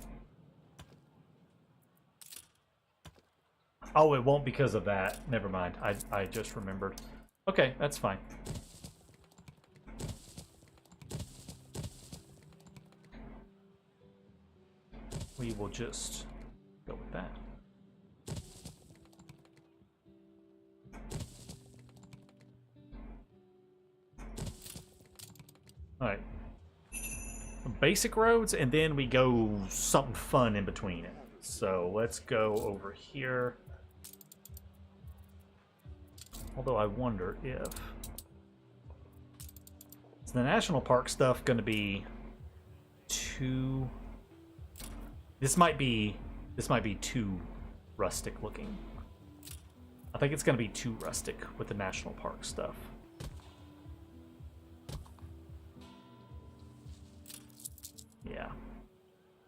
Oh, it won't because of that. Never mind. I just remembered. Okay, that's fine. We will just go with that. Alright. Basic roads, and then we go something fun in between it. So let's go over here. Although I wonder if... Is the national park stuff going to be too... This might be too rustic looking. I think it's going to be too rustic with the national park stuff.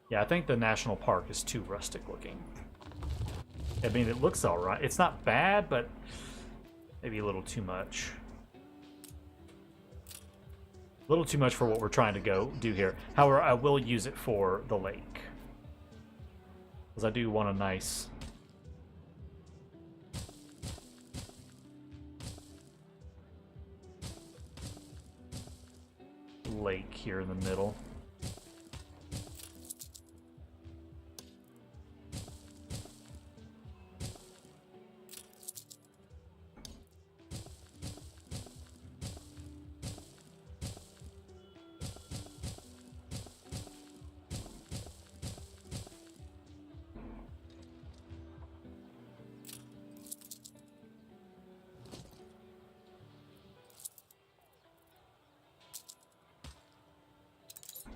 Yeah, I think the national park is too rustic looking. I mean, it looks alright. It's not bad, but maybe a little too much. A little too much for what we're trying to do here. However, I will use it for the lake. Because I do want a nice... lake here in the middle.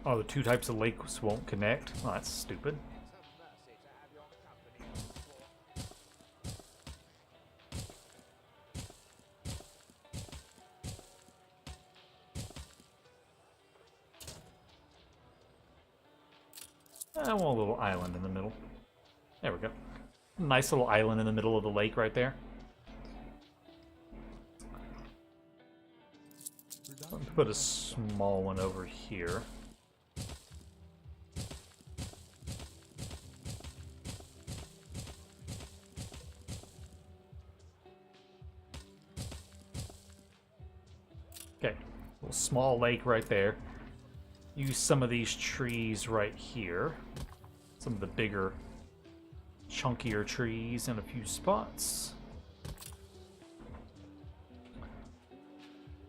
Oh, the two types of lakes won't connect? Oh, that's stupid. I want a little island in the middle. There we go. Nice little island in the middle of the lake right there. Let's put a small one over here. Okay, little small lake right there. Use some of these trees right here. Some of the bigger, chunkier trees in a few spots.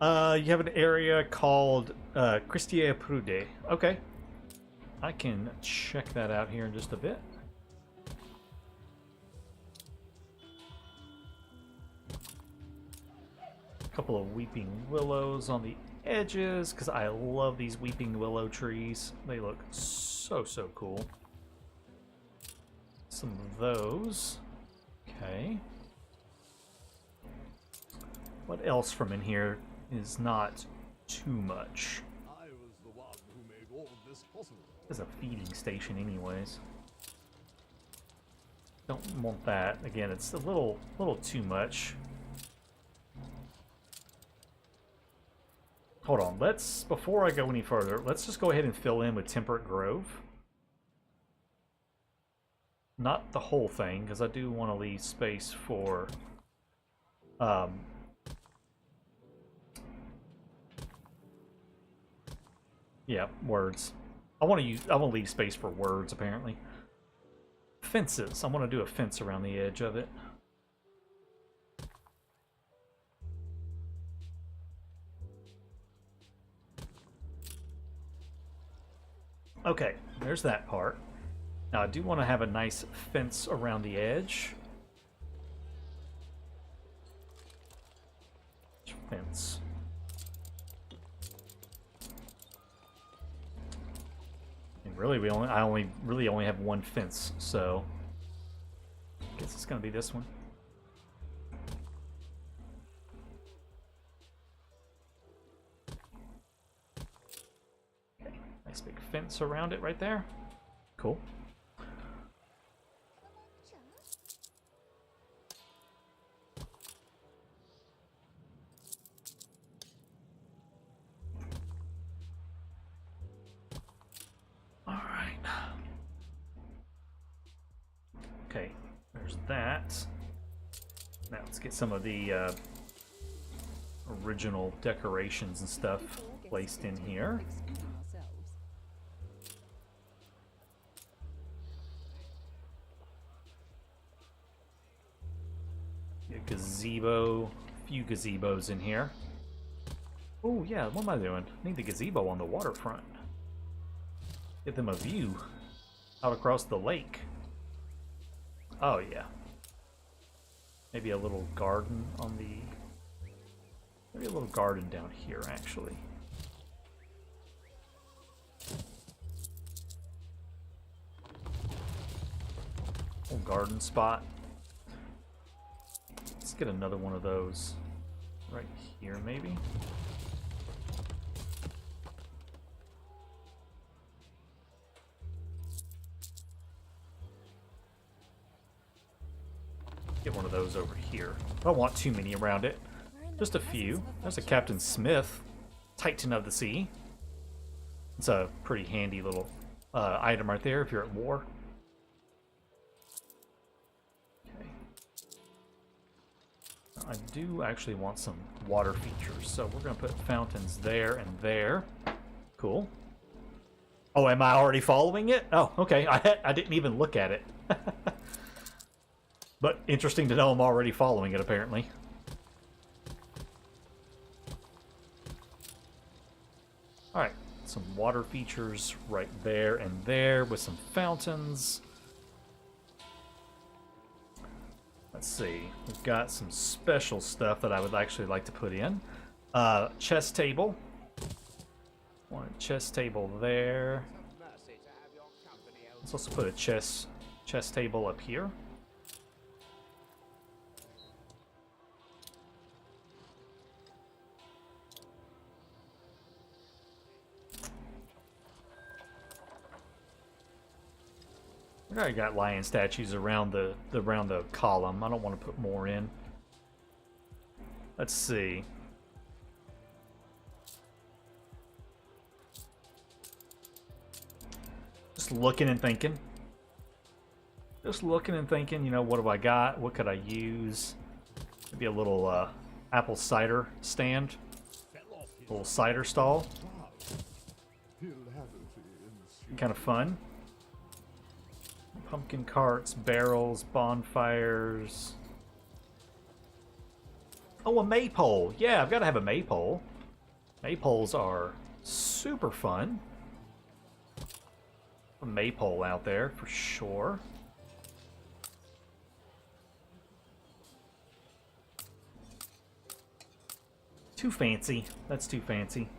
You have an area called Christie Prude. Okay. I can check that out here in just a bit. A couple of weeping willows on the edges, because I love these weeping willow trees. They look so cool. Some of those. Okay. What else from in here is not too much? I was the one who made all of this possible. There's a feeding station anyways. Don't want that. Again, it's a little too much. Hold on, before I go any further, let's just go ahead and fill in with Temperate Grove. Not the whole thing, because I do want to leave space for yeah, words. I want to leave space for words apparently. Fences. I want to do a fence around the edge of it. Okay, there's that part. Now I do want to have a nice fence around the edge. Fence. And really, I really only have one fence, so I guess it's gonna be this one. Okay, nice big fence around it right there. Cool. Okay, there's that. Now let's get some of the original decorations and stuff placed in here. A gazebo, a few gazebos in here. Oh yeah, what am I doing? I need the gazebo on the waterfront. Get them a view out across the lake. Oh yeah. Maybe a little garden on the... Maybe a little garden down here, actually. Little garden spot. Let's get another one of those right here, maybe. Get one of those over here. I don't want too many around it. Just a few. There's a Captain Smith, Titan of the Sea. It's a pretty handy little item right there if you're at war. Okay. I do actually want some water features, so we're going to put fountains there and there. Cool. Oh, am I already following it? Oh, okay. I didn't even look at it. But interesting to know I'm already following it, apparently. Alright, some water features right there and there with some fountains. Let's see, we've got some special stuff that I would actually like to put in. Chess table. Want a chess table there. Let's also put a chess table up here. I already got lion statues around the column. I don't want to put more in. Let's see. Just looking and thinking. Just looking and thinking, you know, what do I got? What could I use? Maybe a little apple cider stand. A little cider stall. Kind of fun. Pumpkin carts, barrels, bonfires. Oh, a maypole. Yeah, I've got to have a maypole. Maypoles are super fun. A maypole out there for sure. Too fancy. That's too fancy.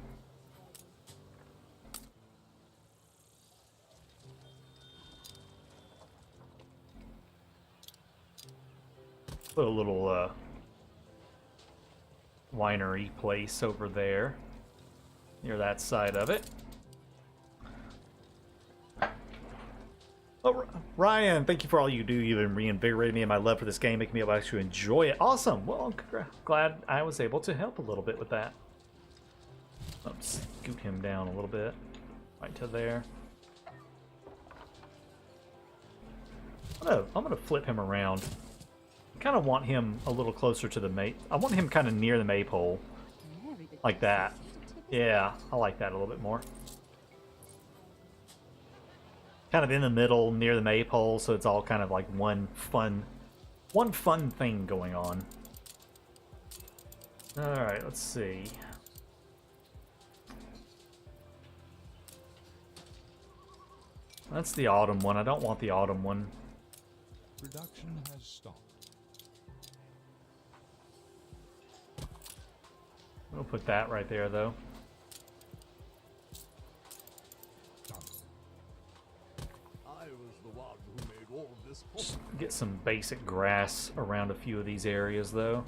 Put a little winery place over there near that side of it. Oh, Ryan, thank you for all you do. You've been reinvigorating me in my love for this game, making me able to actually enjoy it. Awesome. Well, I'm glad I was able to help a little bit with that. Let's scoot him down a little bit, right to there. I'm gonna flip him around. I kind of want him a little closer to the I want him kind of near the maypole, like that. Yeah, I like that a little bit more. Kind of in the middle, near the maypole, so it's all kind of like one fun thing going on. All right, let's see. That's the autumn one. I don't want the autumn one. Production has stopped. We'll put that right there, though. I was the one who made all this possible. Just get some basic grass around a few of these areas, though.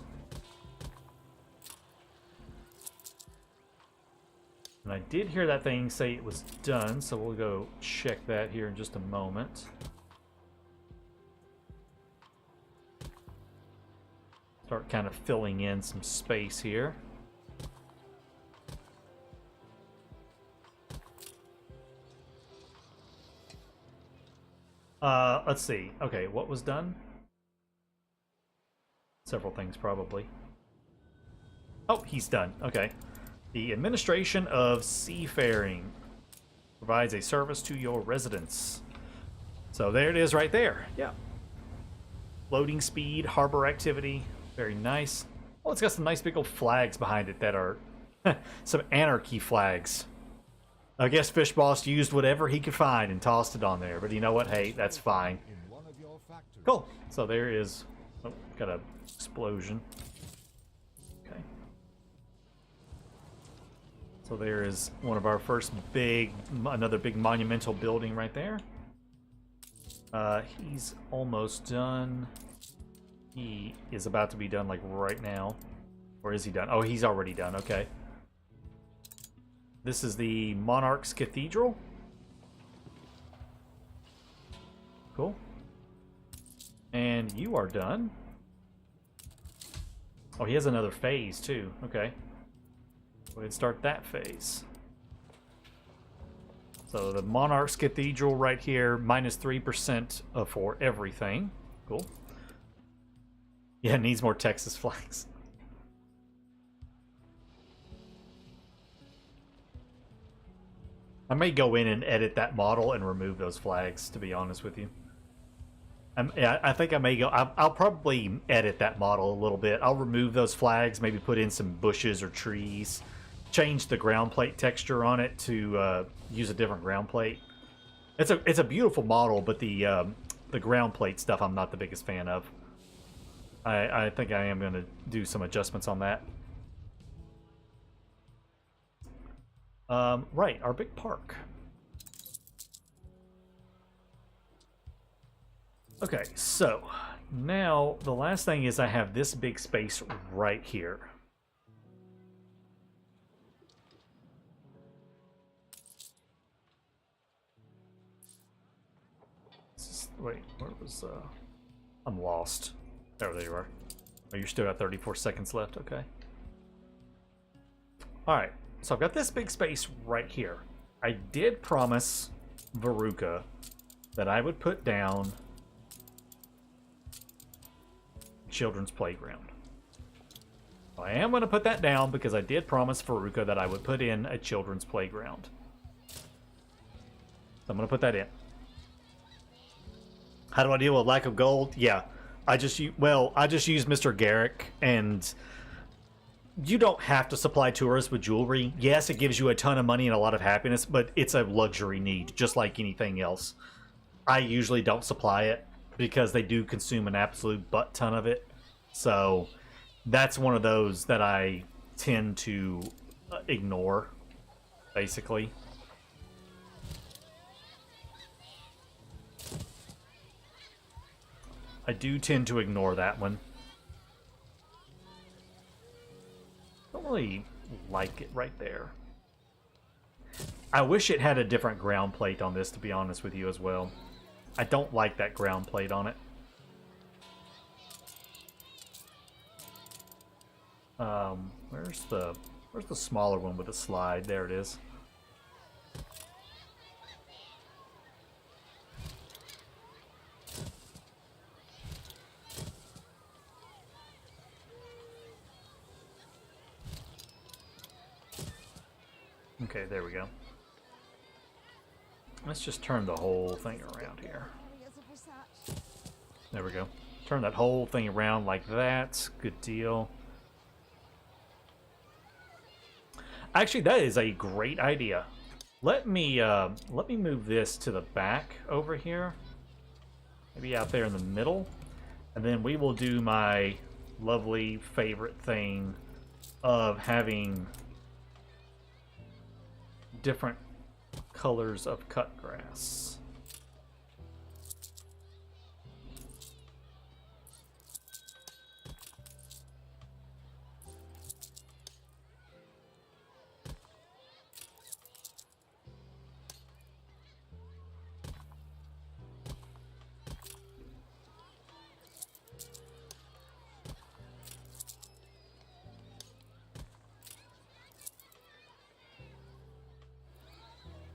And I did hear that thing say it was done, so we'll go check that here in just a moment. Start kind of filling in some space here. Let's see. Okay, what was done? Several things, probably. Oh, he's done. Okay. The administration of seafaring provides a service to your residents. So there it is right there. Yeah. Loading speed, harbor activity. Very nice. Oh, it's got some nice big old flags behind it that are Some anarchy flags. I guess Fish Boss used whatever he could find and tossed it on there. But you know what? Hey, that's fine. In one of your factories. Cool. So there is... Oh, got a explosion. Okay. So there is one of our first another big monumental building right there. He's almost done. He is about to be done like right now. Or is he done? Oh, he's already done. Okay. This is the Monarch's Cathedral. Cool. And you are done. Oh, he has another phase too. Okay. Go ahead and start that phase. So the Monarch's Cathedral right here, minus 3% for everything. Cool. Yeah, it needs more Texas flags. I may go in and edit that model and remove those flags, to be honest with you. I think I may go... I'll probably edit that model a little bit. I'll remove those flags, maybe put in some bushes or trees. Change the ground plate texture on it to use a different ground plate. It's a beautiful model, but the ground plate stuff I'm not the biggest fan of. I think I am going to do some adjustments on that. Right, our big park. Okay, so now the last thing is I have this big space right here. Wait, where was I'm lost. There you are. Oh, you're still got 34 seconds left. Okay. Alright, so I've got this big space right here. I did promise Veruca that I would put down children's playground. I am going to put that down because I did promise Veruca that I would put in a children's playground. So I'm going to put that in. How do I deal with lack of gold? Yeah, I just use Mr. Garrick, and you don't have to supply tourists with jewelry. Yes, it gives you a ton of money and a lot of happiness, but it's a luxury need, just like anything else. I usually don't supply it because they do consume an absolute butt ton of it. So that's one of those that I tend to ignore, basically. I do tend to ignore that one. Don't really like it right there. I wish it had a different ground plate on this, to be honest with you, as well. I don't like that ground plate on it. Where's the smaller one with the slide? There it is. Okay, there we go. Let's just turn the whole thing around here. There we go. Turn that whole thing around like that. Good deal. Actually, that is a great idea. Let me move this to the back over here. Maybe out there in the middle. And then we will do my lovely favorite thing of having different colors of cut grass.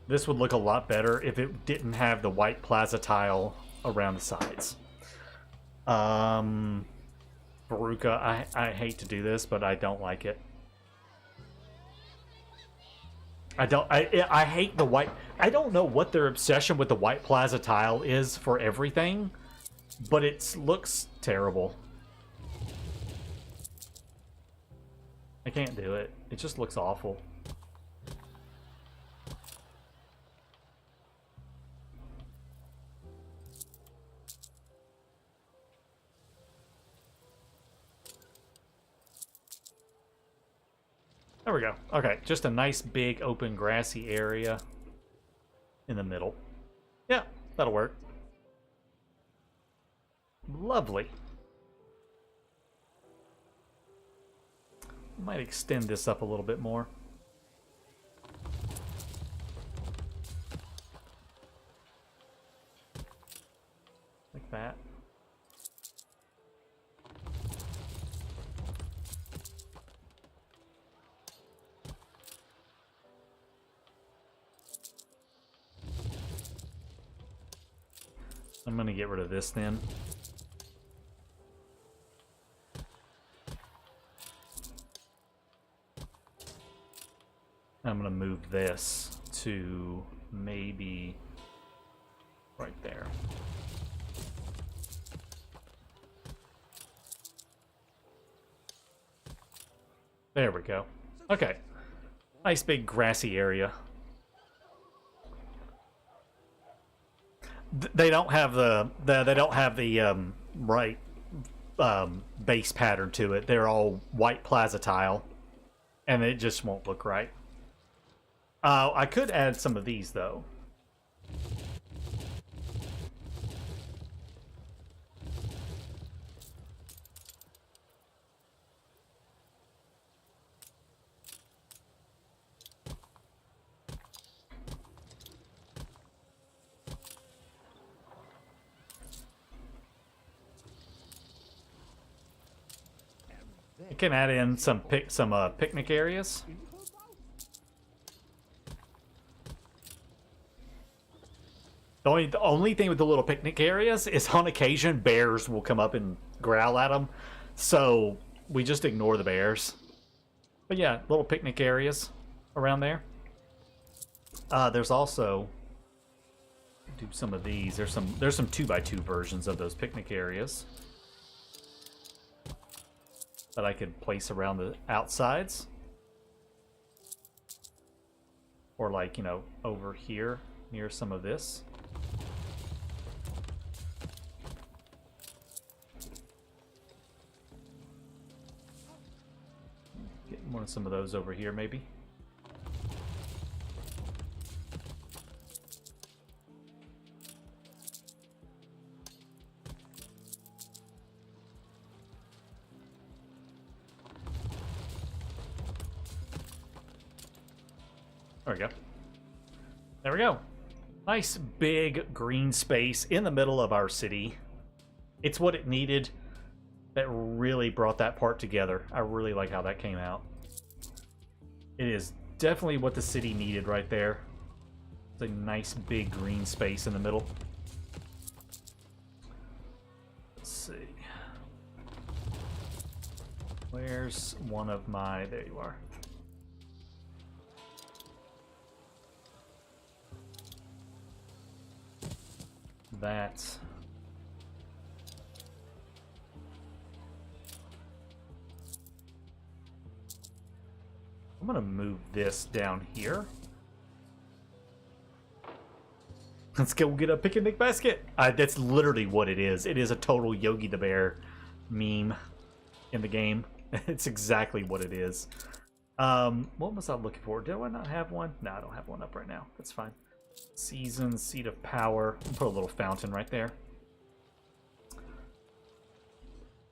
This would look a lot better if it didn't have the white plaza tile around the sides. Veruca, I hate to do this, but I don't like it. I hate the white. I don't know what their obsession with the white plaza tile is for everything, but it looks terrible. I can't do it. It just looks awful. There we go. Okay, just a nice big open grassy area in the middle. Yeah, that'll work. Lovely. Might extend this up a little bit more. Like that. I'm gonna get rid of this then. I'm gonna move this to maybe right there. There we go. Okay. Nice big grassy area. They don't have the right base pattern to it. They're all white plaza tile, and it just won't look right. I could add some of these though. You can add in some picnic areas. The only thing with the little picnic areas is on occasion bears will come up and growl at them, so we just ignore the bears. But yeah, little picnic areas around there. There's also do some of these. There's some 2x2 versions of those picnic areas that I could place around the outsides. Or like, you know, over here near some of this. Get some of those over here maybe. There we go. There we go. Nice big green space in the middle of our city. It's what it needed. That really brought that part together. I really like how that came out. It is definitely what the city needed right there. It's a nice big green space in the middle. Let's see. Where's one of my... There you are. That. I'm gonna move this down here. Let's go get a picnic basket. That's literally what it is. It is a total Yogi the Bear meme in the game. It's exactly what it is. What was I looking for? Do I not have one? No, I don't have one up right now. That's fine. Season, Seat of Power. Put a little fountain right there.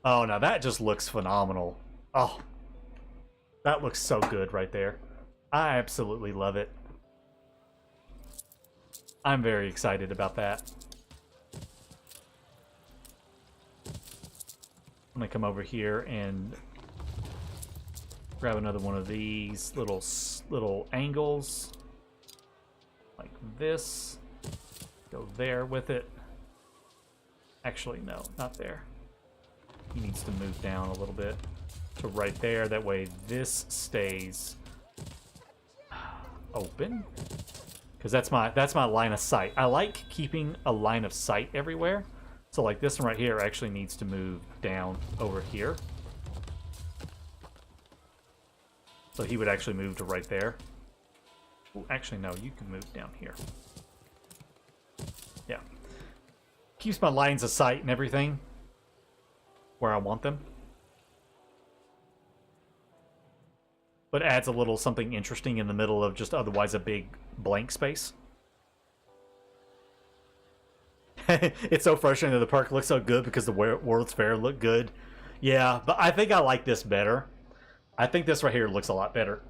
Oh, now that just looks phenomenal. Oh, that looks so good right there. I absolutely love it. I'm very excited about that. I'm gonna come over here and grab another one of these little angles. Like this. Go there with it. Actually, no, not there. He needs to move down a little bit to right there. That way this stays open. Because that's my line of sight. I like keeping a line of sight everywhere. So like this one right here actually needs to move down over here. So he would actually move to right there. Ooh, actually, no, you can move down here. Yeah. Keeps my lines of sight and everything where I want them. But adds a little something interesting in the middle of just otherwise a big blank space. It's so frustrating that the park looks so good because the World's Fair looked good. Yeah, but I think I like this better. I think this right here looks a lot better.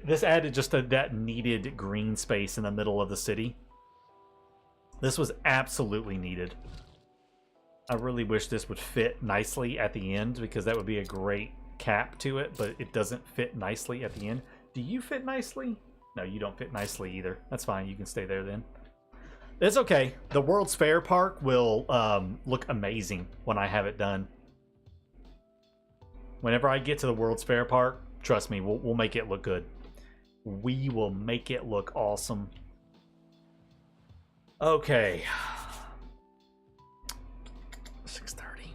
This added just that needed green space in the middle of the city. This was absolutely needed. I really wish this would fit nicely at the end because that would be a great cap to it, but it doesn't fit nicely at the end. Do you fit nicely? No, you don't fit nicely either. That's fine. You can stay there then. It's okay. The World's Fair Park will look amazing when I have it done. Whenever I get to the World's Fair Park, trust me, we'll make it look good. We will make it look awesome. Okay. 6:30.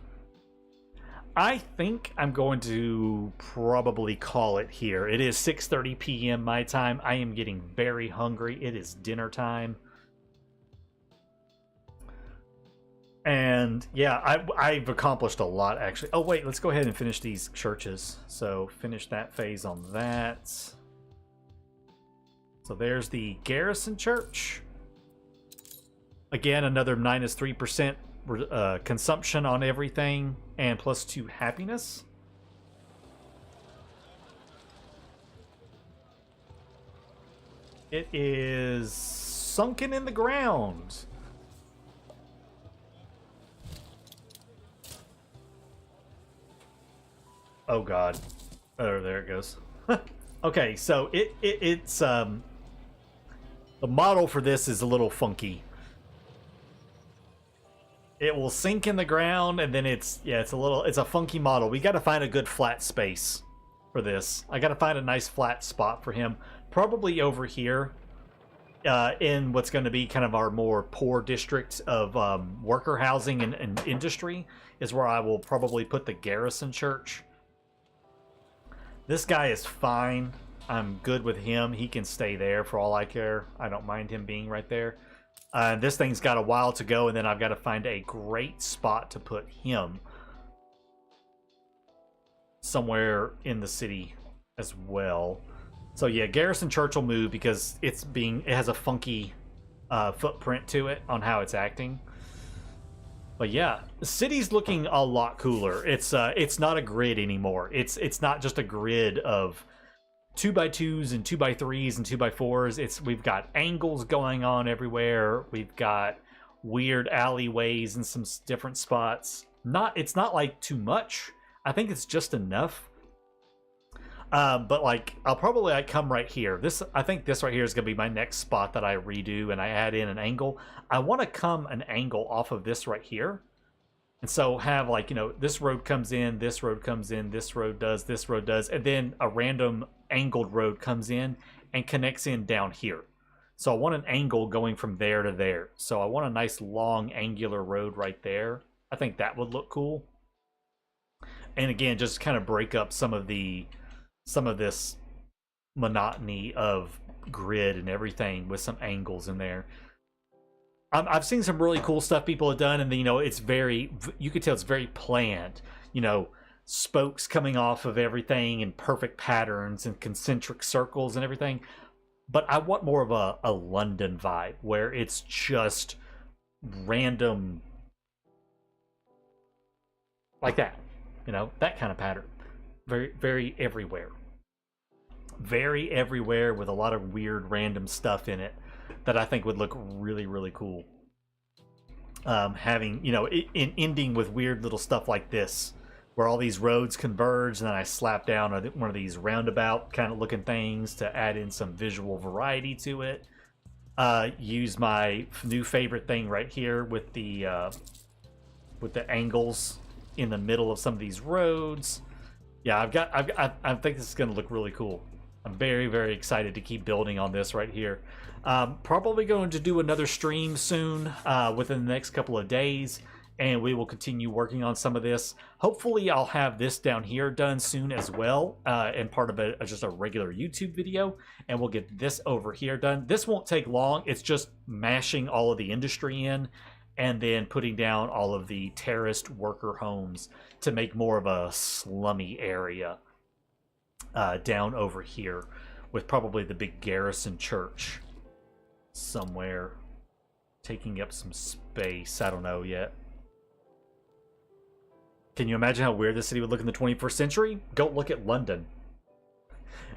I think I'm going to probably call it here. It is 6:30 p.m. my time. I am getting very hungry. It is dinner time. And yeah, I've accomplished a lot actually. Oh wait, let's go ahead and finish these churches. So finish that phase on that. So there's the Garrison Church. Again, another -3% consumption on everything and +2 happiness. It is sunken in the ground. Oh god. Oh, there it goes. Okay, so it's the model for this is a little funky. It will sink in the ground and then it's a funky model. We got to find a good flat space for this. I got to find a nice flat spot for him, probably over here in what's going to be kind of our more poor district of worker housing and industry is where I will probably put the Garrison Church. This guy is fine. I'm good with him. He can stay there for all I care. I don't mind him being right there. This thing's got a while to go, and then I've got to find a great spot to put him somewhere in the city as well. So yeah, Garrison Church will move because it has a funky footprint to it on how it's acting. But yeah, the city's looking a lot cooler. It's not a grid anymore. It's not just a grid of 2x2s and 2x3s and 2x4s. We've got angles going on everywhere. We've got weird alleyways in some different spots. It's not like too much. I think it's just enough. But like I'll probably come right here. I think this right here is gonna be my next spot that I redo and I add in an angle. I want to come an angle off of this right here. And so have like, this road comes in, this road comes in, this road does, and then a random angled road comes in and connects in down here. So I want an angle going from there to there. So I want a nice long angular road right there. I think that would look cool. And again, just kind of break up some of this monotony of grid and everything with some angles in there. I've seen some really cool stuff people have done, and it's you could tell it's very planned. Spokes coming off of everything in perfect patterns and concentric circles and everything. But I want more of a London vibe where it's just random like that. That kind of pattern. Very, very everywhere. Very everywhere with a lot of weird random stuff in it that I think would look really, really cool. Having, ending with weird little stuff like this, where all these roads converge, and then I slap down one of these roundabout kind of looking things to add in some visual variety to it. Use my new favorite thing right here with the angles in the middle of some of these roads. Yeah, I think this is going to look really cool. I'm very, very excited to keep building on this right here. Probably going to do another stream soon, within the next couple of days, and we will continue working on some of this. Hopefully I'll have this down here done soon as well, and part of it just a regular YouTube video, and we'll get this over here done. This won't take long. It's just mashing all of the industry in and then putting down all of the terraced worker homes to make more of a slummy area down over here, with probably the big garrison church somewhere taking up some space. I don't know yet. Can you imagine how weird this city would look in the 21st century? Go look at London.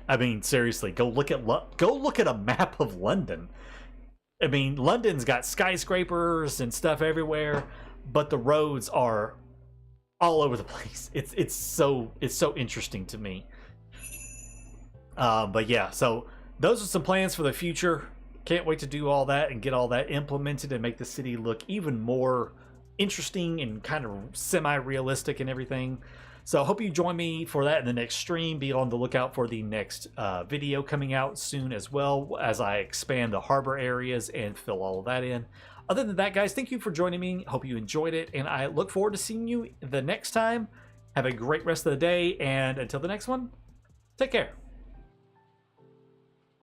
I mean, seriously, go look at a map of London. I mean, London's got skyscrapers and stuff everywhere, but the roads are all over the place. It's so interesting to me. But yeah, so those are some plans for the future. Can't wait to do all that and get all that implemented and make the city look even more interesting and kind of semi-realistic and everything. So I hope you join me for that in the next stream. Be on the lookout for the next video coming out soon as well, as I expand the harbor areas and fill all of that in. Other than that, guys, thank you for joining me. Hope you enjoyed it, and I look forward to seeing you the next time. Have a great rest of the day, and until the next one, take care.